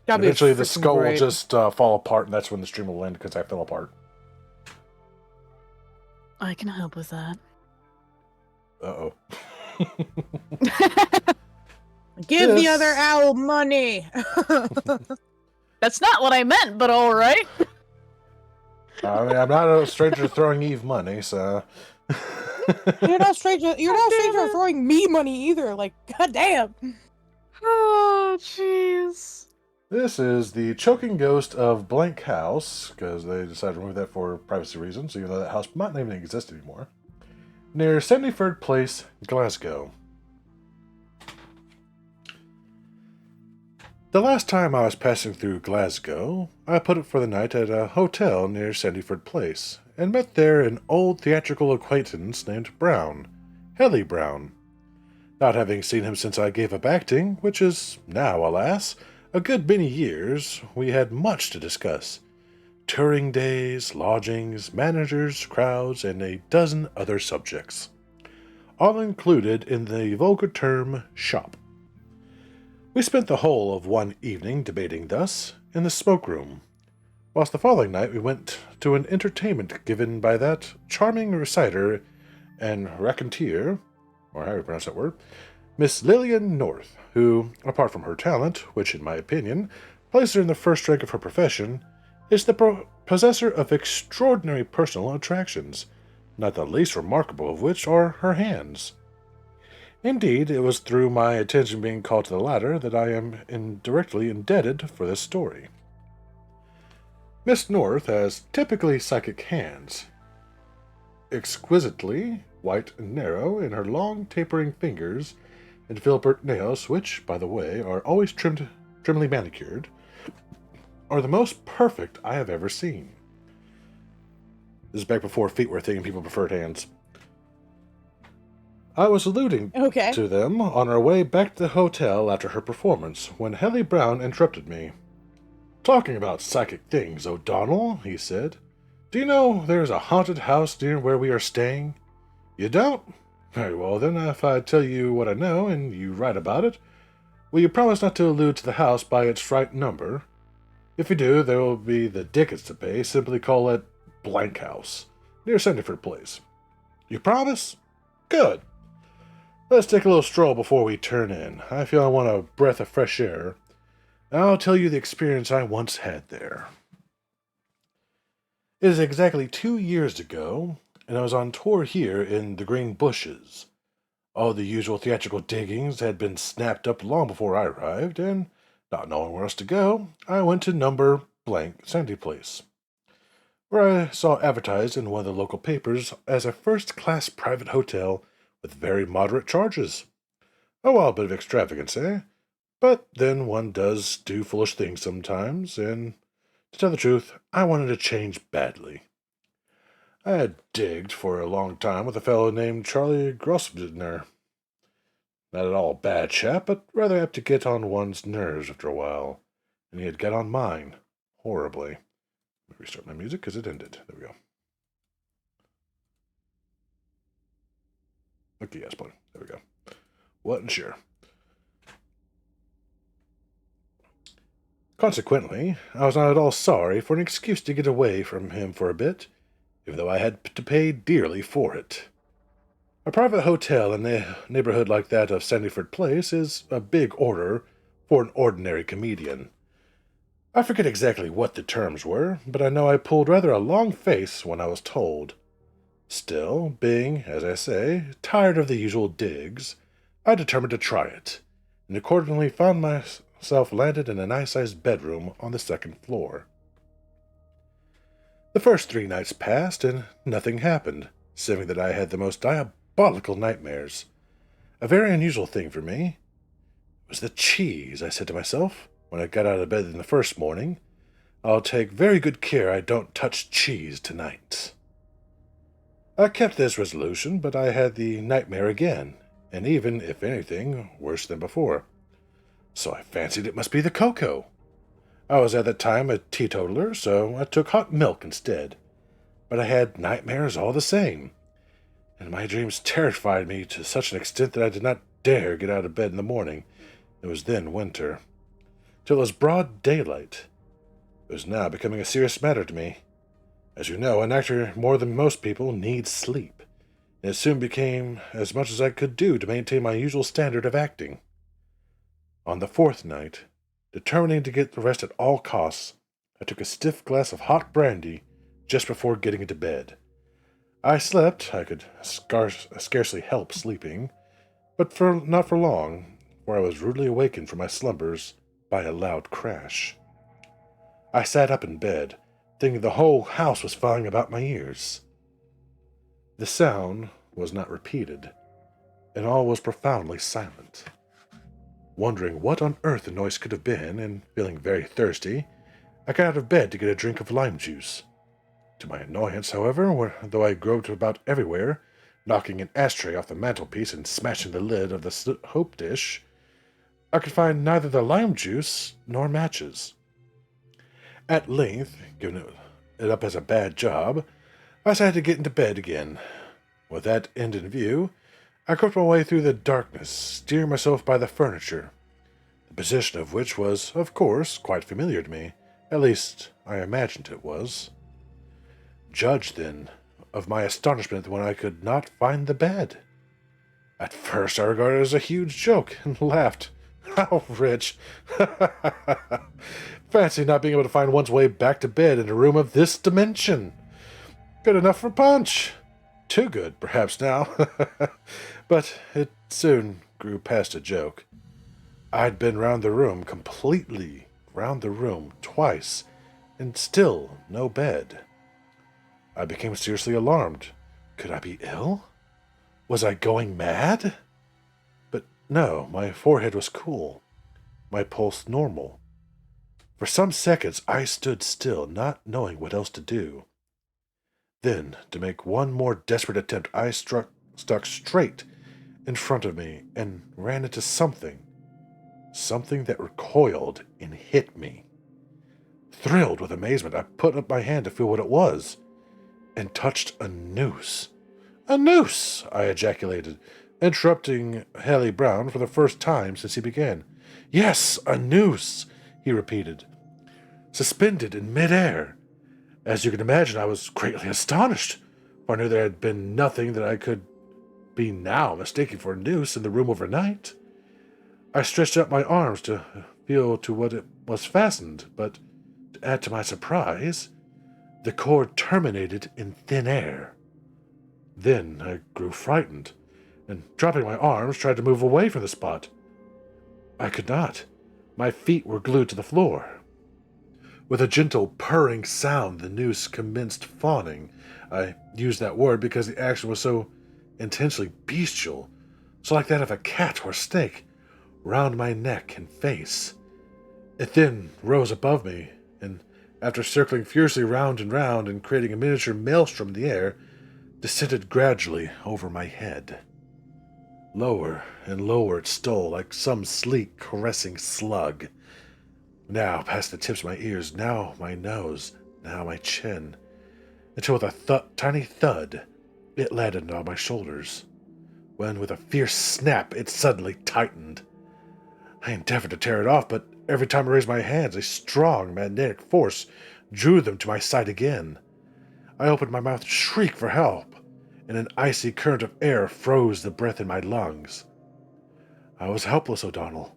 That'd be Eventually, the freaking skull great. will just fall apart, and that's when the stream will end because I fell apart. I can help with that. Uh-oh. Give the Yes. other owl money. That's not what I meant, but all right. I mean, I'm not a stranger to throwing Eve money, so... You're not stranger. You're not stranger to throwing me money either. Like, goddamn. Oh, jeez. This is the choking ghost of Blank House, because they decided to remove that for privacy reasons, even though that house might not even exist anymore. Near 73rd Place, Glasgow. The last time I was passing through Glasgow, I put up for the night at a hotel near Sandyford Place, and met there an old theatrical acquaintance named Brown, Helly Brown. Not having seen him since I gave up acting, which is now, alas, a good many years, we had much to discuss. Touring days, lodgings, managers, crowds, and a dozen other subjects. All included in the vulgar term shop. We spent the whole of one evening debating thus in the smoke room, whilst the following night we went to an entertainment given by that charming reciter and raconteur, or how you pronounce that word, Miss Lillian North, who, apart from her talent, which in my opinion places her in the first rank of her profession, is the possessor of extraordinary personal attractions, not the least remarkable of which are her hands. Indeed, it was through my attention being called to the latter that I am indirectly indebted for this story. Miss North has typically psychic hands, exquisitely white and narrow in her long tapering fingers and filbert nails, which, by the way, are always trimly manicured, are the most perfect I have ever seen. This is back before feet were a thing and people preferred hands. I was alluding Okay. to them on our way back to the hotel after her performance when Helly Brown interrupted me. "Talking about psychic things, O'Donnell," he said. "Do you know there is a haunted house near where we are staying? You don't? Very well, then, if I tell you what I know and you write about it, will you promise not to allude to the house by its right number? If you do, there will be the dickens to pay. Simply call it Blank House, near Sandyford Place. You promise? Good. Let's take a little stroll before we turn in. I feel I want a breath of fresh air. I'll tell you the experience I once had there. It is exactly 2 years ago, and I was on tour here in the Green Bushes. All the usual theatrical diggings had been snapped up long before I arrived, and, not knowing where else to go, I went to number blank Sandy Place, where I saw advertised in one of the local papers as a first-class private hotel with very moderate charges. A wild bit of extravagance, eh? But then one does do foolish things sometimes, and to tell the truth, I wanted to change badly. I had digged for a long time with a fellow named Charlie Grosvenor. Not at all a bad chap, but rather apt to get on one's nerves after a while, and he had got on mine horribly. Let me restart my music because it ended. There we go. Okay, yes, play. There we go. Wasn't sure. Consequently, I was not at all sorry for an excuse to get away from him for a bit, even though I had to pay dearly for it. A private hotel in a neighborhood like that of Sandyford Place is a big order for an ordinary comedian. I forget exactly what the terms were, but I know I pulled rather a long face when I was told. Still, being, as I say, tired of the usual digs, I determined to try it, and accordingly found myself landed in a nice-sized bedroom on the second floor. The first 3 nights passed, and nothing happened, saving that I had the most diabolical nightmares. A very unusual thing for me. It was the cheese, I said to myself, when I got out of bed in the first morning. I'll take very good care I don't touch cheese tonight. I kept this resolution, but I had the nightmare again, and even, if anything, worse than before. So I fancied it must be the cocoa. I was at that time a teetotaler, so I took hot milk instead. But I had nightmares all the same, and my dreams terrified me to such an extent that I did not dare get out of bed in the morning. It was then winter. Till it was broad daylight. It was now becoming a serious matter to me. As you know, an actor, more than most people, needs sleep, and it soon became as much as I could do to maintain my usual standard of acting. On the 4th night, determining to get the rest at all costs, I took a stiff glass of hot brandy just before getting into bed. I slept, I could scarcely help sleeping, but not for long, for I was rudely awakened from my slumbers by a loud crash. I sat up in bed, thinking the whole house was flying about my ears. The sound was not repeated, and all was profoundly silent. Wondering what on earth the noise could have been, and feeling very thirsty, I got out of bed to get a drink of lime juice. To my annoyance, however, though I groped about everywhere, knocking an ashtray off the mantelpiece and smashing the lid of the hope dish, I could find neither the lime juice nor matches. At length, giving it up as a bad job, I decided to get into bed again. With that end in view, I groped my way through the darkness, steering myself by the furniture, the position of which was, of course, quite familiar to me. At least, I imagined it was. Judge, then, of my astonishment when I could not find the bed. At first I regarded it as a huge joke, and laughed. How rich! Fancy not being able to find one's way back to bed in a room of this dimension. Good enough for Punch. Too good, perhaps now. But it soon grew past a joke. I'd been completely round the room twice, and still no bed. I became seriously alarmed. Could I be ill? Was I going mad? But no, my forehead was cool, my pulse normal. For some seconds I stood still, not knowing what else to do. Then, to make one more desperate attempt, I stuck straight in front of me and ran into something that recoiled and hit me. Thrilled with amazement, I put up my hand to feel what it was, and touched a noose. "A noose!" I ejaculated, interrupting Haley Brown for the first time since he began. "Yes, a noose," he repeated, "suspended in mid-air. As you can imagine, I was greatly astonished, for I knew there had been nothing that I could be now mistaken for a noose in the room overnight. I stretched out my arms to feel to what it was fastened, but, to add to my surprise, the cord terminated in thin air. Then I grew frightened, and dropping my arms, tried to move away from the spot. I could not. My feet were glued to the floor. With a gentle purring sound, the noose commenced fawning. I use that word because the action was so intensely bestial, so like that of a cat or snake, round my neck and face. It then rose above me, and after circling fiercely round and creating a miniature maelstrom in the air, descended gradually over my head. Lower and lower it stole, like some sleek, caressing slug. Now past the tips of my ears, now my nose, now my chin, until with a tiny thud, it landed on my shoulders, when with a fierce snap it suddenly tightened. I endeavored to tear it off, but every time I raised my hands, a strong magnetic force drew them to my side again. I opened my mouth to shriek for help, and an icy current of air froze the breath in my lungs. I was helpless, O'Donnell.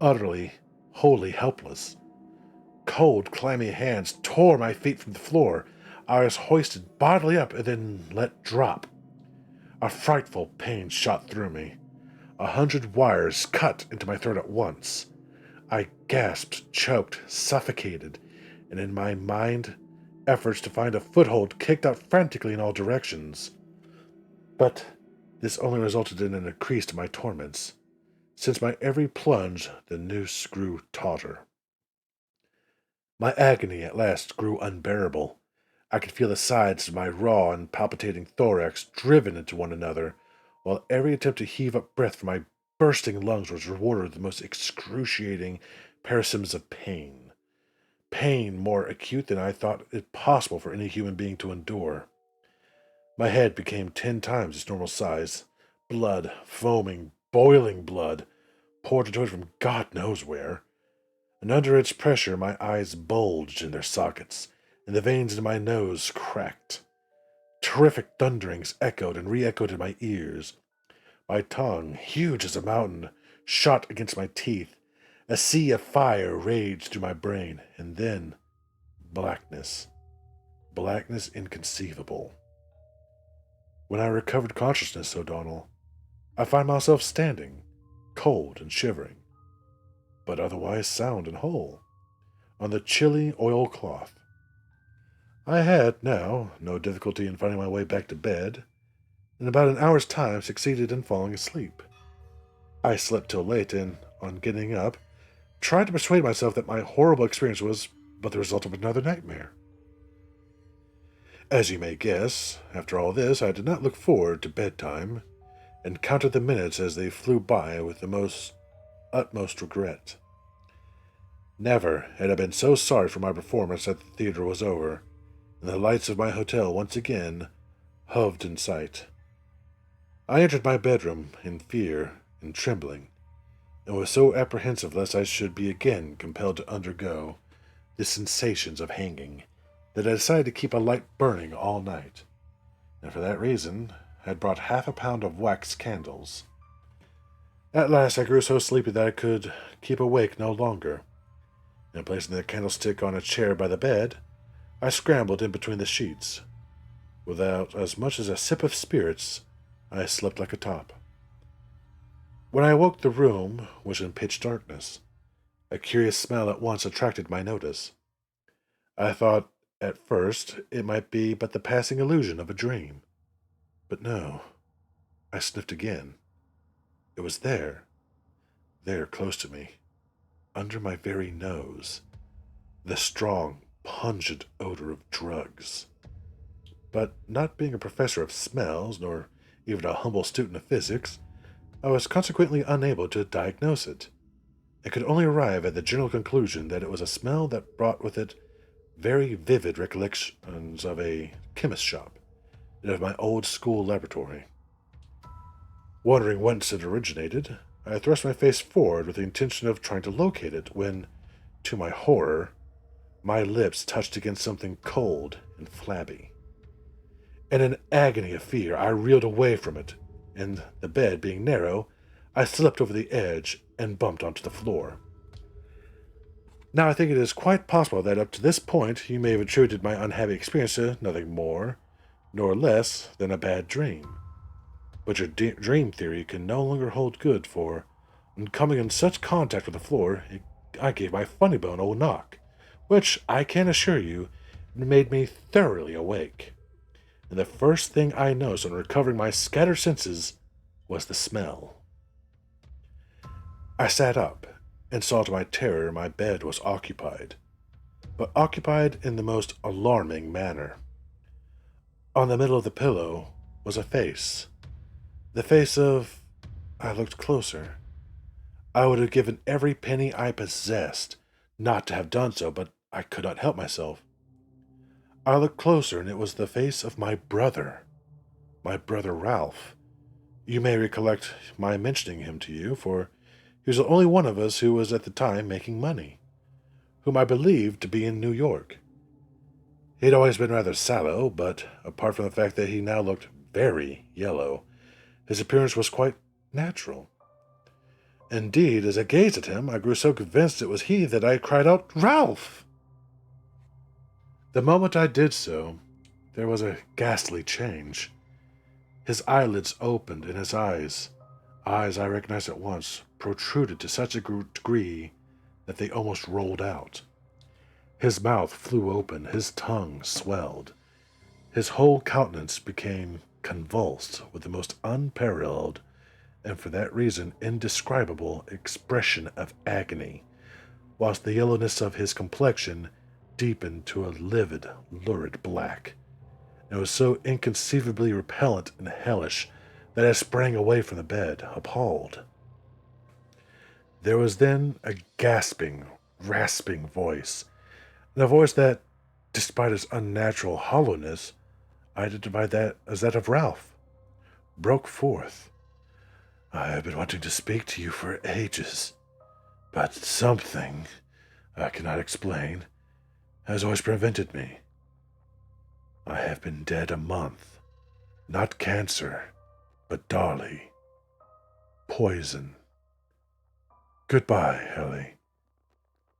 Utterly, wholly helpless. Cold, clammy hands tore my feet from the floor. I was hoisted bodily up and then let drop. A frightful pain shot through me. 100 wires cut into my throat at once. I gasped, choked, suffocated, and in my mind, efforts to find a foothold kicked out frantically in all directions. But this only resulted in an increase to my torments. Since my every plunge, the noose grew tauter. My agony at last grew unbearable. I could feel the sides of my raw and palpitating thorax driven into one another, while every attempt to heave up breath from my bursting lungs was rewarded with the most excruciating paroxysms of pain. Pain more acute than I thought it possible for any human being to endure. My head became 10 times its normal size. Blood, foaming, boiling blood, poured into it from God knows where. And under its pressure my eyes bulged in their sockets, and the veins in my nose cracked. Terrific thunderings echoed and re-echoed in my ears. My tongue, huge as a mountain, shot against my teeth. A sea of fire raged through my brain, and then blackness. Blackness inconceivable. When I recovered consciousness, O'Donnell, I find myself standing, cold and shivering, but otherwise sound and whole, on the chilly oilcloth. I had now no difficulty in finding my way back to bed. In about an hour's time succeeded in falling asleep. I slept till late and, on getting up, tried to persuade myself that my horrible experience was but the result of another nightmare. As you may guess, after all this, I did not look forward to bedtime, and counted the minutes as they flew by with the utmost regret. Never had I been so sorry for my performance that the theater was over, and the lights of my hotel once again hoved in sight. I entered my bedroom in fear and trembling, and was so apprehensive lest I should be again compelled to undergo the sensations of hanging, that I decided to keep a light burning all night, and for that reason had brought half a pound of wax candles. At last I grew so sleepy that I could keep awake no longer, and placing the candlestick on a chair by the bed, I scrambled in between the sheets. Without as much as a sip of spirits, I slept like a top. When I awoke, the room was in pitch darkness. A curious smell at once attracted my notice. I thought at first it might be but the passing illusion of a dream. But no. I sniffed again. It was there close to me, under my very nose, the strong, pungent odor of drugs. But not being a professor of smells, nor even a humble student of physics, I was consequently unable to diagnose it, and could only arrive at the general conclusion that it was a smell that brought with it very vivid recollections of a chemist's shop and of my old school laboratory. Wondering whence it originated, I thrust my face forward with the intention of trying to locate it, when, to my horror, my lips touched against something cold and flabby. In an agony of fear, I reeled away from it, and the bed being narrow, I slipped over the edge and bumped onto the floor. Now I think it is quite possible that up to this point you may have attributed my unhappy experience to nothing more nor less than a bad dream. But your dream theory can no longer hold good, for, on coming in such contact with the floor, I gave my funny bone a knock, which, I can assure you, made me thoroughly awake. And the first thing I noticed on recovering my scattered senses was the smell. I sat up and saw to my terror my bed was occupied, but occupied in the most alarming manner. On the middle of the pillow was a face. The face of... I looked closer. I would have given every penny I possessed not to have done so, but I could not help myself. I looked closer, and it was the face of my brother Ralph. You may recollect my mentioning him to you, for he was the only one of us who was at the time making money, whom I believed to be in New York. He had always been rather sallow, but apart from the fact that he now looked very yellow, his appearance was quite natural. Indeed, as I gazed at him, I grew so convinced it was he that I cried out, "Ralph!" The moment I did so, there was a ghastly change. His eyelids opened, and his eyes I recognized at once, protruded to such a degree that they almost rolled out. His mouth flew open, his tongue swelled. His whole countenance became convulsed with the most unparalleled, and for that reason indescribable, expression of agony, whilst the yellowness of his complexion deepened to a livid, lurid black, and was so inconceivably repellent and hellish that I sprang away from the bed, appalled. There was then a gasping, rasping voice, and a voice that, despite its unnatural hollowness, I identified that as that of Ralph, broke forth. "I have been wanting to speak to you for ages, but something, I cannot explain, has always prevented me. I have been dead a month. Not cancer, but Dolly. Poison. Goodbye, Ellie.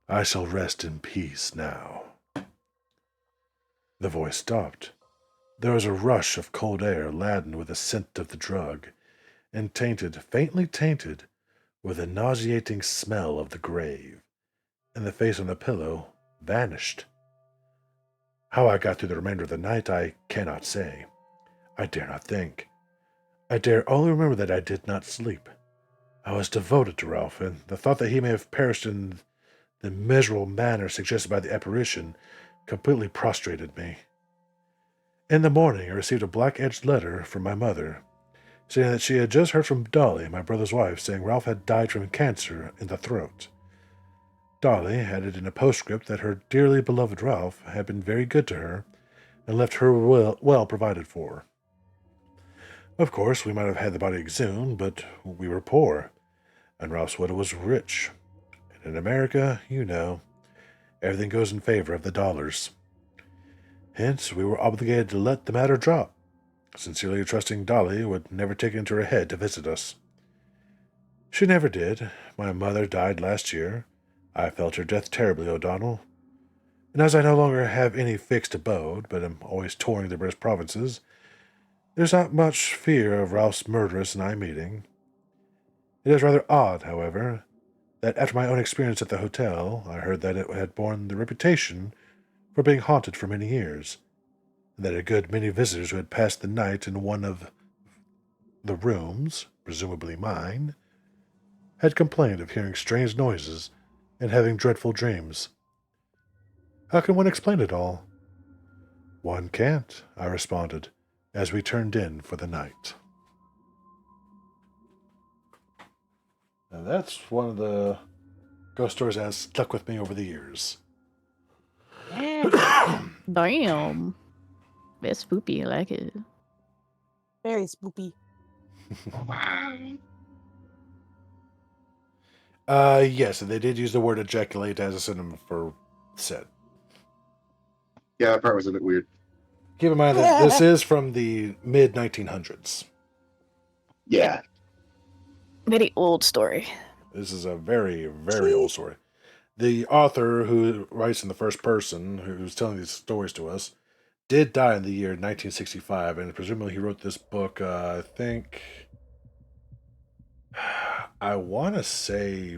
I shall rest in peace now." The voice stopped. There was a rush of cold air laden with the scent of the drug, and faintly tainted, with a nauseating smell of the grave, and the face on the pillow vanished. How I got through the remainder of the night I cannot say. I dare not think. I dare only remember that I did not sleep. I was devoted to Ralph, and the thought that he may have perished in the miserable manner suggested by the apparition completely prostrated me. In the morning I received a black-edged letter from my mother, saying that she had just heard from Dolly, my brother's wife, saying Ralph had died from cancer in the throat. Dolly added in a postscript that her dearly beloved Ralph had been very good to her, and left her well provided for. Of course, we might have had the body exhumed, but we were poor, and Ralph's widow was rich. And in America, you know, everything goes in favor of the dollars. Hence, we were obligated to let the matter drop, sincerely trusting Dolly would never take it into her head to visit us. She never did. My mother died last year. I felt her death terribly, O'Donnell. And as I no longer have any fixed abode, but am always touring the British provinces, there's not much fear of Ralph's murderess and I meeting. It is rather odd, however, that after my own experience at the hotel, I heard that it had borne the reputation for being haunted for many years, and that a good many visitors who had passed the night in one of the rooms, presumably mine, had complained of hearing strange noises and having dreadful dreams. How can one explain it all? One can't, I responded, as we turned in for the night. And that's one of the ghost stories that has stuck with me over the years. Damn. That's spoopy. I like it. Very spoopy. Yes, and they did use the word ejaculate as a synonym for said. Yeah, that part was a bit weird. Keep in mind that this is from the mid-1900s. Yeah. Very old story. This is a very, very old story. The author who writes in the first person, who's telling these stories to us, did die in the year 1965, and presumably he wrote this book, I think... I want to say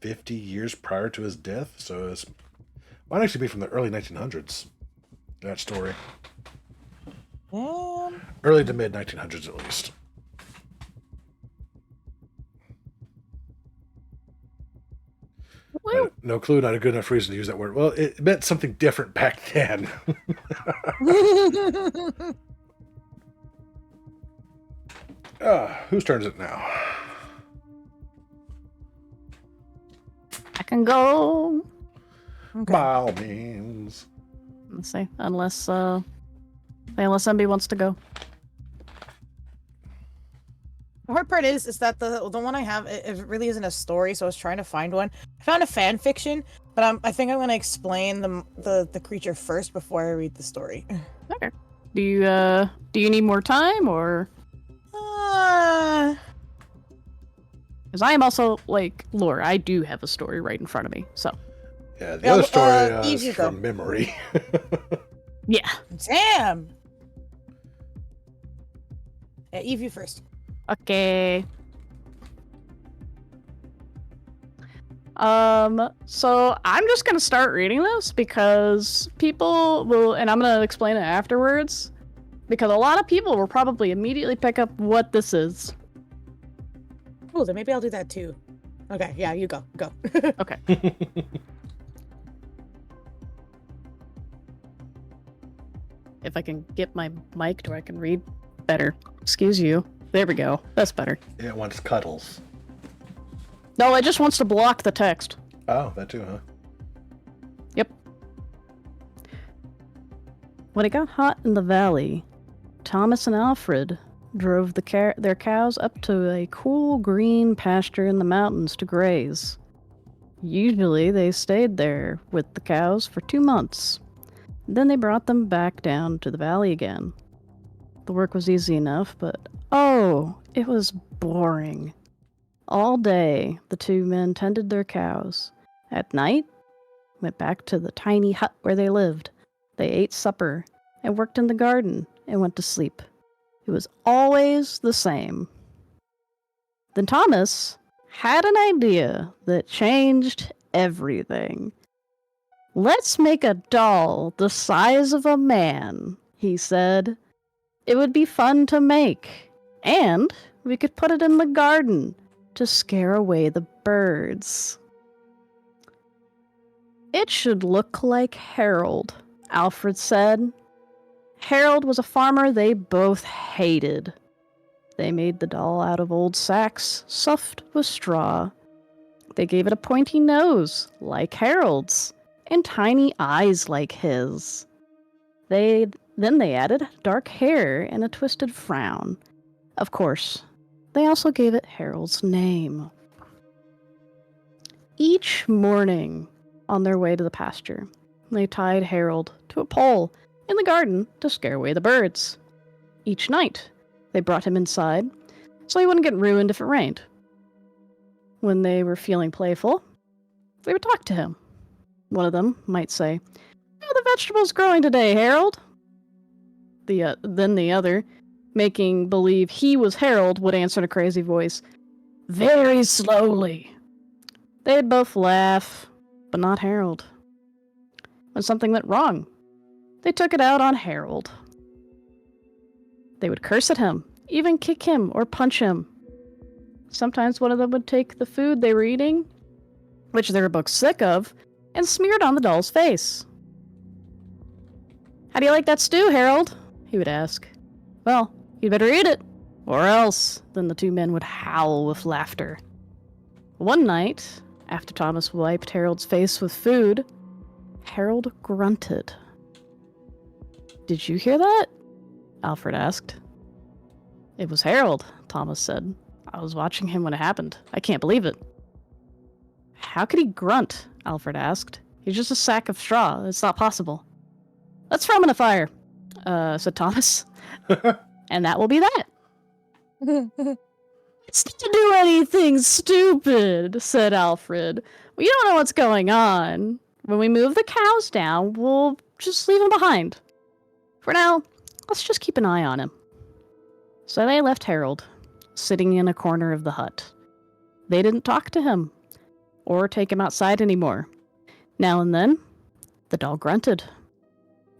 50 years prior to his death, so it might actually be from the early 1900s, that story. Damn. Early to mid 1900s, at least. No clue, not a good enough reason to use that word. Well, it meant something different back then. Whose turn is it now? I can go. Okay. By all means. Let's see. Unless somebody wants to go. The hard part is that the one I have it really isn't a story, so I was trying to find one. I found a fan fiction, but I think I'm gonna explain the creature first before I read the story. Okay. Do you need more time or? Because I am also like lore. I do have a story right in front of me. So. Yeah, the other story Eve, you is go. from memory. Yeah. Damn. Yeah, Eve, you first. Okay. So I'm just gonna start reading this because people will, and I'm gonna explain it afterwards, because a lot of people will probably immediately pick up what this is. Oh, then maybe I'll do that too. Okay, yeah, you go. Okay. If I can get my mic to where I can read better. Excuse you. There we go. That's better. It wants cuddles. No, it just wants to block the text. Oh, that too, huh? Yep. When it got hot in the valley, Thomas and Alfred drove their cows up to a cool green pasture in the mountains to graze. Usually they stayed there with the cows for 2 months. Then they brought them back down to the valley again. The work was easy enough, but oh, it was boring. All day, the two men tended their cows. At night, went back to the tiny hut where they lived. They ate supper and worked in the garden and went to sleep. It was always the same. Then Thomas had an idea that changed everything. Let's make a doll the size of a man, he said. It would be fun to make, and we could put it in the garden to scare away the birds. It should look like Harold, Alfred said. Harold was a farmer they both hated. They made the doll out of old sacks, stuffed with straw. They gave it a pointy nose, like Harold's, and tiny eyes like his. Then they added dark hair and a twisted frown. Of course, they also gave it Harold's name. Each morning, on their way to the pasture, they tied Harold to a pole in the garden to scare away the birds. Each night, they brought him inside so he wouldn't get ruined if it rained. When they were feeling playful, they would talk to him. One of them might say, "How are the vegetables growing today, Harold?" Then the other, making believe he was Harold, would answer in a crazy voice, "Very slowly." They'd both laugh, but not Harold. When something went wrong, they took it out on Harold. They would curse at him, even kick him or punch him. Sometimes one of them would take the food they were eating, which they were both sick of, and smear it on the doll's face. "How do you like that stew, Harold?" he would ask. "Well, you'd better eat it, or else." Then the two men would howl with laughter. One night, after Thomas wiped Harold's face with food, Harold grunted. "Did you hear that?" Alfred asked. "It was Harold," Thomas said. "I was watching him when it happened. I can't believe it." "How could he grunt?" Alfred asked. "He's just a sack of straw. It's not possible." "Let's throw him in a fire," said Thomas. "And that will be that." "It's not to do anything stupid," said Alfred. "We don't know what's going on. When we move the cows down, we'll just leave him behind. For now, let's just keep an eye on him." So they left Harold, sitting in a corner of the hut. They didn't talk to him, or take him outside anymore. Now and then, the doll grunted.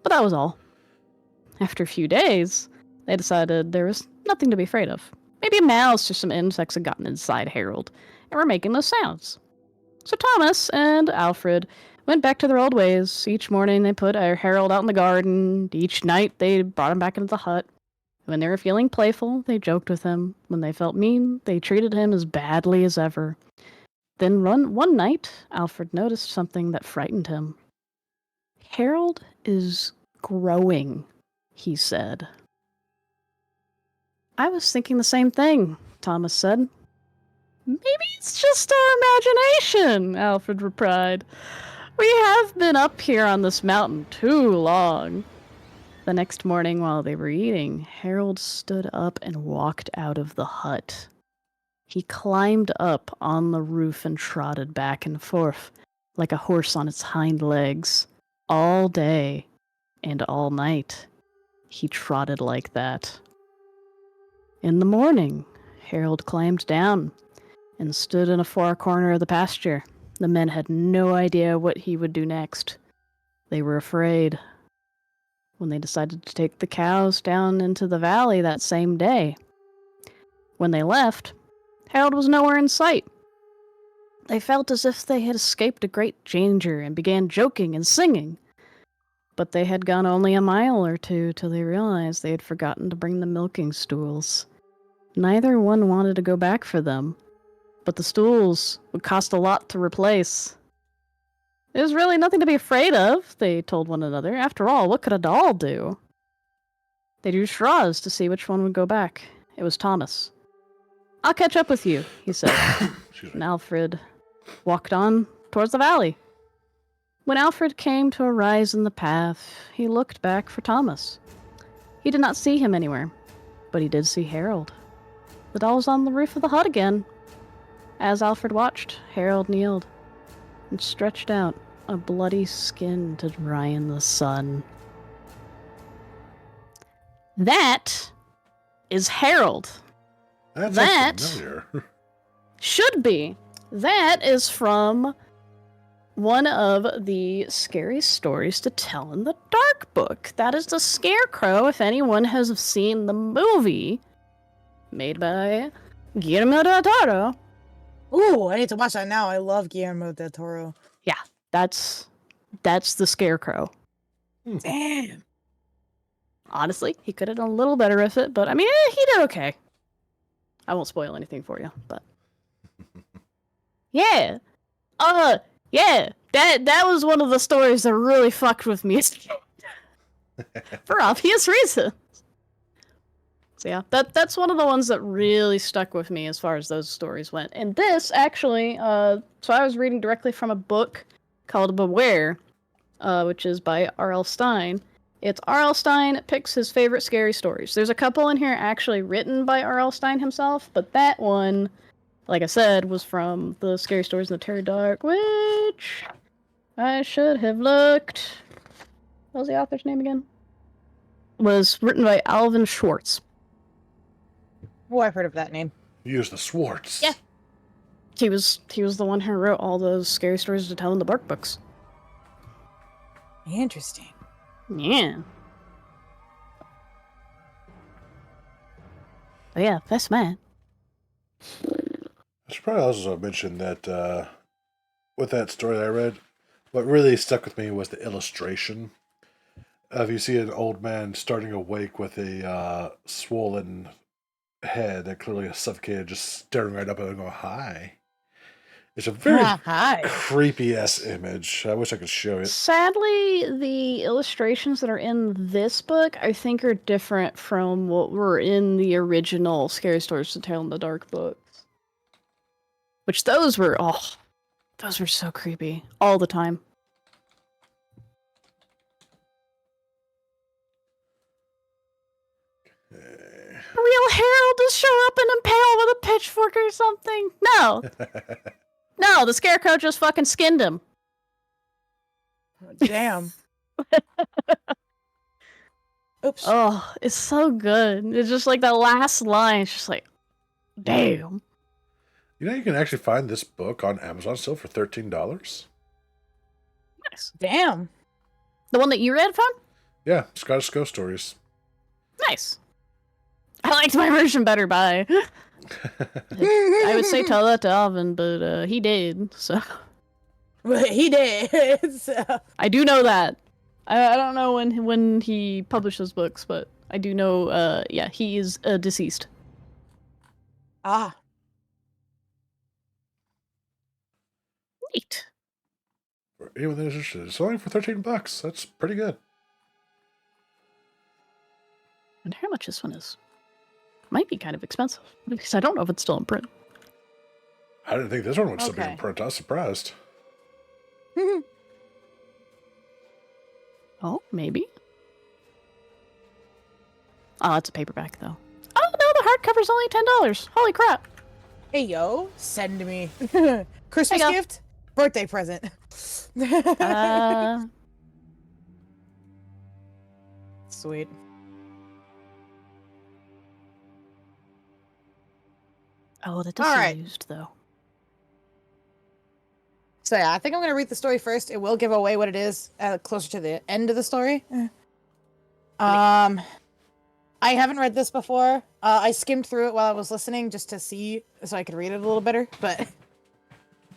But that was all. After a few days, they decided there was nothing to be afraid of. Maybe a mouse or some insects had gotten inside Harold and were making those sounds. So Thomas and Alfred went back to their old ways. Each morning they put Harold out in the garden. Each night they brought him back into the hut. When they were feeling playful, they joked with him. When they felt mean, they treated him as badly as ever. Then one night, Alfred noticed something that frightened him. Harold is growing, he said. I was thinking the same thing, Thomas said. Maybe it's just our imagination, Alfred replied. We have been up here on this mountain too long. The next morning, while they were eating, Harold stood up and walked out of the hut. He climbed up on the roof and trotted back and forth, like a horse on its hind legs. All day and all night, he trotted like that. In the morning, Harold climbed down and stood in a far corner of the pasture. The men had no idea what he would do next. They were afraid. When they decided to take the cows down into the valley that same day. When they left, Harold was nowhere in sight. They felt as if they had escaped a great danger and began joking and singing. But they had gone only a mile or two till they realized they had forgotten to bring the milking stools. Neither one wanted to go back for them, but the stools would cost a lot to replace. There's really nothing to be afraid of, they told one another. After all, what could a doll do? They drew straws to see which one would go back. It was Thomas. I'll catch up with you, he said. And Alfred walked on towards the valley. When Alfred came to a rise in the path, he looked back for Thomas. He did not see him anywhere, but he did see Harold. The doll was on the roof of the hut again. As Alfred watched, Harold kneeled and stretched out a bloody skin to dry in the sun. That is Harold. That sounds familiar. Should be. That is from one of the scariest stories to tell in the Dark book. That is the Scarecrow, if anyone has seen the movie made by Guillermo del Toro. Ooh, I need to watch that now. I love Guillermo del Toro. Yeah, that's the Scarecrow. Damn. Honestly, he could have done a little better with it, but I mean, he did okay. I won't spoil anything for you, but yeah. Yeah, that was one of the stories that really fucked with me for obvious reasons. So yeah, that's one of the ones that really stuck with me as far as those stories went. And this actually, so I was reading directly from a book called Beware, which is by R.L. Stine. It's R.L. Stine picks his favorite scary stories. There's a couple in here actually written by R.L. Stine himself, but that one, like I said, was from the Scary Stories in the Terry Dark, which I should have looked. What was the author's name again? Was written by Alvin Schwartz. Oh, I've heard of that name. Use the Swartz. Yeah. He was the one who wrote all those scary stories to tell in the Bark books. Interesting. Yeah. But yeah, that's mine. I should probably also mention that with that story that I read, what really stuck with me was the illustration of you see an old man starting awake with a swollen head that clearly is suffocated, just staring right up at him and going, hi. It's a very Hi. creepy-ass image. I wish I could show it. Sadly, the illustrations that are in this book, I think, are different from what were in the original Scary Stories to Tell in the Dark books. Which those were so creepy. All the time. Real Harold to show up and impale with a pitchfork or something? No. No, the Scarecrow just fucking skinned him. Damn. Oops. Oh, it's so good. It's just like that last line. It's just like, damn. You know, you can actually find this book on Amazon still for $13. Nice. Damn. The one that you read from? Yeah, Scottish Ghost Stories. Nice. I liked my version better by. I would say tell that to Alvin, but he did, so. He did. So. I do know that. I don't know when he published those books, but I do know. Yeah, he is deceased. Ah. Neat. For anyone that is interested, it's only for $13. That's pretty good. I wonder how much this one is. Might be kind of expensive because I don't know if it's still in print. I didn't think this one would still be in Okay. print. I was surprised. Oh, maybe. Oh, it's a paperback though. Oh no, the hardcover's only $10. Holy crap! Hey yo, send me. Christmas There you go. gift? Birthday present. Sweet. Oh, that does All seem right. used though. So yeah, I think I'm gonna read the story first. It will give away what it is closer to the end of the story. I haven't read this before. I skimmed through it while I was listening just to see, so I could read it a little better. But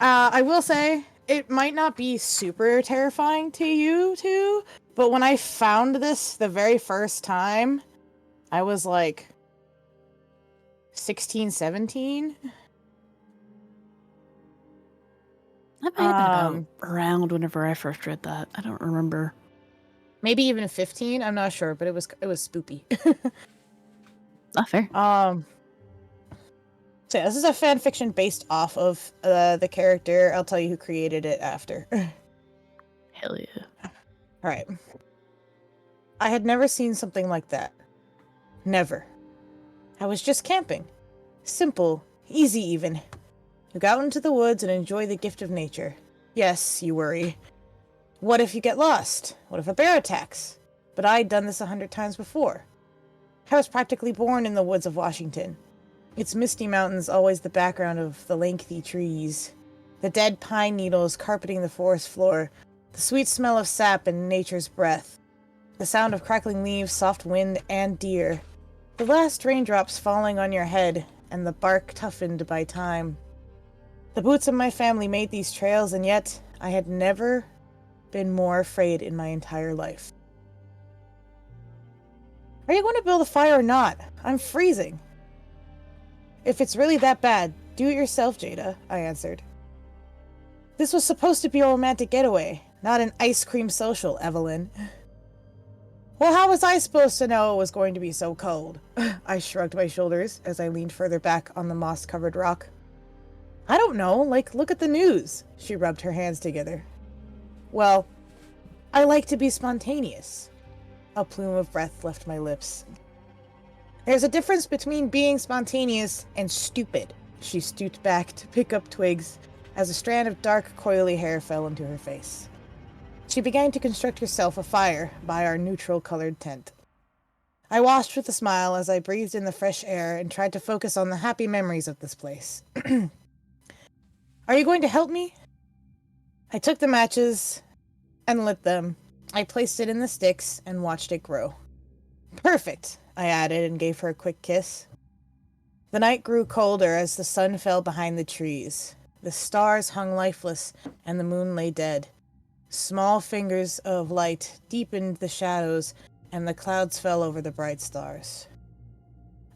I will say it might not be super terrifying to you two. But when I found this the very first time, I was like 16, 17. That might have been about around whenever I first read that. I don't remember. Maybe even 15. I'm not sure, but it was spoopy. Not fair. So yeah, this is a fan fiction based off of the character. I'll tell you who created it after. Hell yeah. All right. I had never seen something like that. Never. I was just camping. Simple, easy even. You go out into the woods and enjoy the gift of nature. Yes, you worry. What if you get lost? What if a bear attacks? But I'd done this 100 times before. I was practically born in the woods of Washington. Its misty mountains always the background of the lengthy trees. The dead pine needles carpeting the forest floor. The sweet smell of sap and nature's breath. The sound of crackling leaves, soft wind, and deer. The last raindrops falling on your head, and the bark toughened by time. The boots of my family made these trails, and yet I had never been more afraid in my entire life. Are you going to build a fire or not? I'm freezing. If it's really that bad, do it yourself, Jada, I answered. This was supposed to be a romantic getaway, not an ice cream social, Evelyn. Well, how was I supposed to know it was going to be so cold? I shrugged my shoulders as I leaned further back on the moss-covered rock. I don't know, look at the news. She rubbed her hands together. Well, I like to be spontaneous. A plume of breath left my lips. There's a difference between being spontaneous and stupid. She stooped back to pick up twigs as a strand of dark, coily hair fell into her face. She began to construct herself a fire by our neutral-colored tent. I watched with a smile as I breathed in the fresh air and tried to focus on the happy memories of this place. Are you going to help me? I took the matches and lit them. I placed it in the sticks and watched it grow. Perfect, I added and gave her a quick kiss. The night grew colder as the sun fell behind the trees. The stars hung lifeless and the moon lay dead. Small fingers of light deepened the shadows and the clouds fell over the bright stars.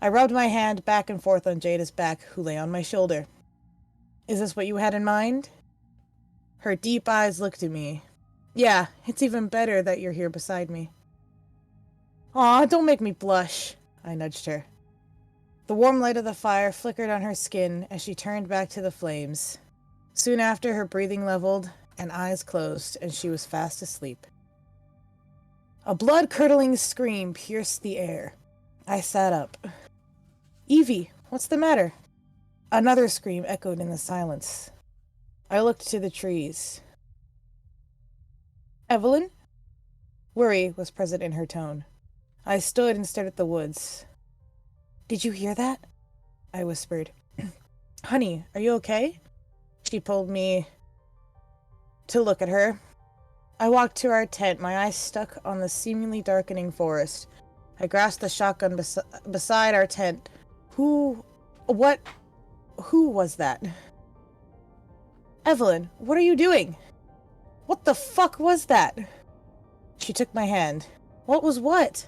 I rubbed my hand back and forth on Jada's back, who lay on my shoulder. Is this what you had in mind? Her deep eyes looked at me. Yeah, it's even better that you're here beside me. Aw, don't make me blush, I nudged her. The warm light of the fire flickered on her skin as she turned back to the flames. Soon after, her breathing leveled and eyes closed, and she was fast asleep. A blood-curdling scream pierced the air. I sat up. Evie, what's the matter? Another scream echoed in the silence. I looked to the trees. Evelyn? Worry was present in her tone. I stood and stared at the woods. Did you hear that? I whispered. Honey, are you okay? She pulled me to look at her. I walked to our tent, my eyes stuck on the seemingly darkening forest. I grasped the shotgun beside our tent. Who was that? Evelyn, what are you doing? What the fuck was that? She took my hand. What was what?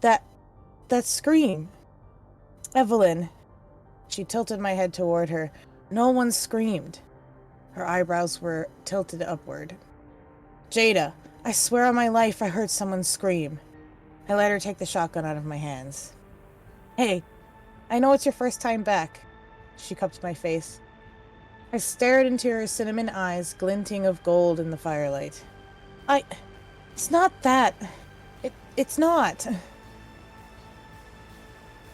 That scream. Evelyn. She tilted my head toward her. No one screamed. Her eyebrows were tilted upward. Jada, I swear on my life I heard someone scream. I let her take the shotgun out of my hands. Hey, I know it's your first time back. She cupped my face. I stared into her cinnamon eyes, glinting of gold in the firelight. It's not that. It's not.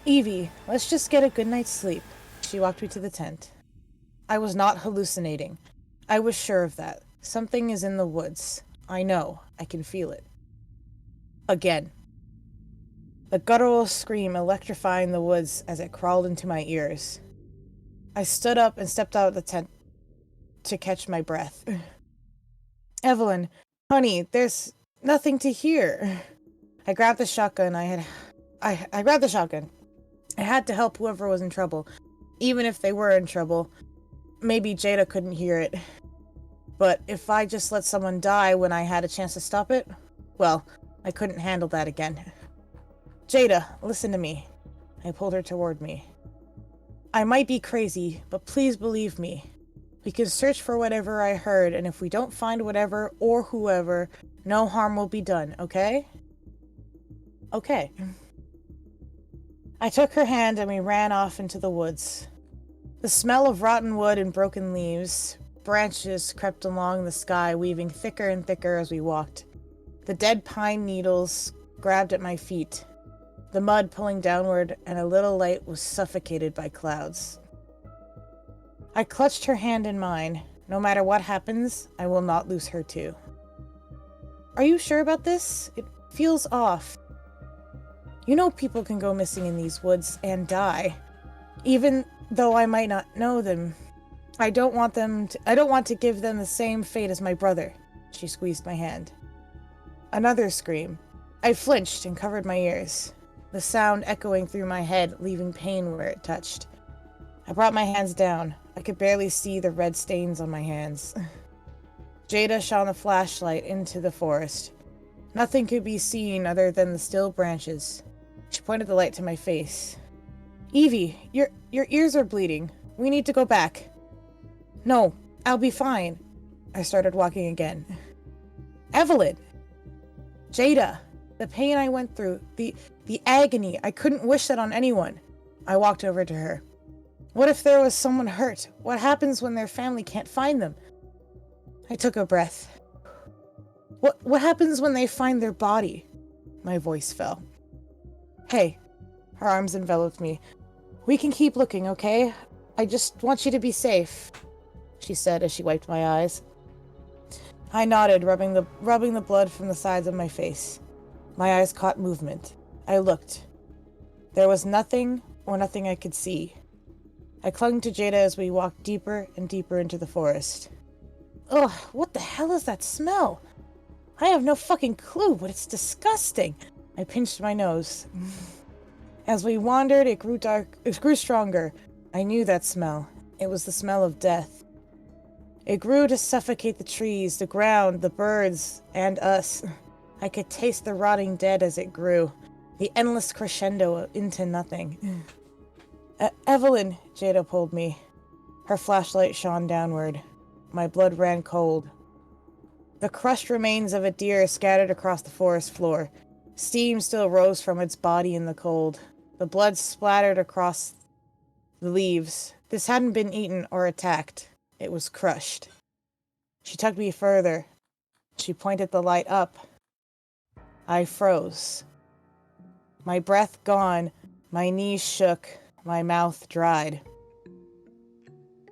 Evie, let's just get a good night's sleep. She walked me to the tent. I was not hallucinating. I was sure of that. Something is in the woods. I know. I can feel it. Again. The guttural scream electrifying the woods as it crawled into my ears. I stood up and stepped out of the tent to catch my breath. Evelyn, honey, there's nothing to hear. I grabbed the shotgun. I grabbed the shotgun. I had to help whoever was in trouble. Even if they were in trouble. Maybe Jada couldn't hear it. But if I just let someone die when I had a chance to stop it, well, I couldn't handle that again. Jada, listen to me. I pulled her toward me. I might be crazy, but please believe me. We can search for whatever I heard, and if we don't find whatever or whoever, no harm will be done, okay? Okay. I took her hand and we ran off into the woods. The smell of rotten wood and broken leaves, branches crept along the sky, weaving thicker and thicker as we walked. The dead pine needles grabbed at my feet, the mud pulling downward, and a little light was suffocated by clouds. I clutched her hand in mine. No matter what happens, I will not lose her too. Are you sure about this? It feels off. You know people can go missing in these woods and die. Even though I might not know them. I don't want to give them the same fate as my brother. She squeezed my hand. Another scream. I flinched and covered my ears, the sound echoing through my head, leaving pain where it touched. I brought my hands down. I could barely see the red stains on my hands. Jada shone a flashlight into the forest. Nothing could be seen other than the still branches. She pointed the light to my face. Evie, your ears are bleeding. We need to go back. No, I'll be fine. I started walking again. Evelyn! Jada! The pain I went through, the agony, I couldn't wish that on anyone. I walked over to her. What if there was someone hurt? What happens when their family can't find them? I took a breath. What happens when they find their body? My voice fell. Hey. Her arms enveloped me. We can keep looking, okay? I just want you to be safe, she said as she wiped my eyes. I nodded, rubbing the blood from the sides of my face. My eyes caught movement. I looked. There was nothing I could see. I clung to Jada as we walked deeper and deeper into the forest. Ugh, what the hell is that smell? I have no fucking clue, but it's disgusting. I pinched my nose. As we wandered, it grew stronger. I knew that smell. It was the smell of death. It grew to suffocate the trees, the ground, the birds, and us. I could taste the rotting dead as it grew, the endless crescendo into nothing. Evelyn, Jada pulled me. Her flashlight shone downward. My blood ran cold. The crushed remains of a deer scattered across the forest floor. Steam still rose from its body in the cold. The blood splattered across the leaves. This hadn't been eaten or attacked. It was crushed. She tugged me further. She pointed the light up. I froze. My breath gone, my knees shook, my mouth dried.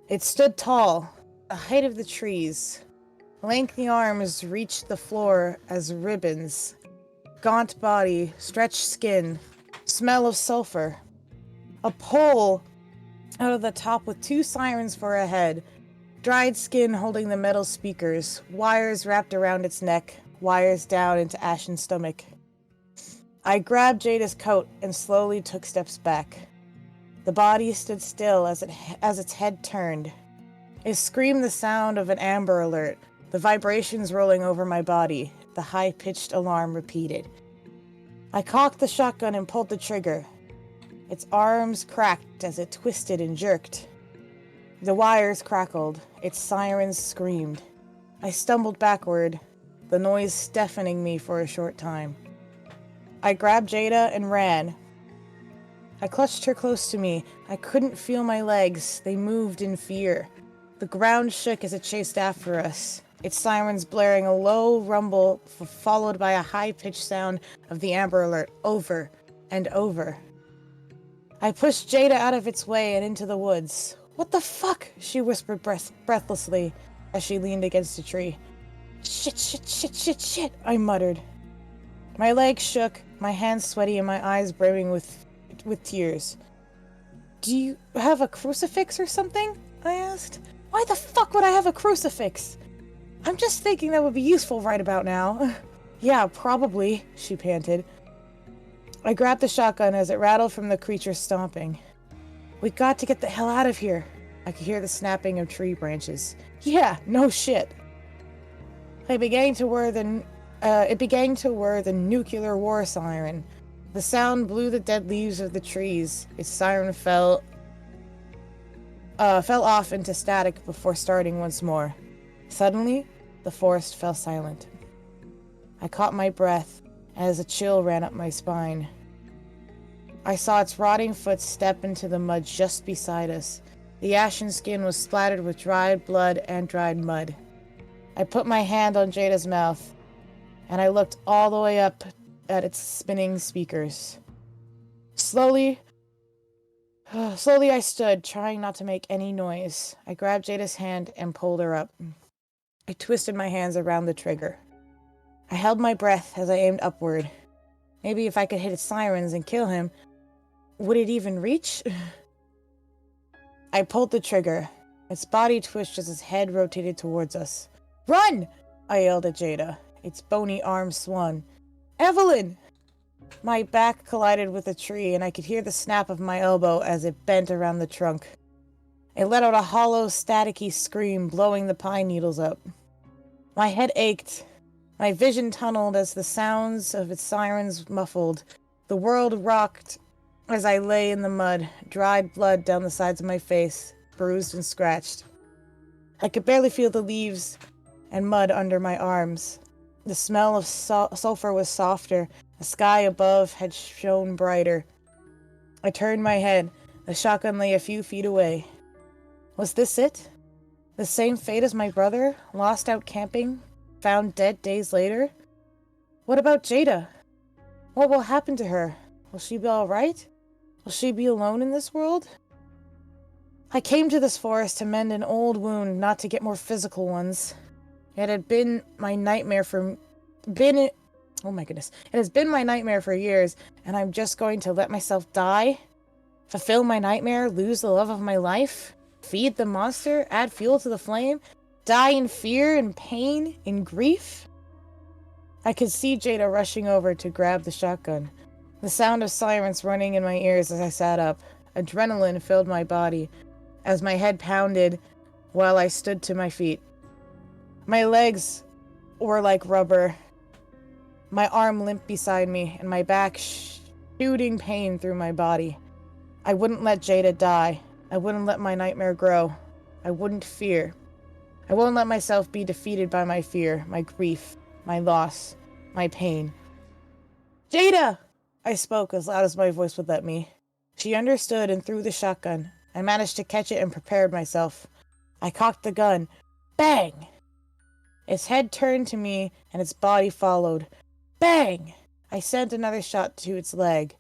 It stood tall, the height of the trees. Lengthy arms reached the floor as ribbons. Gaunt body, stretched skin, smell of sulfur. A pole out of the top with 2 sirens for a head. Dried skin holding the metal speakers, wires wrapped around its neck, wires down into ashen stomach. I grabbed Jada's coat and slowly took steps back. The body stood still as its head turned. It screamed the sound of an Amber Alert, the vibrations rolling over my body, the high-pitched alarm repeated. I cocked the shotgun and pulled the trigger. Its arms cracked as it twisted and jerked. The wires crackled, its sirens screamed. I stumbled backward, the noise deafening me for a short time. I grabbed Jada and ran. I clutched her close to me. I couldn't feel my legs. They moved in fear. The ground shook as it chased after us, its sirens blaring a low rumble followed by a high-pitched sound of the Amber Alert over and over. I pushed Jada out of its way and into the woods. "What the fuck?" she whispered breathlessly as she leaned against a tree. Shit, I muttered. My legs shook, my hands sweaty and my eyes brimming with tears. "Do you have a crucifix or something?" I asked. "Why the fuck would I have a crucifix? I'm just thinking that would be useful right about now." "Yeah, probably," she panted. I grabbed the shotgun as it rattled from the creature's stomping. "We got to get the hell out of here." I could hear the snapping of tree branches. "Yeah, no shit." It began to whir the nuclear war siren. The sound blew the dead leaves of the trees. Its siren fell off into static before starting once more. Suddenly, the forest fell silent. I caught my breath as a chill ran up my spine. I saw its rotting foot step into the mud just beside us. The ashen skin was splattered with dried blood and dried mud. I put my hand on Jada's mouth, and I looked all the way up at its spinning speakers. Slowly I stood, trying not to make any noise. I grabbed Jada's hand and pulled her up. I twisted my hands around the trigger. I held my breath as I aimed upward. Maybe if I could hit its sirens and kill him, would it even reach? I pulled the trigger. Its body twitched as its head rotated towards us. "Run!" I yelled at Jada. Its bony arms swung. "Evelyn!" My back collided with a tree, and I could hear the snap of my elbow as it bent around the trunk. It let out a hollow, staticky scream, blowing the pine needles up. My head ached. My vision tunneled as the sounds of its sirens muffled. The world rocked as I lay in the mud, dried blood down the sides of my face, bruised and scratched. I could barely feel the leaves and mud under my arms. The smell of sulfur was softer. The sky above had shone brighter. I turned my head. The shotgun lay a few feet away. Was this it? The same fate as my brother, lost out camping, found dead days later? What about Jada? What will happen to her? Will she be all right? Will she be alone in this world? I came to this forest to mend an old wound, not to get more physical ones. It had been my nightmare for oh my goodness. It has been my nightmare for years, and I'm just going to let myself die? Fulfill my nightmare, lose the love of my life? Feed the monster, add fuel to the flame? Die in fear and pain, in grief? I could see Jada rushing over to grab the shotgun. The sound of sirens running in my ears as I sat up. Adrenaline filled my body as my head pounded while I stood to my feet. My legs were like rubber, my arm limp beside me, and my back shooting pain through my body. I wouldn't let Jada die. I wouldn't let my nightmare grow. I wouldn't fear. I won't let myself be defeated by my fear, my grief, my loss, my pain. "Jada!" I spoke as loud as my voice would let me. She understood and threw the shotgun. I managed to catch it and prepared myself. I cocked the gun. Bang! Its head turned to me, and its body followed. Bang! I sent another shot to its leg.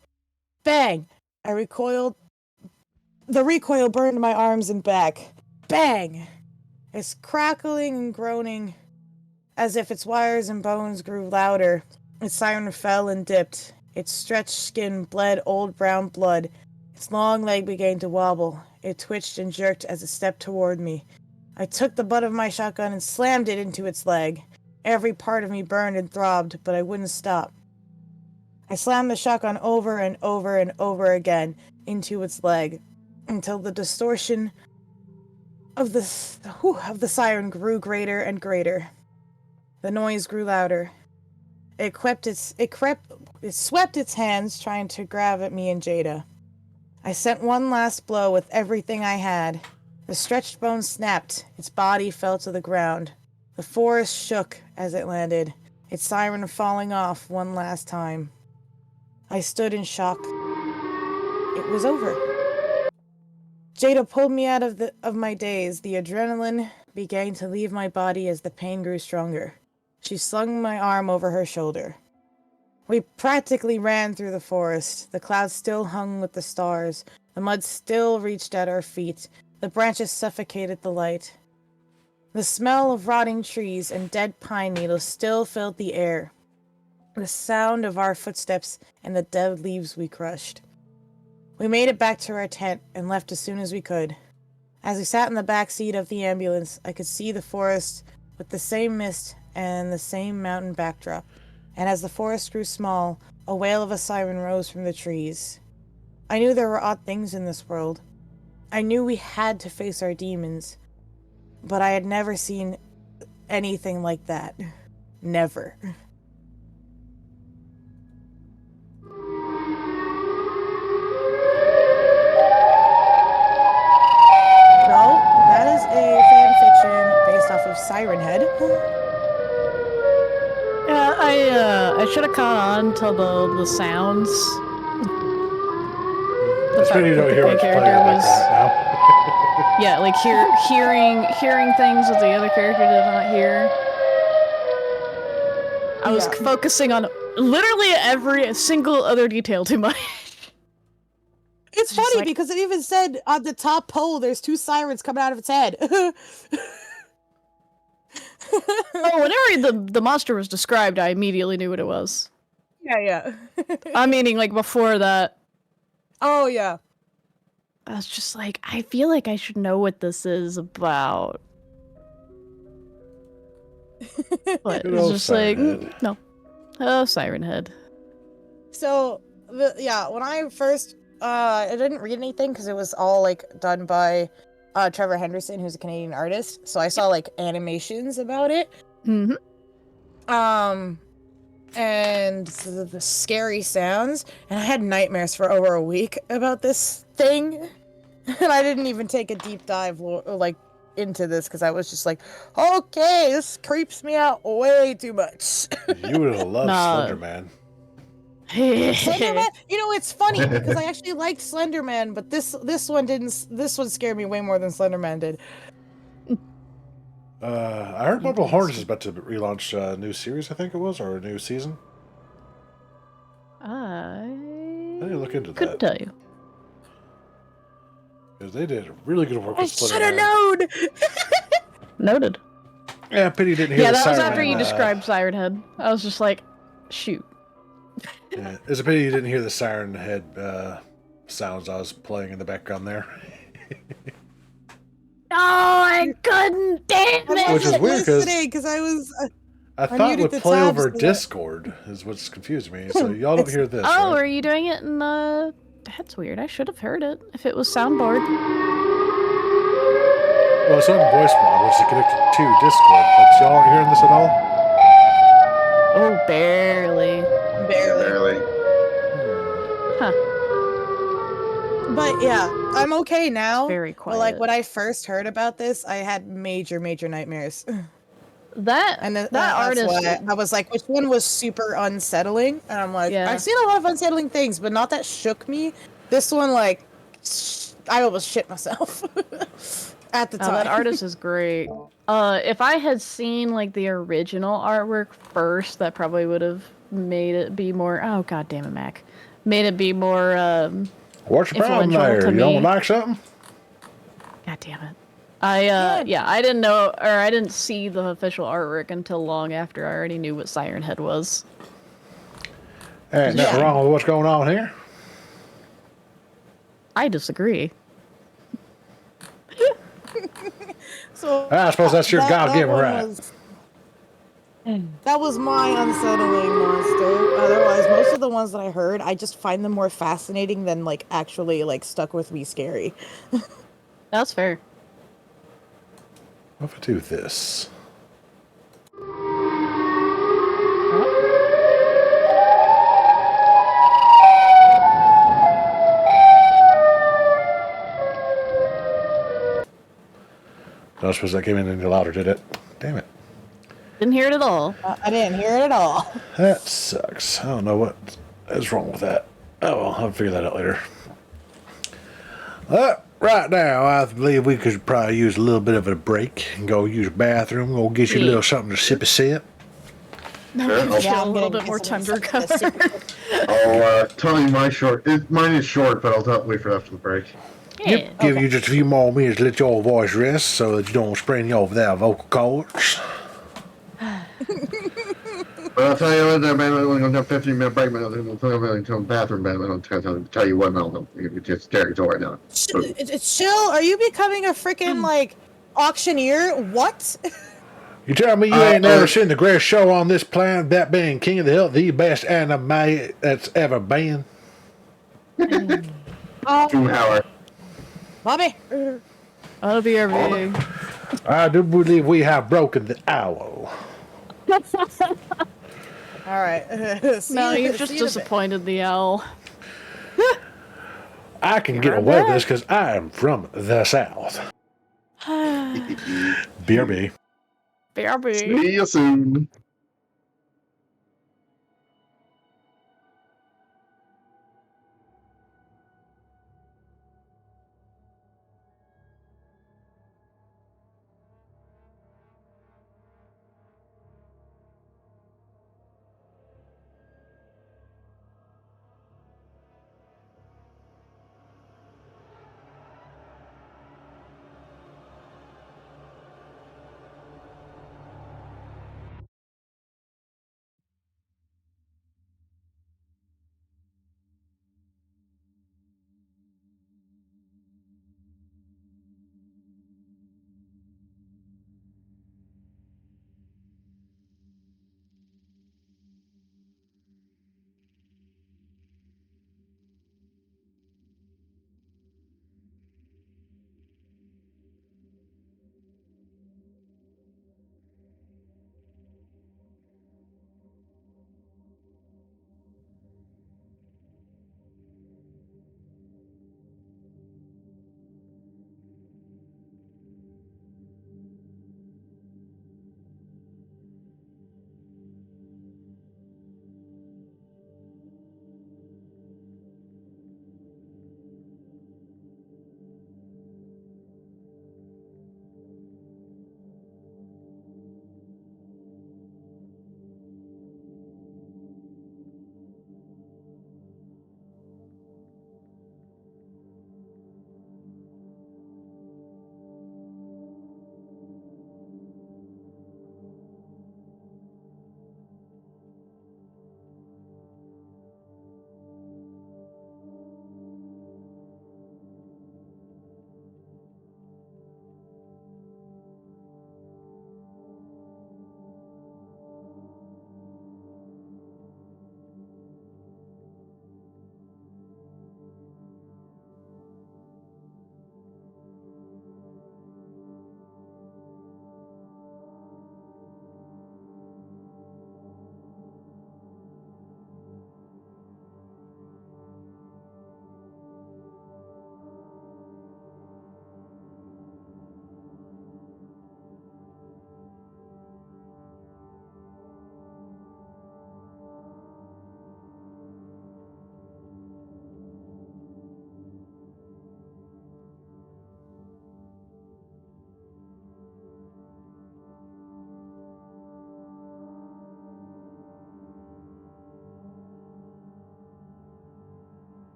Bang! I recoiled. The recoil burned my arms and back. Bang! It's crackling and groaning, as if its wires and bones grew louder. Its siren fell and dipped. Its stretched skin bled old brown blood. Its long leg began to wobble. It twitched and jerked as it stepped toward me. I took the butt of my shotgun and slammed it into its leg. Every part of me burned and throbbed, but I wouldn't stop. I slammed the shotgun over and over and over again into its leg, until the distortion of the siren grew greater and greater. The noise grew louder. It swept its hands, trying to grab at me and Jada. I sent one last blow with everything I had. The stretched bone snapped. Its body fell to the ground. The forest shook as it landed, its siren falling off one last time. I stood in shock. It was over. Jada pulled me out of my daze. The adrenaline began to leave my body as the pain grew stronger. She slung my arm over her shoulder. We practically ran through the forest. The clouds still hung with the stars. The mud still reached at our feet. The branches suffocated the light. The smell of rotting trees and dead pine needles still filled the air. The sound of our footsteps and the dead leaves we crushed. We made it back to our tent and left as soon as we could. As we sat in the back seat of the ambulance, I could see the forest with the same mist and the same mountain backdrop. And as the forest grew small, a wail of a siren rose from the trees. I knew there were odd things in this world. I knew we had to face our demons, but I had never seen anything like that. Never. No, that is a fan fiction based off of Siren Head. Yeah, I should have caught on to the sounds. That's fact pretty you that don't the hear main what's playing in character the was- background right now. Yeah, like hearing things that the other character did not hear. I was Yeah. focusing on literally every single other detail too much. It's Just funny like- because it even said on the top pole there's two sirens coming out of its head. Oh, whenever the monster was described, I immediately knew what it was. Yeah. I'm meaning like before that. Oh, yeah. I was just like, I feel like I should know what this is about. But Good it's old just like, Siren Head. no. Oh, Siren Head. So, when I first, I didn't read anything because it was all, like, done by Trevor Henderson, who's a Canadian artist. So I saw, like, animations about it. Mm-hmm. And the scary sounds. And I had nightmares for over a week about this thing. And I didn't even take a deep dive, like, into this because I was just like, okay, this creeps me out way too much. You would have loved Nah. Slenderman. Slenderman, you know, it's funny because I actually liked Slenderman, but this one didn't. This one scared me way more than Slenderman did. I heard Marble Hornets is about to relaunch a new series, I think it was, or a new season. I need to look into couldn't that. tell you. Because they did really good work I with should have Slenderman. known. Noted. Yeah, pity you didn't hear Yeah, the that was siren. after you described Siren Head. I was just like, shoot. Yeah, it's a pity you didn't hear the Siren Head sounds I was playing in the background there. No, I couldn't. Damn I it. Which is wasn't weird 'cause- listening because I was. I thought it muted would the play tabs over so that- Discord, is what's confused me. So y'all don't hear this, Oh, right? are you doing it in That's weird. I should have heard it if it was soundboard. Well, it's on voice mod, which is connected to Discord, but y'all aren't hearing this at all? Oh, barely. Barely. Huh. But yeah, I'm okay now. Very But like quiet. when I first heard about this, I had major nightmares. That And that that's artist. why I was like, which one was super unsettling? And I'm like, Yeah. I've seen a lot of unsettling things, but not that shook me. This one, like, I almost shit myself at the Oh, time. that artist is great. If I had seen like the original artwork first, that probably would have made it be more. Oh, god damn it, Mac. Made it be more. What's your problem influential there? to You don't me. like something? God damn it. I didn't know, or I didn't see the official artwork until long after I already knew what Siren Head was. Ain't nothing Yeah. wrong with what's going on here. I disagree. So I suppose that's your that God-given one right. That was my unsettling monster. Otherwise, most of the ones that I heard, I just find them more fascinating than like actually like stuck with me scary. That's fair. What if I do this? I suppose that came in any louder, did it? Damn it. Didn't hear it at all. I didn't hear it at all. That sucks. I don't know what is wrong with that. Oh, well, I'll figure that out later. Right now, I believe we could probably use a little bit of a break and go use a bathroom, go get you a little something to sip a sip. No, Sure. give Yeah, a I'm little getting bit more nice time to and recover. I'll tell you my short. Mine is short, but I'll wait for after the break. Yeah. Give you just a few more minutes to let your voice rest so that you don't sprain you over that vocal cords. But I'll tell you what, man, I'm going to have a 15-minute break. Man, I'm going to the bathroom. Man, I'm going to tell you what, man, it's just territory now. Chill. Are you becoming a freaking like auctioneer? What? You tell me you ain't never seen the greatest show on this planet, that being King of the Hill, the best anime that's ever been? Howard. Bobby. That'll be our big. I do believe we have broken the owl. All right. No, you've just disappointed the owl. I can get away with this because I am from the South. BRB. BRB. See you soon.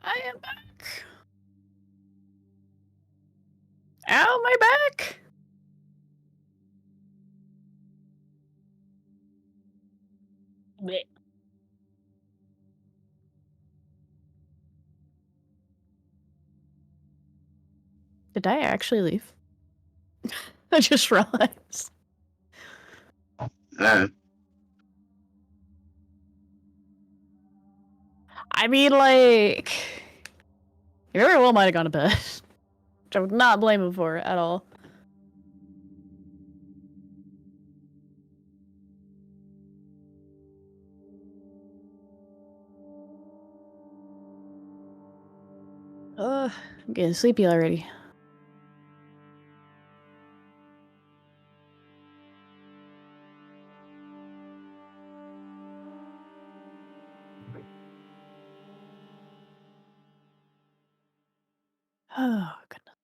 I am back. Ow, my back! Blech. Did I actually leave? I just realized. Eh. I mean, like... He very well might have gone to bed. Which I would not blame him for at all. I'm getting sleepy already. Oh, goodness.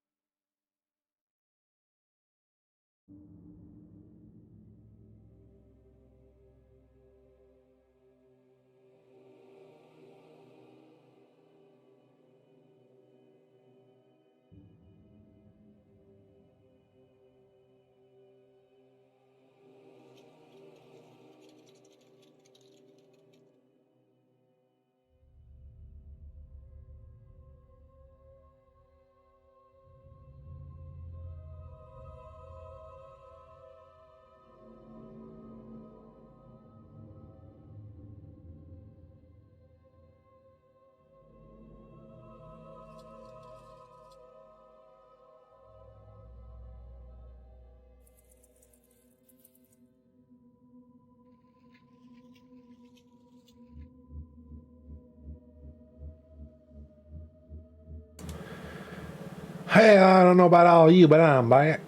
Hey, I don't know about all of you, but I'm back.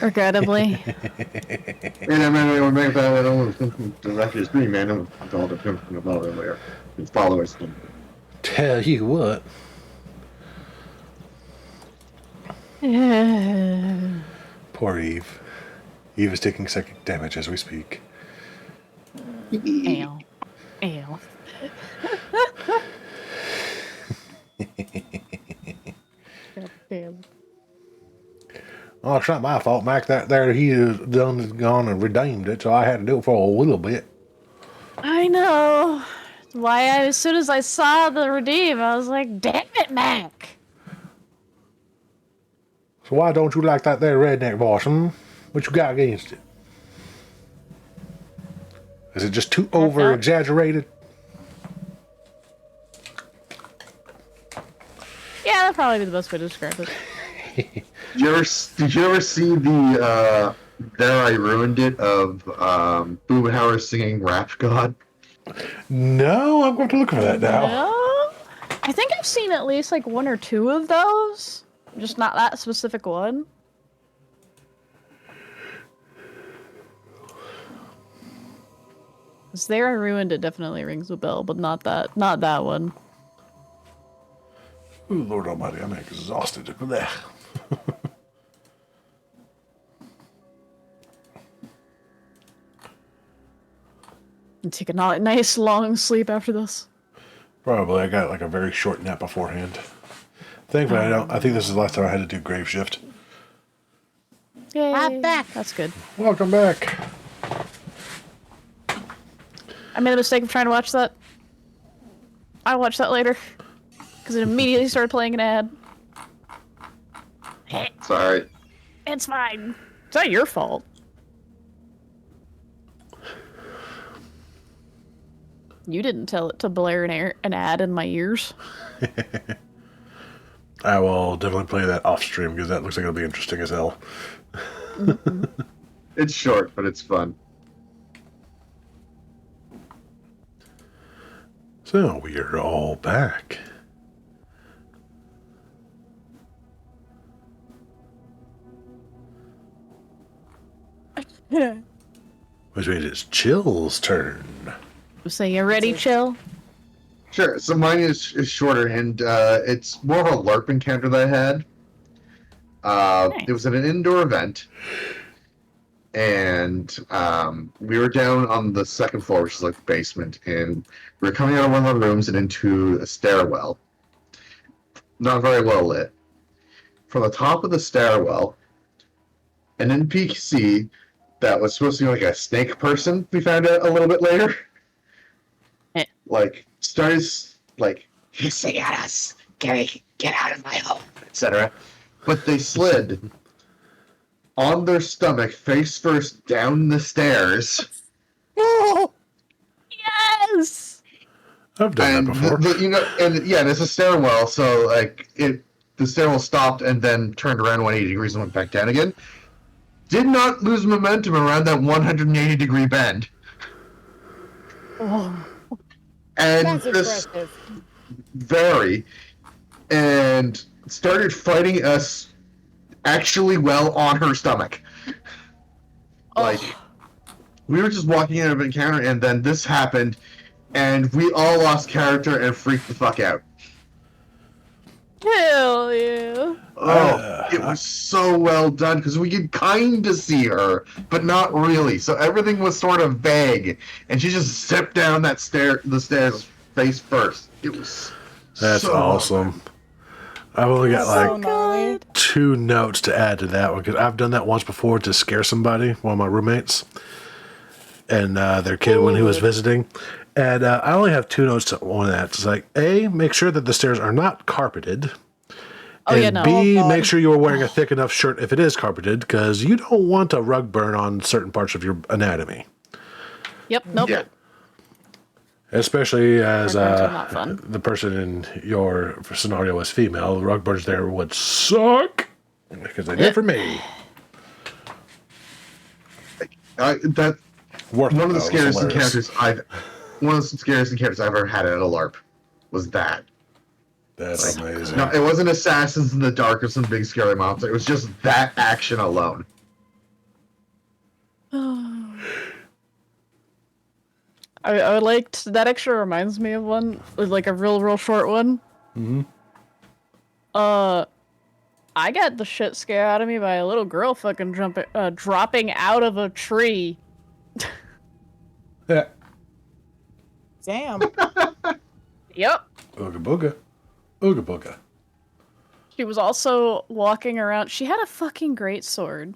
Regrettably. That's just me, man. I'm all the pimp about earlier. His followers. Tell you what. Poor Eve. Eve is taking psychic damage as we speak. Ow. Ow. God damn. Oh, it's not my fault, Mac. That there he has gone and redeemed it, so I had to do it for a little bit. I know. As soon as I saw the redeem, I was like, damn it, Mac. So why don't you like that there redneck voice, hmm? What you got against it? Is it just too over exaggerated? Yeah, that'd probably be the best way to describe it. Did you ever see the There I Ruined It of Boomhauer singing Rap God? No, I'm going to look for that now. No? I think I've seen at least like one or two of those. Just not that specific one. Cause There I Ruined It definitely rings a bell, but not that one. Ooh, Lord Almighty, I'm exhausted. Blech. And take a nice long sleep after this. Probably. I got like a very short nap beforehand. Thankfully, I think this is the last time I had to do grave shift. Yay. I'm back. That's good. Welcome back. I made the mistake of trying to watch that. I'll watch that later. Because it immediately started playing an ad. It's alright. It's fine. It's not your fault. You didn't tell it to blare an ad in my ears. I will definitely play that off stream because that looks like it'll be interesting as hell. Mm-hmm. It's short, but it's fun. So we are all back. Which means it's Chill's turn. So you ready, Chill? Sure. So mine is shorter, and it's more of a LARP encounter that I had. Nice. It was at an indoor event, and we were down on the second floor, which is like the basement, and we were coming out of one of the rooms and into a stairwell. Not very well lit. From the top of the stairwell, an NPC that was supposed to be like a snake person, we found out a little bit later, like started like hissing at us, get out of my home, etc. But they slid on their stomach, face first, down the stairs. Oh, Yes. I've done that before. And it's a stairwell, so like the stairwell stopped and then turned around 180 degrees and went back down again. Did not lose momentum around that 180-degree bend. oh. And That's this impressive. very and started fighting us actually well on her stomach. Like we were just walking out of an encounter and then this happened and we all lost character and freaked the fuck out. Hell yeah. Oh, it was so well done because we could kind of see her, but not really. So everything was sort of vague, and she just stepped down the stairs face first. It was That's so awesome. I've only got So like gnarly. 2 notes to add to that one because I've done that once before to scare somebody, one of my roommates, and their kid when he was visiting. And I only have 2 notes on that. It's like, A, make sure that the stairs are not carpeted. Oh, And yeah, no. B, Oh, God. make sure you are wearing a thick enough shirt if it is carpeted because you don't want a rug burn on certain parts of your anatomy. Yep. Nope. Yeah. Especially as Rug burns are not fun. the person in your scenario was female, the rug burns there would suck because they did for me. that Worth one of the it, though. It was scariest hilarious. encounters I've ever had at a LARP was that. That's amazing. No, it wasn't assassins in the dark or some big scary monster. It was just that action alone. I liked that. Actually reminds me of one, like a real short one. Mm-hmm. I got the shit scared out of me by a little girl fucking dropping out of a tree. Yeah. Damn. Yep. Ooga booga. Ooga booga. She was also walking around. She had a fucking great sword.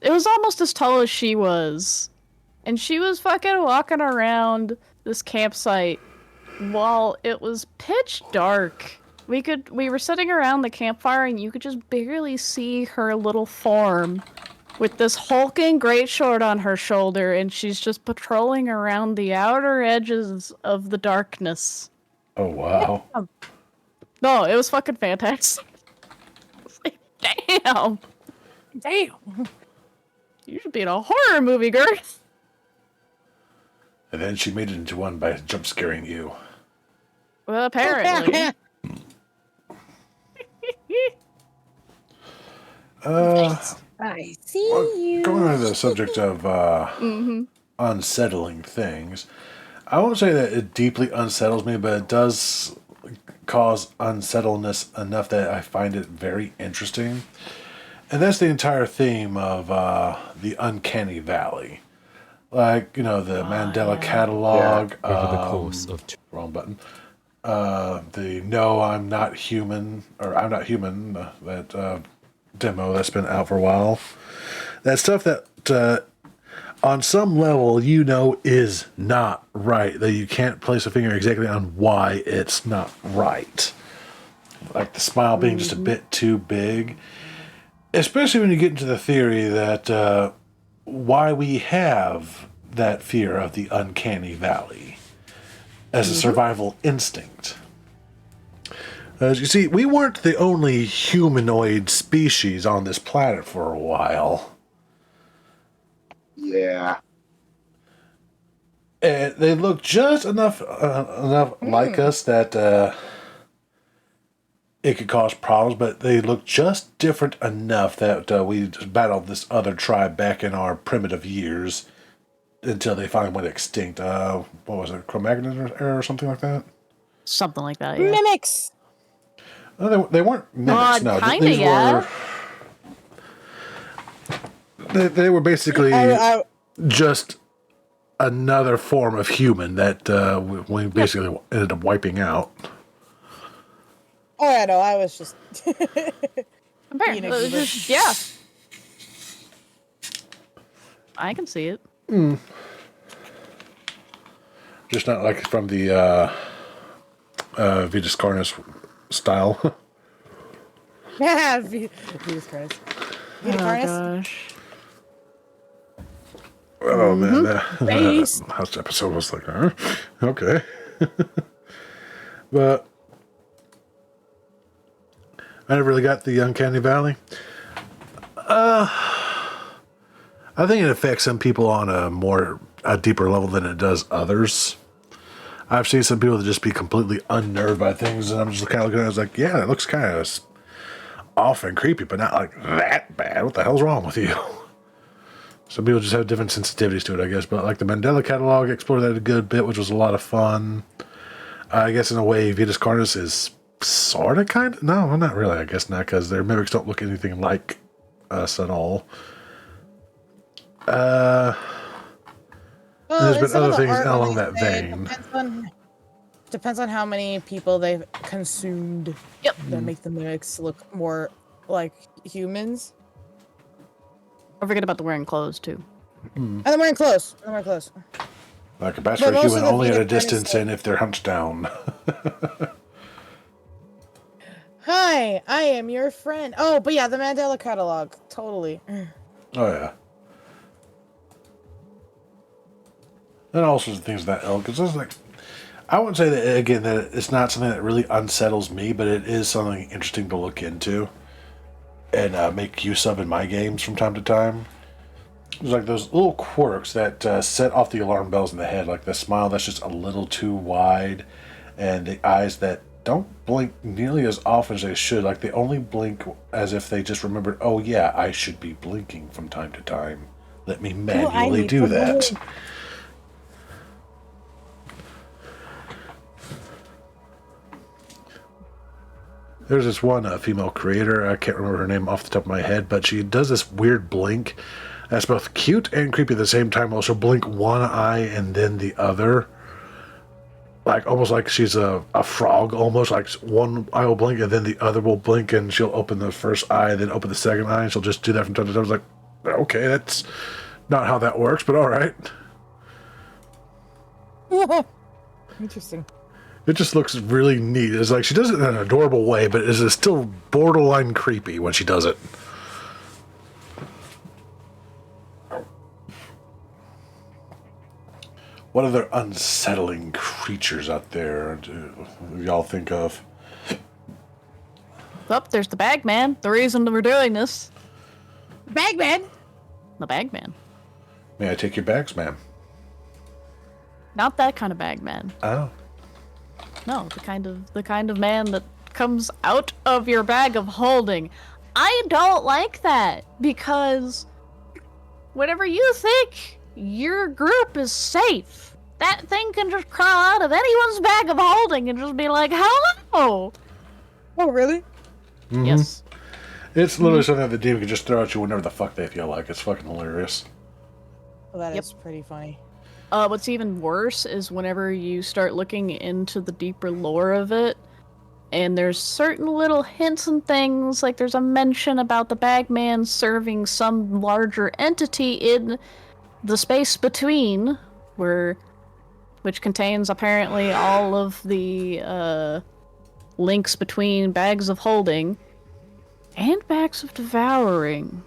It was almost as tall as she was. And she was fucking walking around this campsite while it was pitch dark. We were sitting around the campfire and you could just barely see her little form with this hulking greatsword on her shoulder, and she's just patrolling around the outer edges of the darkness. Oh, wow. No, it was fucking fantastic. It's like, damn. Damn. You should be in a horror movie, girl. And then she made it into one by jump scaring you. Well, apparently. I see you. Going on to the subject of unsettling things, I won't say that it deeply unsettles me, but it does cause unsettledness enough that I find it very interesting. And that's the entire theme of the Uncanny Valley. Like, you know, the Mandela Catalog. Over the course of Wrong button. The No, I'm Not Human, or I'm Not Human, that demo that's been out for a while. That stuff that on some level you know is not right, that you can't place a finger exactly on why it's not right. Like the smile being just a bit too big. Especially when you get into the theory that why we have that fear of the uncanny valley as a survival instinct. As you see, we weren't the only humanoid species on this planet for a while. Yeah. And they look just enough like us that it could cause problems, but they look just different enough that we battled this other tribe back in our primitive years until they finally went extinct. What was it, Cro-Magnon era or something like that? Something like that, yeah. Mimics. No, they weren't mimics. No, kinda, these yeah. were. They were basically I, just another form of human that we basically ended up wiping out. oh, yeah, no, I was just. Apparently, Being a goober. yeah. I can see it. Just not like from the Vetus Carnus style. Yeah, Jesus Christ. Vita Carnus? Gosh. Oh man, Based. that last episode was like, huh? Okay. But I never really got the Uncanny Valley. I think it affects some people on a deeper level than it does others. I've seen some people that just be completely unnerved by things, and I'm just kind of looking at it, I was like, yeah, it looks kind of off and creepy, but not like that bad. What the hell's wrong with you? Some people just have different sensitivities to it, I guess. But like the Mandela catalog, explored that a good bit, which was a lot of fun. I guess in a way, Vetus Carnus is sort of kind of... No, well, not really, I guess not, because their mimics don't look anything like us at all. Well, there's been some of other the things art, along like that I say, vein. Depends on how many people they've consumed. Yep. That make the mimics look more like humans. Don't forget about the wearing clothes, too. And they're wearing clothes. And they're wearing clothes. Like a best But for a most human of the only at a Vetus Carnus distance stuff- and if they're hunched down. Hi, I am your friend. Oh, but yeah, the Mandela catalog. Totally. Oh, yeah. And all sorts of things of that ilk. Because it's like, I wouldn't say that, again, that it's not something that really unsettles me, but it is something interesting to look into and make use of in my games from time to time. There's like those little quirks that set off the alarm bells in the head, like the smile that's just a little too wide, and the eyes that don't blink nearly as often as they should. Like they only blink as if they just remembered, oh yeah, I should be blinking from time to time. Let me manually need do to that. blink. There's this one female creator, I can't remember her name off the top of my head, but she does this weird blink that's both cute and creepy at the same time. Well, she'll blink one eye and then the other. Like, almost like she's a frog, almost. Like, one eye will blink and then the other will blink and she'll open the first eye, then open the second eye, and she'll just do that from time to time. I was like, okay, that's not how that works, but alright. Interesting. It just looks really neat. It's like she does it in an adorable way, but it's still borderline creepy when she does it. What other unsettling creatures out there do y'all think of? Oh, there's the Bagman. The reason that we're doing this. Bagman! The Bagman. May I take your bags, ma'am? Not that kind of Bagman. Oh. No, the kind of man that comes out of your bag of holding. I don't like that because whenever you think your group is safe, that thing can just crawl out of anyone's bag of holding and just be like, hello! Oh, really? Mm-hmm. Yes. It's literally something that the demon can just throw at you whenever the fuck they feel like. It's fucking hilarious. Well, that Yep. is pretty funny. What's even worse is whenever you start looking into the deeper lore of it, and there's certain little hints and things, like there's a mention about the Bagman serving some larger entity in the space between, which contains apparently all of the links between bags of holding and bags of devouring.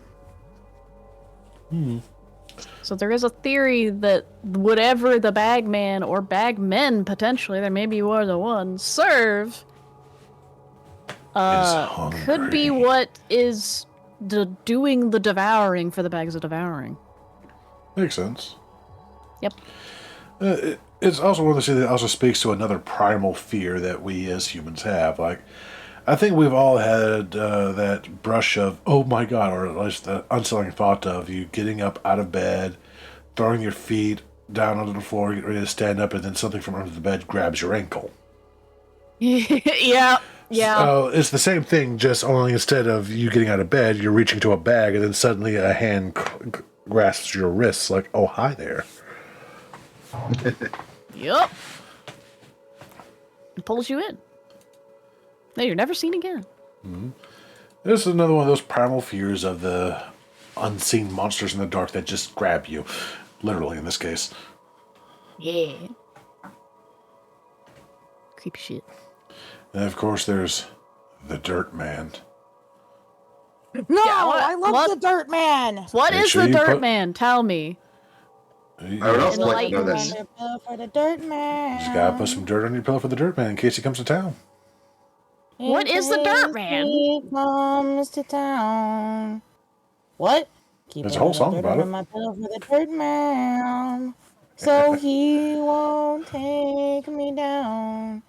So there is a theory that whatever the Bagman or Bagmen potentially, there may be more than one, serve could be hungry. what is doing the devouring for the bags of devouring. Makes sense. Yep. It's also one of those things that also speaks to another primal fear that we as humans have. Like, I think we've all had that brush of, oh my god, or at least the unsettling thought of you getting up out of bed, throwing your feet down onto the floor, getting ready to stand up, and then something from under the bed grabs your ankle. Yeah. Yeah. It's the same thing, just only instead of you getting out of bed, you're reaching to a bag, and then suddenly a hand grasps your wrists, like, "Oh, hi there." Yup. It pulls you in. No, you're never seen again. This is another one of those primal fears of the unseen monsters in the dark that just grab you, literally in this case. Yeah. Creepy shit. And of course, there's the Dirt Man. No, Yeah, I love what? the Dirt Man. What Make is sure the you Dirt put- Man? Tell me. I would also like to know this. Wonderful for the Dirt Man. Just gotta put some dirt on your pillow for the Dirt Man in case he comes to town. What is the Dirt Man? He comes to town. What? Keep There's a whole song dirt about under it. my pillow for the Dirt Man, so he won't take me down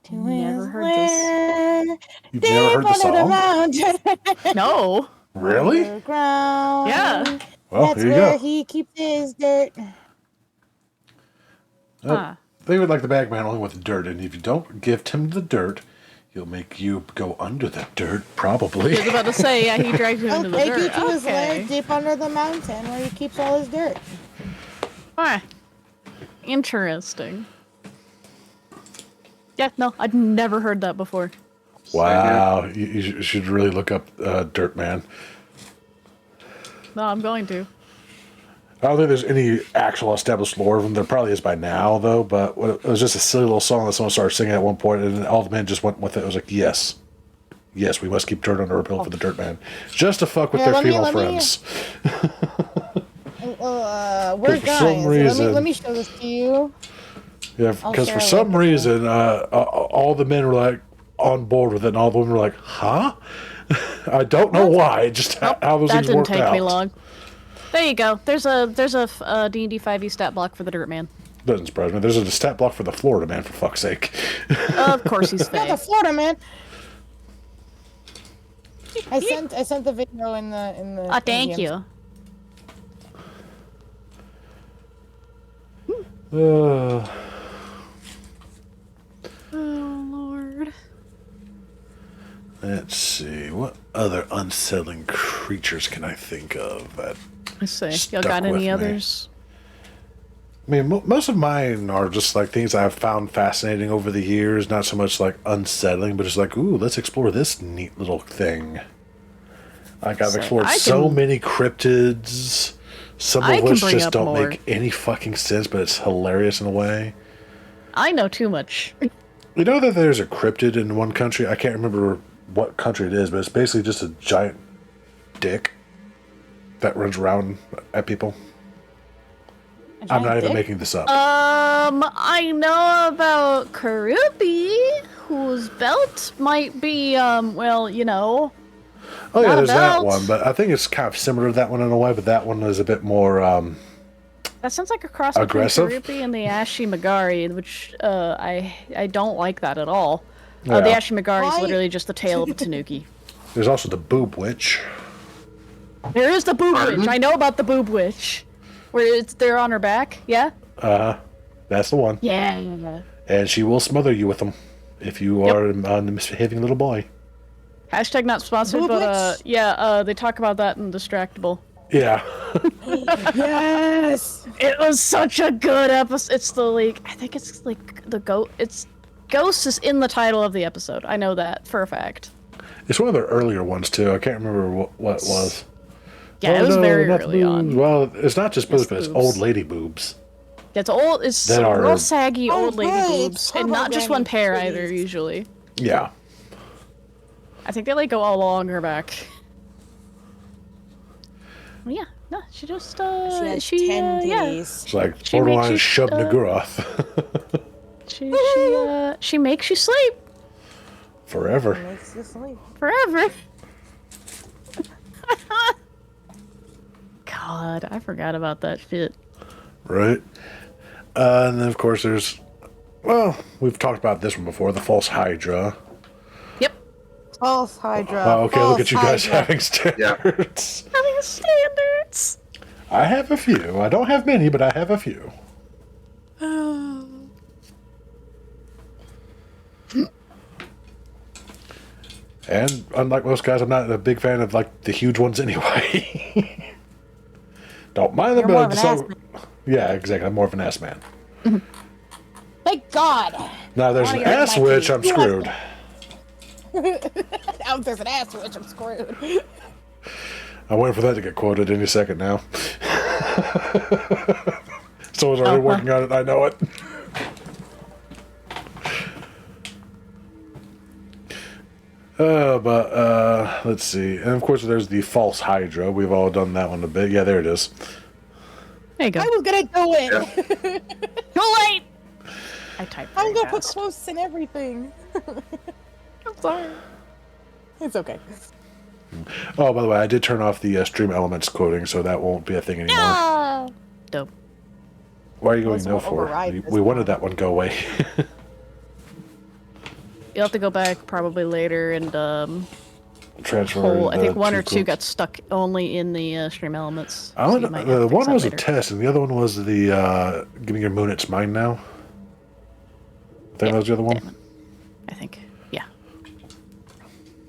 to Never his heard this. lair. You've never heard the Deep under song? mountain. No. Really? Underground. Yeah. Well, That's here you where go. he keeps his dirt. Huh. They would like the Bagman only with dirt, and if you don't gift him the dirt, he'll make you go under the dirt, probably. I was about to say, yeah, he drags you He'll into the take you dirt. to his lair Okay. deep under the mountain where he keeps all his dirt. Huh. Interesting. Yeah, no, I'd never heard that before. Wow, you should really look up Dirt Man. No, I'm going to. I don't think there's any actual established lore of him. There probably is by now, though, but it was just a silly little song that someone started singing at one point, and all the men just went with it. It was like, yes, we must keep dirt under our pillow for the Dirt Man. Just to fuck with Yeah, their let me- female let me- friends. We're for guys. some reason- Let me show this to you. Yeah, I'll because share for a some link with you. reason, all the men were like on board with it, and all the women were like, huh? I don't know why. Just how those That things didn't worked take out. me long. There you go. There's a D&D 5e stat block for the Dirt Man. Doesn't surprise me. There's a stat block for the Florida Man, for fuck's sake. Of course he's Not the fake. Florida man. I sent the video in the Oh, thank GMs. you. Uh, Oh, Lord. let's see. What other unsettling creatures can I think of that... Let's see. Y'all Stuck got with any me. others? I mean, most of mine are just like things I've found fascinating over the years. Not so much like unsettling, but just like, ooh, let's explore this neat little thing. Like I've So, explored I so can- many cryptids, some I of can which bring just up don't more. make any fucking sense, but it's hilarious in a way. I know too much. You know that there's a cryptid in one country? I can't remember what country it is, but it's basically just a giant dick that runs around at people. I'm not even making this up. I know about Karubi, whose belt might be, well, you know. Oh yeah, not a there's that belt. one, but I think it's kind of similar to that one in a way, but that one is a bit more, That sounds like a cross between Aggressive? Karubi and the Ashi Magari, which I don't like that at all. The Yeah. Ashi Magari is Why- literally just the tail of a tanuki. there's also the boob witch. There is the boob Pardon? witch. I know about the boob witch, where they're on her back. Yeah. That's the one. Yeah. And she will smother you with them if you Yep. are a misbehaving little boy. Hashtag not sponsored, Boob but witch? yeah. They talk about that in Distractable. Yeah. Yes. It was such a good episode. It's the I think it's like the goat. It's Ghost is in the title of the episode. I know that for a fact. It's one of their earlier ones, too. I can't remember what it was. Yeah, Oh, it was no, very not the early boobs. on. Well, it's not just boobs, Just but it's boobs. old lady boobs. It's old. It's That are- real saggy Oh, old lady right, boobs, and not just one pair titties. either. Usually, Yeah. I think they go all along her back. Well, yeah, no, she just She has 10 yeah, titties. It's like She makes borderline you, Shub Naguroth. she makes you sleep Forever. Makes you sleep. forever. God, I forgot about that shit. Right? And then, of course, there's... Well, we've talked about this one before. The False Hydra. Yep, False Hydra. Oh, okay, look false at you guys Hydra. having standards. having standards. I have a few. I don't have many, but I have a few. And unlike most guys, I'm not a big fan of like the huge ones anyway. Don't mind them, You're more but of an ass yeah, exactly. I'm more of an ass man. Thank God. Now there's I an wanna get ass my witch, tea. I'm screwed. Now if there's an ass witch, I'm screwed. I'm waiting for that to get quoted any second now. Someone's already working on it, I know it. But let's see. And of course there's the false Hydra. We've all done that one a bit. Yeah, there it is. There you go. I was gonna do it. Too late! I typed I'm very gonna put fast. quotes in everything. I'm sorry. It's okay. Oh, by the way, I did turn off the stream elements quoting, so that won't be a thing anymore. Ah! Dope. Why are you going Those no won't for? override We, this we wanted one. that one go away. You'll have to go back probably later and Transfer. pull. I think the one or two quotes. got stuck only in the stream elements. I so don't you know, might have to fix one that was a later. test, and the other one was the "Give me your moon, it's mine now." I think that was the other one. Damn it. I think. Yeah.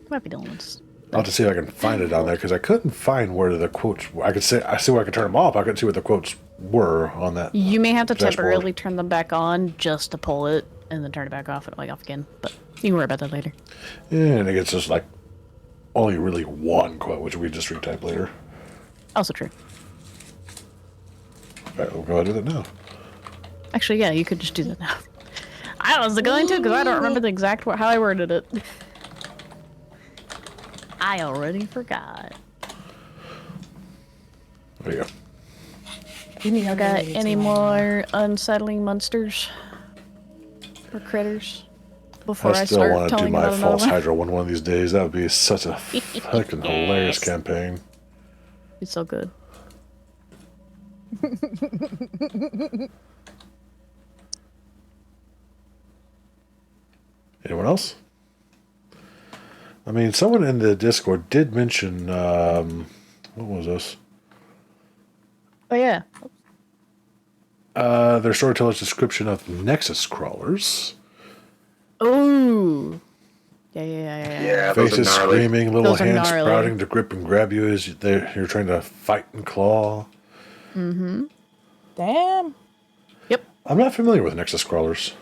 Might be Dylan's. I'll have to see if I can find it on there because I couldn't find where the quotes. I could say I see where I could turn them off. I couldn't see where the quotes were on that. You may have to Dashboard. temporarily turn them back on just to pull it and then turn it back off and off again. But you can worry about that later. Yeah, and it gets just like only really one quote, which we just retype later. Also true. All right, we'll go ahead and do that now. Actually, yeah, you could just do that now. I was going to because I don't remember the exact how I worded it. I already forgot. There you go. You got any more unsettling monsters or critters before I still start want to do telling my about another false one? Hydra one of these days. That would be such a fucking hilarious Yes. campaign. It's so good. Anyone else? I mean, someone in the Discord did mention, what was this? Oh yeah. Their storyteller's description of Nexus crawlers. Oh. Yeah. Yeah, those are Faces gnarly. screaming, little Those are hands gnarly. sprouting to grip and grab you as you're trying to fight and claw. Damn. Yep. I'm not familiar with Nexus crawlers.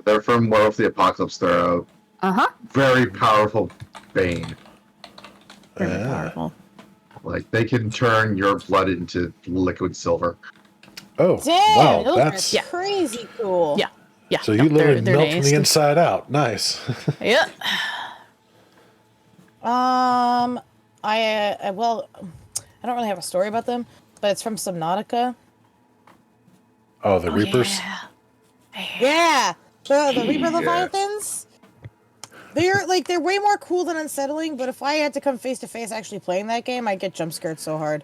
They're from War of the Apocalypse. They're a Uh-huh. very powerful bane. Very powerful. Like, they can turn your blood into liquid silver. Oh, Damn. wow, Those that's are crazy cool. Yeah. Yeah. so you no, literally they're melt from the nasty. inside out. Nice. Yeah. Well, I don't really have a story about them, but it's from Subnautica. Oh, the Reapers. Yeah, the Reaper Leviathans. They're way more cool than unsettling. But if I had to come face to face actually playing that game, I'd get jump scared so hard.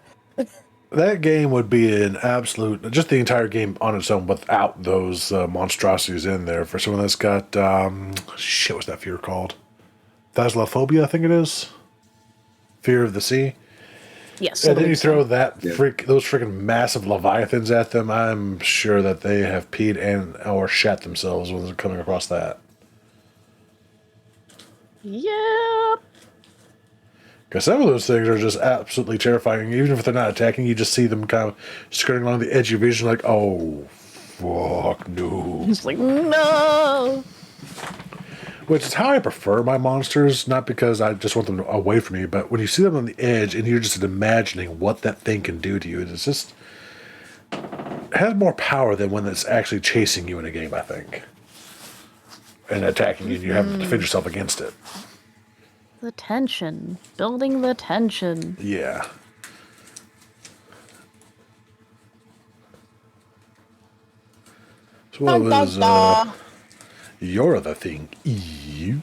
That game would be an absolute, just the entire game on its own without those monstrosities in there. For someone that's got, shit, what's that fear called? Thaslophobia, I think it is. Fear of the sea. Yes. And then you throw that Yeah. those freaking massive leviathans at them. I'm sure that they have peed and or shat themselves when they're coming across that. Yep. Because some of those things are just absolutely terrifying. Even if they're not attacking, you just see them kind of skirting along the edge of your vision, like, oh, fuck, no. It's like, no. Which is how I prefer my monsters, not because I just want them away from me, but when you see them on the edge and you're just imagining what that thing can do to you, it's just it has more power than when it's actually chasing you in a game, I think. And attacking you, and you have to defend yourself against it. The tension. Building the tension. Yeah. So what Dun, dun, was dun. your other thing, Eve?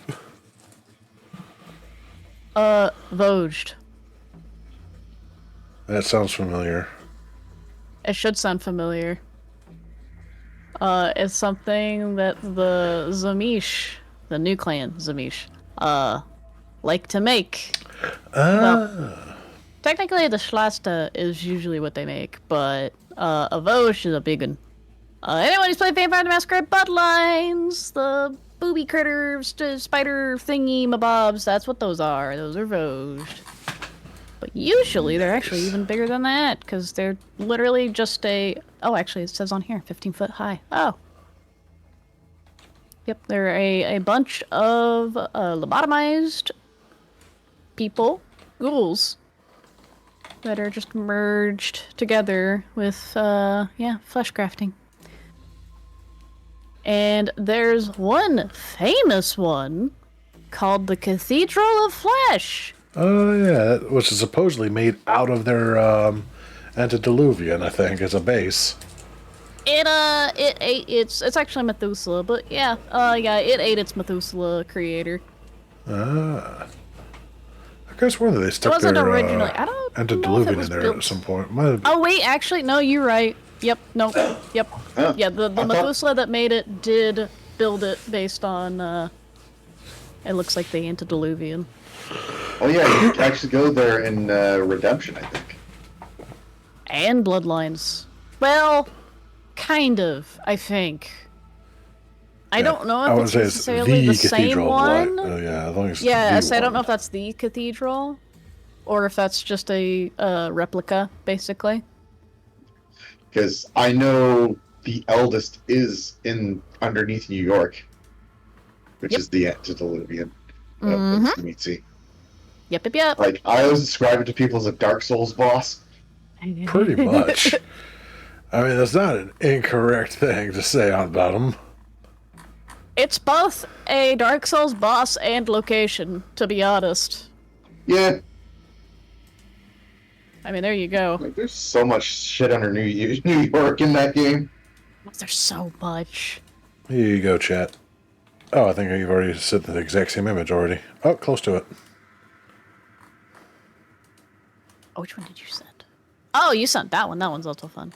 Vosged. That sounds familiar. It should sound familiar. It's something that the Zamish, the new clan Zamish, like to make. Well, technically the Shlasta is usually what they make, but a Vosge is a big one. Anyone who's played Vampire the Masquerade Bloodlines, the booby critters, spider thingy mabobs. That's what those are. Those are Vosged. But usually they're actually even bigger than that, because they're literally just a... Oh, actually, it says on here, 15 foot high. Oh. Yep, they're a bunch of lobotomized people, ghouls, that are just merged together with, flesh crafting. And there's one famous one called the Cathedral of Flesh. Oh, yeah, which is supposedly made out of their antediluvian, I think, as a base. It's actually Methuselah, but yeah, it ate its Methuselah creator. I guess whether they It stuck wasn't their originally. I don't know if it antediluvian was in there built. at some point. Might have, Oh wait, actually, no, you're right. Yep, no, yep, yeah. The Methuselah that made it did build it based on. It looks like the antediluvian. Oh yeah, you can actually go there in Redemption, I think. And Bloodlines. Well, kind of, I think. I don't know I if would it's say it's necessarily the same Cathedral of Light. one. Oh, yeah, as long as Yeah, the so I don't know one. if that's the cathedral, or if that's just a replica, basically. Because I know the eldest is in underneath New York, which Yep. is the antediluvian. Mhm. Yep. Like, I always describe it to people as a Dark Souls boss. Pretty much. I mean, that's not an incorrect thing to say about them. It's both a Dark Souls boss and location, to be honest. Yeah, I mean, there you go. like, there's so much shit under New York in that game. There's so much. Here you go, chat. Oh, I think you've already said the exact same image already. Oh, close to it. Oh, which one did you send? Oh, you sent that one. That one's also fun.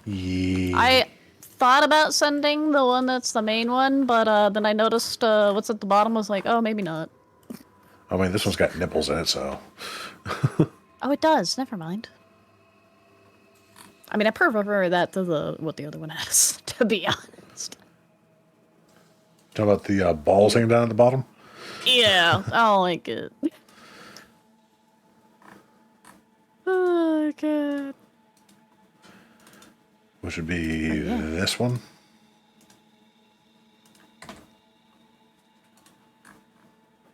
Yeah. I thought about sending the one that's the main one, but then I noticed what's at the bottom was like, oh, maybe not. I mean, this one's got nipples in it, so. Oh, it does. Never mind. I mean, I prefer that to what the other one has, to be honest. Talking about the balls hanging down at the bottom? Yeah, I don't like it. Oh, God. Which would be yeah. this one.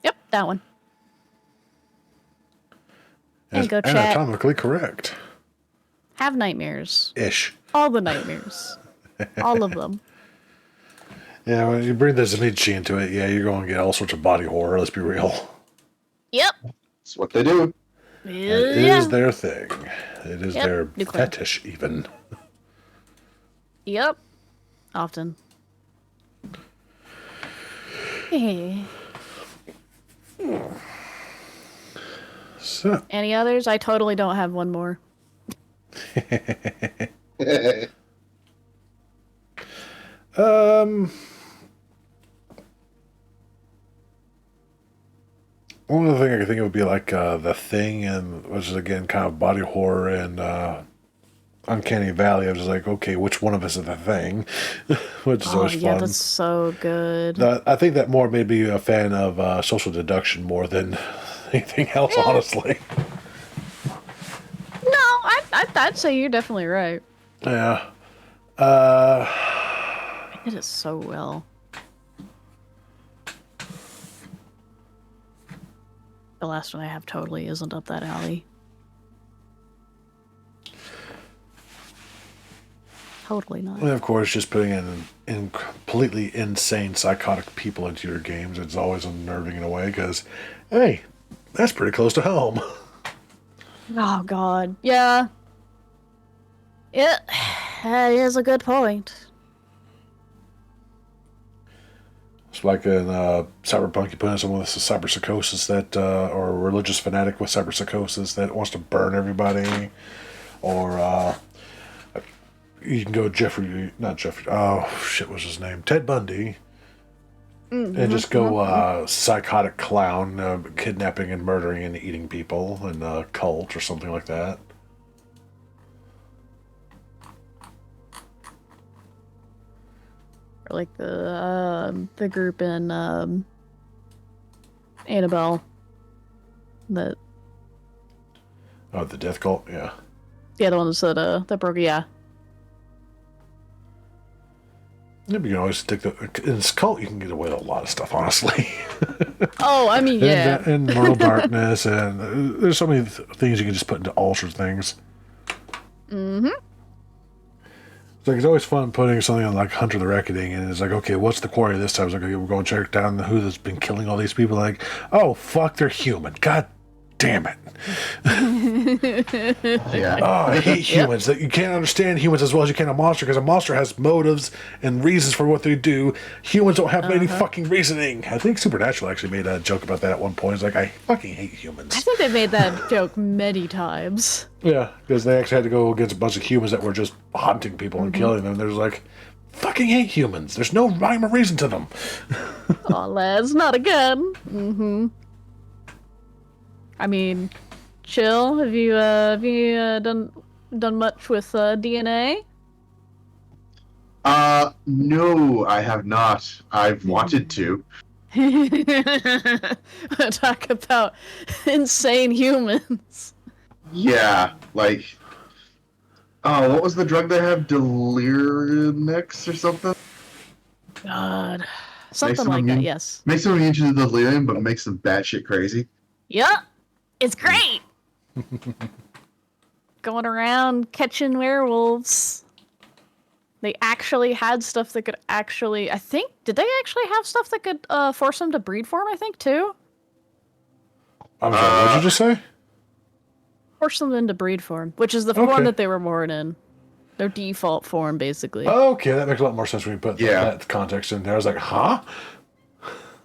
Yep, that one. There you It's go, chat. anatomically correct. Have nightmares. Ish. All the nightmares. All of them. Yeah, when you bring the Zamichi into it, yeah, you're going to get all sorts of body horror, let's be real. Yep. That's what they do. That Yeah. is their thing. It is Yep, their nuclear. fetish, even. Yep. Often. Hey. So, Any others? I totally don't have one more. one other thing I could think of would be like The Thing, and which is again kind of body horror and Uncanny Valley. I was like, okay, which one of us is The Thing? Which is always yeah, fun. that's so good. I think that more made me a fan of Social Deduction more than anything else, honestly. No, I'd say you're definitely right. Yeah. It is so well. The last one I have totally isn't up that alley. Totally not. And of course, just putting in completely insane, psychotic people into your games is always unnerving in a way because, hey, that's pretty close to home. Oh God, yeah. That is a good point. It's like in Cyberpunk, you put in someone with cyberpsychosis that, or a religious fanatic with cyberpsychosis that wants to burn everybody, or you can go not Jeffrey. Oh shit, what's his name? Ted Bundy. And just go psychotic clown, kidnapping and murdering and eating people, and a cult or something like that. Or like the group in Annabelle. That Oh, the death cult. Yeah. the other ones that broke. Yeah. Yeah, but you can always stick the in this cult. You can get away with a lot of stuff, honestly. Oh, I mean, yeah. And Mortal Darkness, and there's so many things you can just put into alter things. Mm-hmm. It's like it's always fun putting something on like Hunter the Reckoning, and it's like, okay, what's the quarry this time? It's like, okay, we're going to check down who has been killing all these people. Like, oh fuck, they're human. God damn it. Yeah. Oh, I hate humans. That you can't understand humans as well as you can a monster, because a monster has motives and reasons for what they do. Humans don't have any fucking reasoning. I think Supernatural actually made a joke about that at one point. It's like, I fucking hate humans. I think they made that joke many times. Yeah, because they actually had to go against a bunch of humans that were just hunting people and killing them. There's like, fucking hate humans. There's no rhyme or reason to them. Aw, lads, not again. Mm-hmm. I mean, chill. Have you done much with DNA? No, I have not. I've wanted to. Talk about insane humans. Yeah, like, oh, what was the drug they have? Delirium X or something? God, something them like that. immune- Yes. Makes them into the delirium, but makes them batshit crazy. Yep. It's great. Going around catching werewolves. They actually had stuff that could actually. I think. Did they actually have stuff that could force them to breed form? I think too. I'm sorry, what did you just say? Force them into breed form, which is the Okay. form that they were born in. Their default form, basically. Okay, that makes a lot more sense when you put Yeah. that context in there. I was like, huh?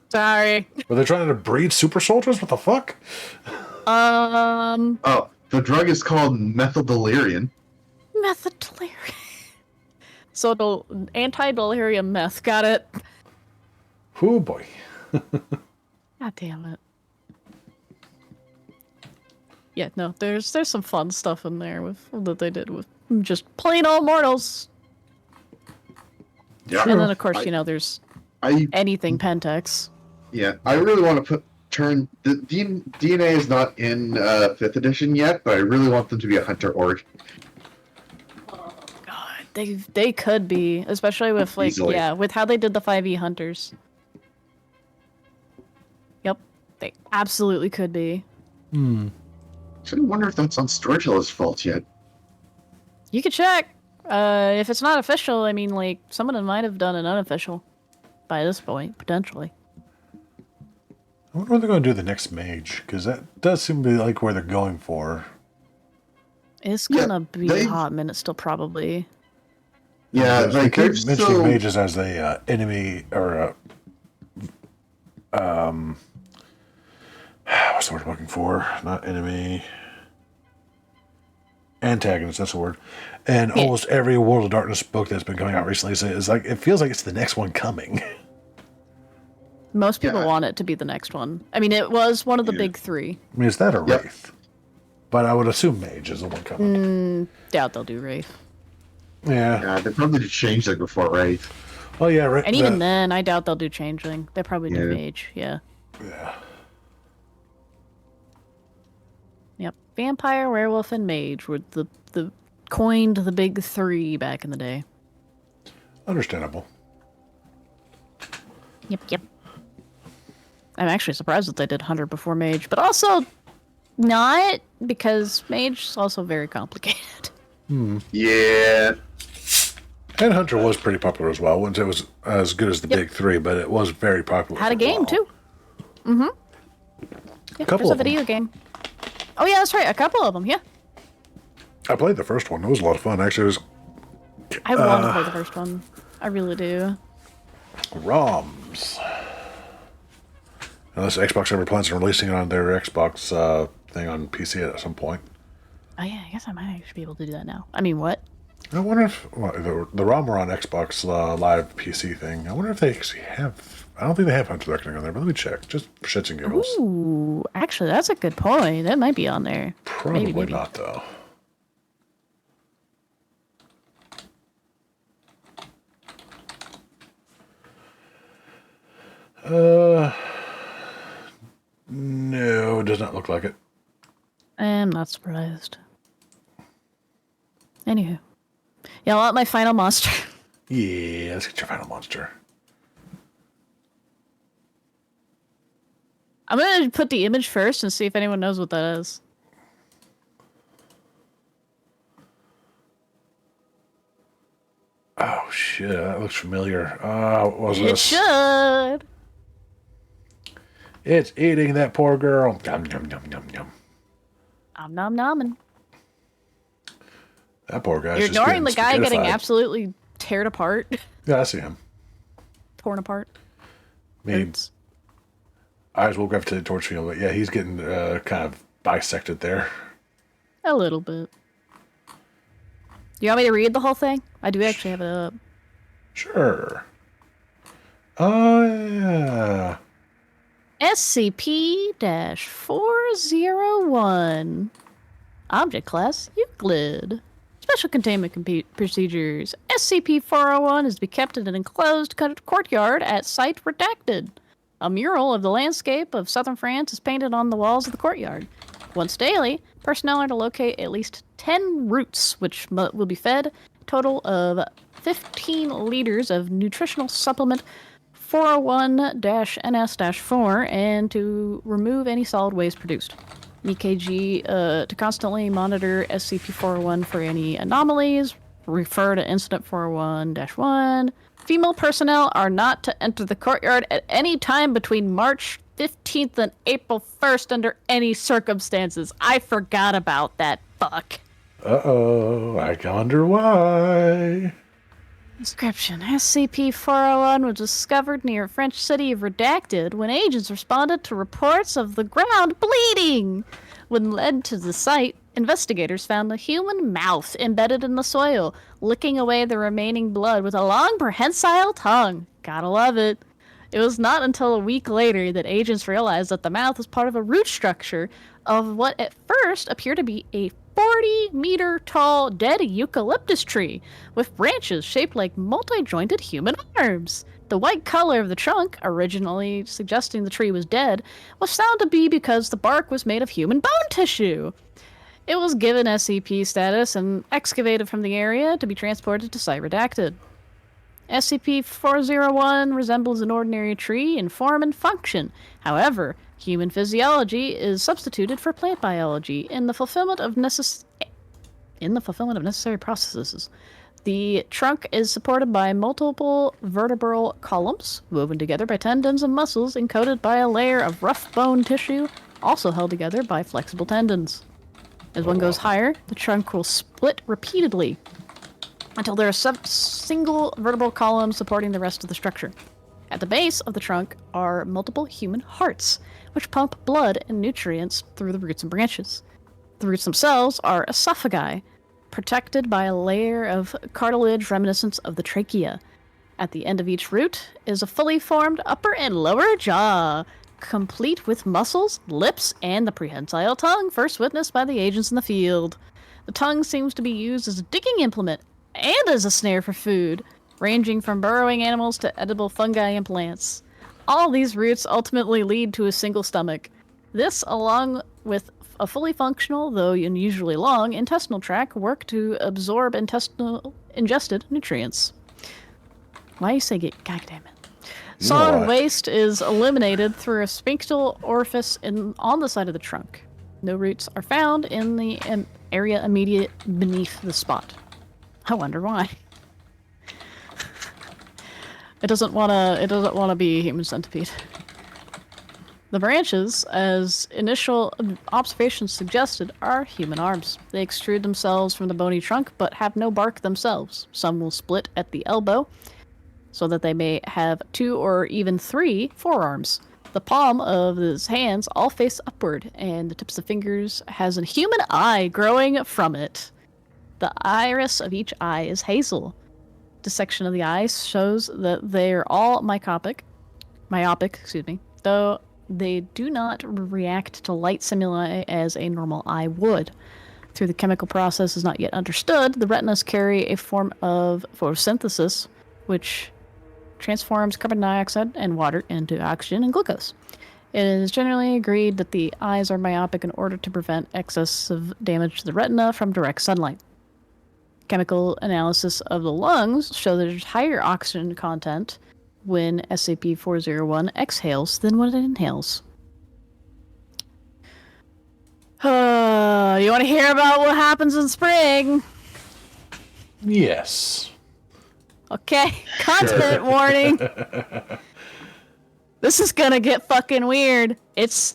Sorry. Were they trying to breed super soldiers? What the fuck? Oh, the drug is called methyldelirium. Methyldelirium. So the anti-delirium meth. Got it. Oh boy. God damn it. Yeah, no, there's some fun stuff in there with that they did with just plain old mortals. Yeah. And then of course, there's I anything Pentex. Yeah, I really want to turn the DNA is not in 5th edition yet, but I really want them to be a hunter org. God, they could be, especially with like Easily. with how they did the 5e hunters. Yep, they absolutely could be. So I wonder if that's on Storyteller's fault yet. You could check. If it's not official, I mean, like someone might have done an unofficial by this point, potentially. I wonder what they're going to do the next mage, because that does seem to be like where they're going for. It's Yeah, gonna be they- a hot minute still, probably. Yeah, They like keep they're mentioning still mages as a enemy, or what's the word I'm looking for? Not enemy. Antagonist, that's the word. And Yeah. almost every World of Darkness book that's been coming out recently is like, it feels like it's the next one coming. Most people Yeah. want it to be the next one. I mean, it was one of the big three. I mean, is that a Yep. Wraith? But I would assume Mage is the one coming. Doubt they'll do Wraith. Yeah. Yeah, they probably just changed it before, right? Oh, yeah, right. And even then, I doubt they'll do Changeling. They probably do Yeah. Mage, yeah. Yeah. Yep. Vampire, Werewolf, and Mage were the coined the big three back in the day. Understandable. Yep. I'm actually surprised that they did Hunter before Mage, but also not, because Mage is also very complicated. Yeah. And Hunter was pretty popular as well. Wouldn't say it was as good as the big three, but it was very popular. Had a for game, while. too. Mm-hmm. Yeah, Couple there's a of them. video game. Oh, yeah, that's right. A couple of them, yeah. I played the first one. It was a lot of fun. Actually, it was I want to play the first one. I really do. ROMs. Unless Xbox ever plans on releasing it on their Xbox thing on PC at some point. Oh, yeah, I guess I might actually be able to do that now. I mean, what? I wonder if the ROM were on Xbox Live PC thing. I wonder if they actually have. I don't think they have Hunter the Reckoning on there, but let me check. Just for shits and giggles. Ooh, actually, that's a good point. That might be on there. Probably maybe. not, though. No, it does not look like it. I'm not surprised. Anywho. Yeah, I'll let my final monster. Yeah, let's get your final monster. I'm gonna put the image first and see if anyone knows what that is. Oh shit, that looks familiar. What was It this? should. It's eating that poor girl. Yum yum yum yum yum. Nom nomming. That poor guy's You're just ignoring the guy getting spaghettified. absolutely teared apart, Yeah, I see him. torn apart. Maybe Hurts. eyes will gravitate towards you, but yeah, he's getting kind of bisected there. A little bit. You want me to read the whole thing? I do actually have it up. Sure. Oh yeah. SCP-401. Object Class Euclid. Special Containment Procedures. SCP-401 is to be kept in an enclosed courtyard at Site Redacted. A mural of the landscape of southern France is painted on the walls of the courtyard. Once daily, personnel are to locate at least 10 roots, which will be fed a total of 15 liters of nutritional supplement 401-NS-4 and to remove any solid waste produced. EKG to constantly monitor SCP-401 for any anomalies. Refer to Incident 401-1. Female personnel are not to enter the courtyard at any time between March 15th and April 1st under any circumstances. I forgot about that. Fuck. Uh-oh, I wonder why. Description. SCP-401 was discovered near French city of Redacted when agents responded to reports of the ground bleeding. When led to the site, investigators found a human mouth embedded in the soil, licking away the remaining blood with a long prehensile tongue. Gotta love it. It was not until a week later that agents realized that the mouth was part of a root structure of what at first appeared to be a 40-meter-tall dead eucalyptus tree with branches shaped like multi-jointed human arms. The white color of the trunk, originally suggesting the tree was dead, was found to be because the bark was made of human bone tissue. It was given SCP status and excavated from the area to be transported to Site Redacted. SCP-401 resembles an ordinary tree in form and function. However, human physiology is substituted for plant biology in the fulfillment of necessary processes. The trunk is supported by multiple vertebral columns, woven together by tendons and muscles, encoded by a layer of rough bone tissue, also held together by flexible tendons. As one goes higher, the trunk will split repeatedly until there are single vertebral columns supporting the rest of the structure. At the base of the trunk are multiple human hearts, which pump blood and nutrients through the roots and branches. The roots themselves are esophagi, protected by a layer of cartilage reminiscent of the trachea. At the end of each root is a fully formed upper and lower jaw, complete with muscles, lips, and the prehensile tongue first witnessed by the agents in the field. The tongue seems to be used as a digging implement and as a snare for food, ranging from burrowing animals to edible fungi and plants. All these roots ultimately lead to a single stomach. This, along with a fully functional, though unusually long, intestinal tract, work to absorb ingested nutrients. Why you say get? God damn it. Solid what? waste is eliminated through a sphinctal orifice on the side of the trunk. No roots are found in the area immediate beneath the spot. I wonder why. It doesn't wanna be a human centipede. The branches, as initial observations suggested, are human arms. They extrude themselves from the bony trunk, but have no bark themselves. Some will split at the elbow, so that they may have 2 or even 3 forearms. The palm of his hands all face upward, and the tips of fingers has a human eye growing from it. The iris of each eye is hazel. Dissection of the eyes shows that they're all myopic, though they do not react to light stimuli as a normal eye would. Through the chemical process is not yet understood, the retinas carry a form of photosynthesis, which transforms carbon dioxide and water into oxygen and glucose. It is generally agreed that the eyes are myopic in order to prevent excessive damage to the retina from direct sunlight. Chemical analysis of the lungs show that there's higher oxygen content when SCP-401 exhales than when it inhales. You want to hear about what happens in spring? Yes. Okay, content warning. This is gonna get fucking weird. It's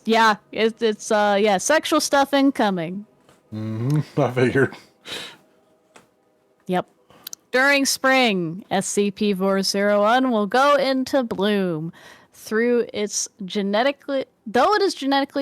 sexual stuff incoming. I figured. Yep. During spring, SCP-401 will go into bloom. Though it is genetically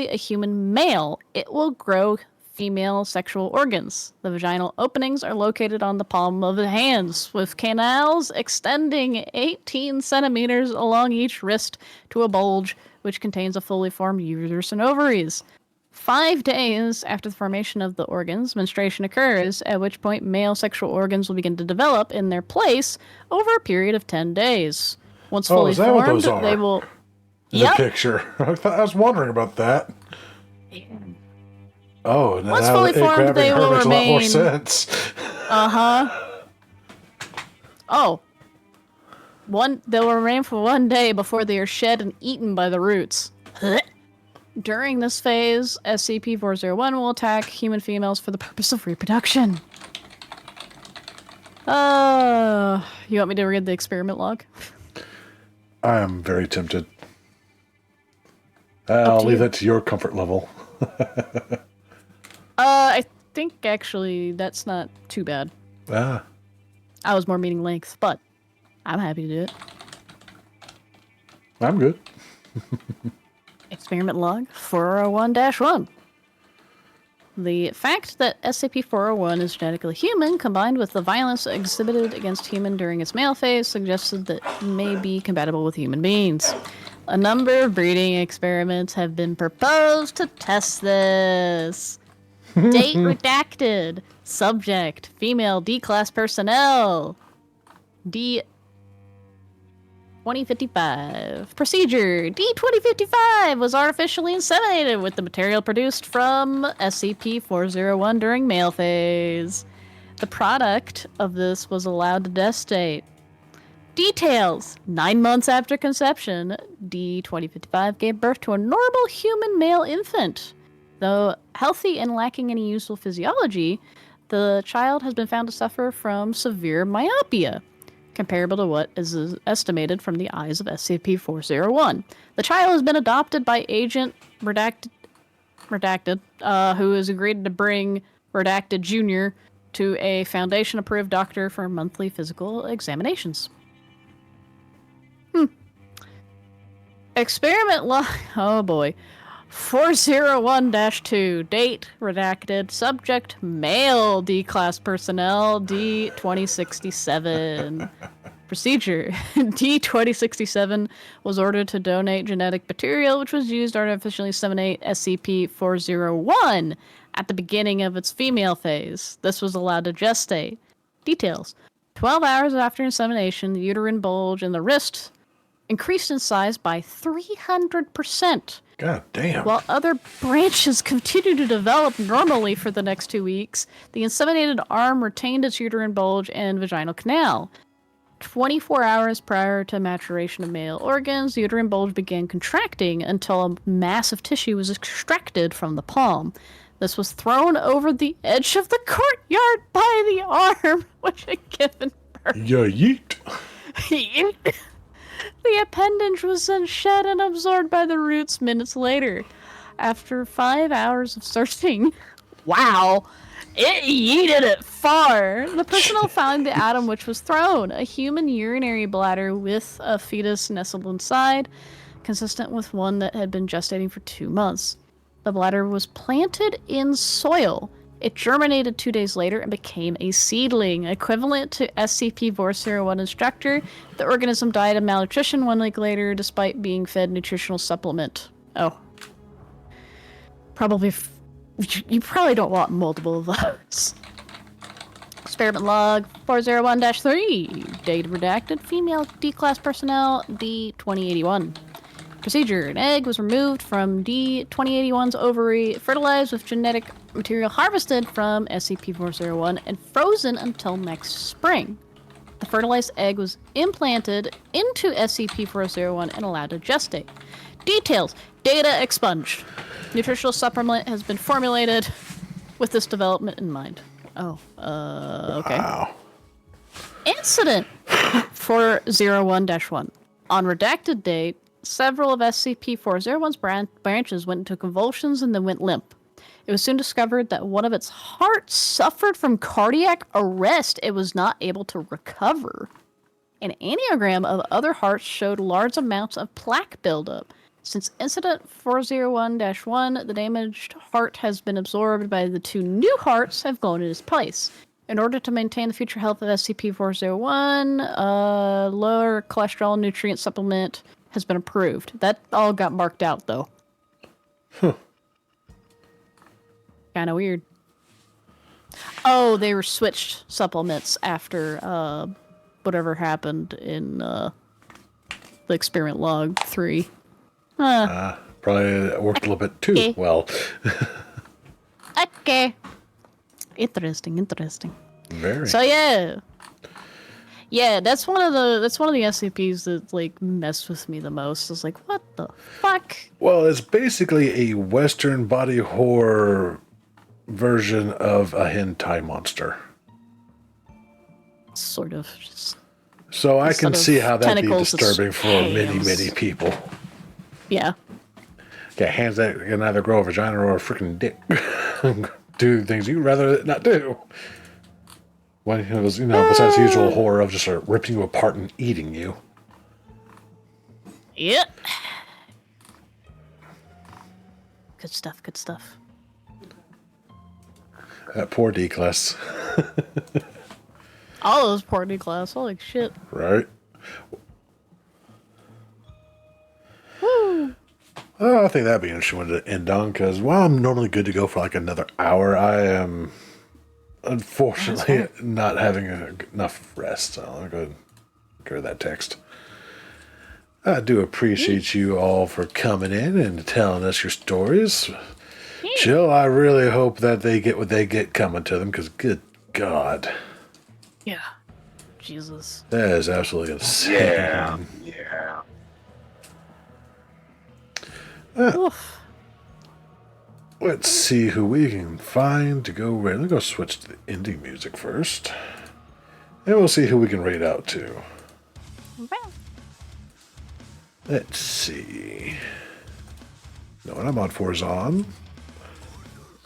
a human male, it will grow female sexual organs. The vaginal openings are located on the palm of the hands, with canals extending 18 centimeters along each wrist to a bulge, which contains a fully formed uterus and ovaries. 5 days after the formation of the organs, menstruation occurs, at which point male sexual organs will begin to develop in their place over a period of 10 days. Once fully is that what formed, those are? they will... In the picture. I was wondering about that. Oh, now Once fully formed, they will makes a lot more remain... sense. Uh-huh. Oh. They'll remain for 1 day before they are shed and eaten by the roots. During this phase, SCP-401 will attack human females for the purpose of reproduction. You want me to read the experiment log? I am very tempted. I'll leave that to your comfort level. I think actually that's not too bad. Ah. I was more meaning length, but I'm happy to do it. I'm good. Experiment log 401-1. The fact that SCP-401 is genetically human, combined with the violence exhibited against human during its male phase, suggested that it may be compatible with human beings. A number of breeding experiments have been proposed to test this. Date redacted. Subject, female D-class personnel. D-2055. Procedure, D-2055 was artificially inseminated with the material produced from SCP-401 during male phase. The product of this was allowed to gestate. Details, 9 months after conception, D-2055 gave birth to a normal human male infant. Though healthy and lacking any useful physiology, the child has been found to suffer from severe myopia, comparable to what is estimated from the eyes of SCP-401. The child has been adopted by Agent Redacted, who has agreed to bring Redacted Jr. to a Foundation-approved doctor for monthly physical examinations. Experiment log... Oh boy. 401-2. Date redacted. Subject male D-class personnel. D-2067. Procedure. D-2067 was ordered to donate genetic material which was used to artificially inseminate SCP-401 at the beginning of its female phase. This was allowed to gestate. Details. 12 hours after insemination, the uterine bulge in the wrist increased in size by 300%. God damn. While other branches continued to develop normally for the next 2 weeks, the inseminated arm retained its uterine bulge and vaginal canal. 24 hours prior to maturation of male organs, the uterine bulge began contracting until a mass of tissue was extracted from the palm. This was thrown over the edge of the courtyard by the arm, which had given birth. Yeet. The appendage was then shed and absorbed by the roots minutes later. After 5 hours of searching, wow, it yeeted it far. The personnel found the atom which was thrown, a human urinary bladder with a fetus nestled inside, consistent with one that had been gestating for 2 months. The bladder was planted in soil. It germinated 2 days later and became a seedling, equivalent to SCP-401 instructor. The organism died of malnutrition 1 week later, despite being fed nutritional supplement. Oh. You probably don't want multiple of those. Experiment log 401-3. Data redacted. Female D-class personnel D2081. Procedure. An egg was removed from D2081's ovary, fertilized with genetic material harvested from SCP-401, and frozen until next spring. The fertilized egg was implanted into SCP-401 and allowed to gestate. Details. Data expunged. Nutritional supplement has been formulated with this development in mind. Oh, okay. Wow. Incident 401-1. On redacted date, several of SCP-401's branches went into convulsions and then went limp. It was soon discovered that one of its hearts suffered from cardiac arrest. It was not able to recover. An angiogram of other hearts showed large amounts of plaque buildup. Since Incident 401-1, the damaged heart has been absorbed by the two new hearts have gone in its place. In order to maintain the future health of SCP-401, lower cholesterol nutrient supplement has been approved. That all got marked out, though. Huh. Kind of weird. Oh, they were switched supplements after whatever happened in the experiment log 3. Probably worked a little bit too Okay. well. Okay. Interesting. Very. So yeah, that's one of the SCPs that like messed with me the most. I was like, what the fuck? Well, it's basically a Western body horror version of a hentai monster. Sort of. Just, So I can Instead of see how that'd be tentacles, it's disturbing for many, hands. many people. yeah. Yeah, hands that can either grow a vagina or a freaking dick. Do things you'd rather not do. When it was, besides the usual horror of just ripping you apart and eating you. Yep. Good stuff. That poor D-class. All those poor new class. Holy shit. Right? I think that'd be an interesting one to end on, because while I'm normally good to go for like another hour, I am unfortunately not having enough rest. So I'll go ahead and get rid of that text. I do appreciate you all for coming in and telling us your stories. Jill, I really hope that they get what they get coming to them, because good God. Yeah. Jesus. That is absolutely insane. Yeah. Oof. Let's see who we can find to go rate. Let's go switch to the indie music first. And we'll see who we can rate out to. Let's see. No one I'm on for is on.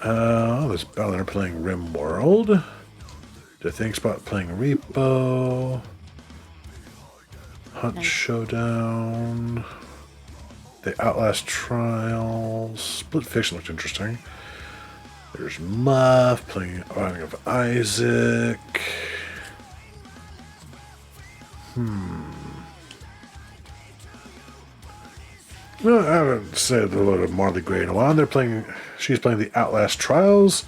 There's Ballard playing Rim World. The Think Spot playing Repo. Hunt Showdown. The Outlast Trials. Split Fiction looked interesting. There's Muff playing Binding of Isaac. Well, I haven't said a lot of Marley Gray in a while. She's playing the Outlast Trials.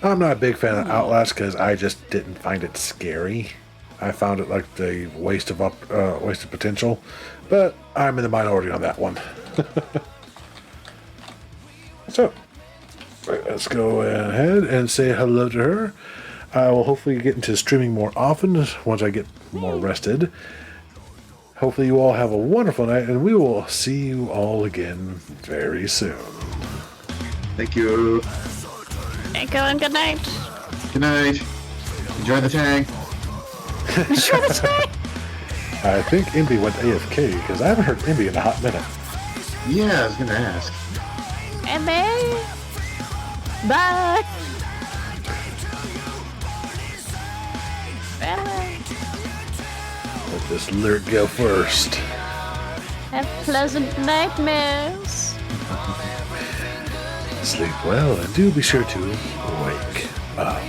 I'm not a big fan of Outlast because I just didn't find it scary. I found it like the waste of potential, but I'm in the minority on that one. So, let's go ahead and say hello to her. I will hopefully get into streaming more often once I get more rested. Hopefully you all have a wonderful night, and we will see you all again very soon. Thank you. Thank you and good night. Good night. Enjoy the tank. I think Imby went AFK, because I haven't heard Imby in a hot minute. Yeah, I was gonna ask. And then bye. Bye. Let this lyric go first. Have pleasant nightmares. Sleep well, and do be sure to wake up.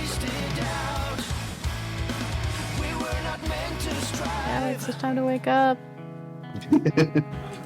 Alex, it's time to wake up.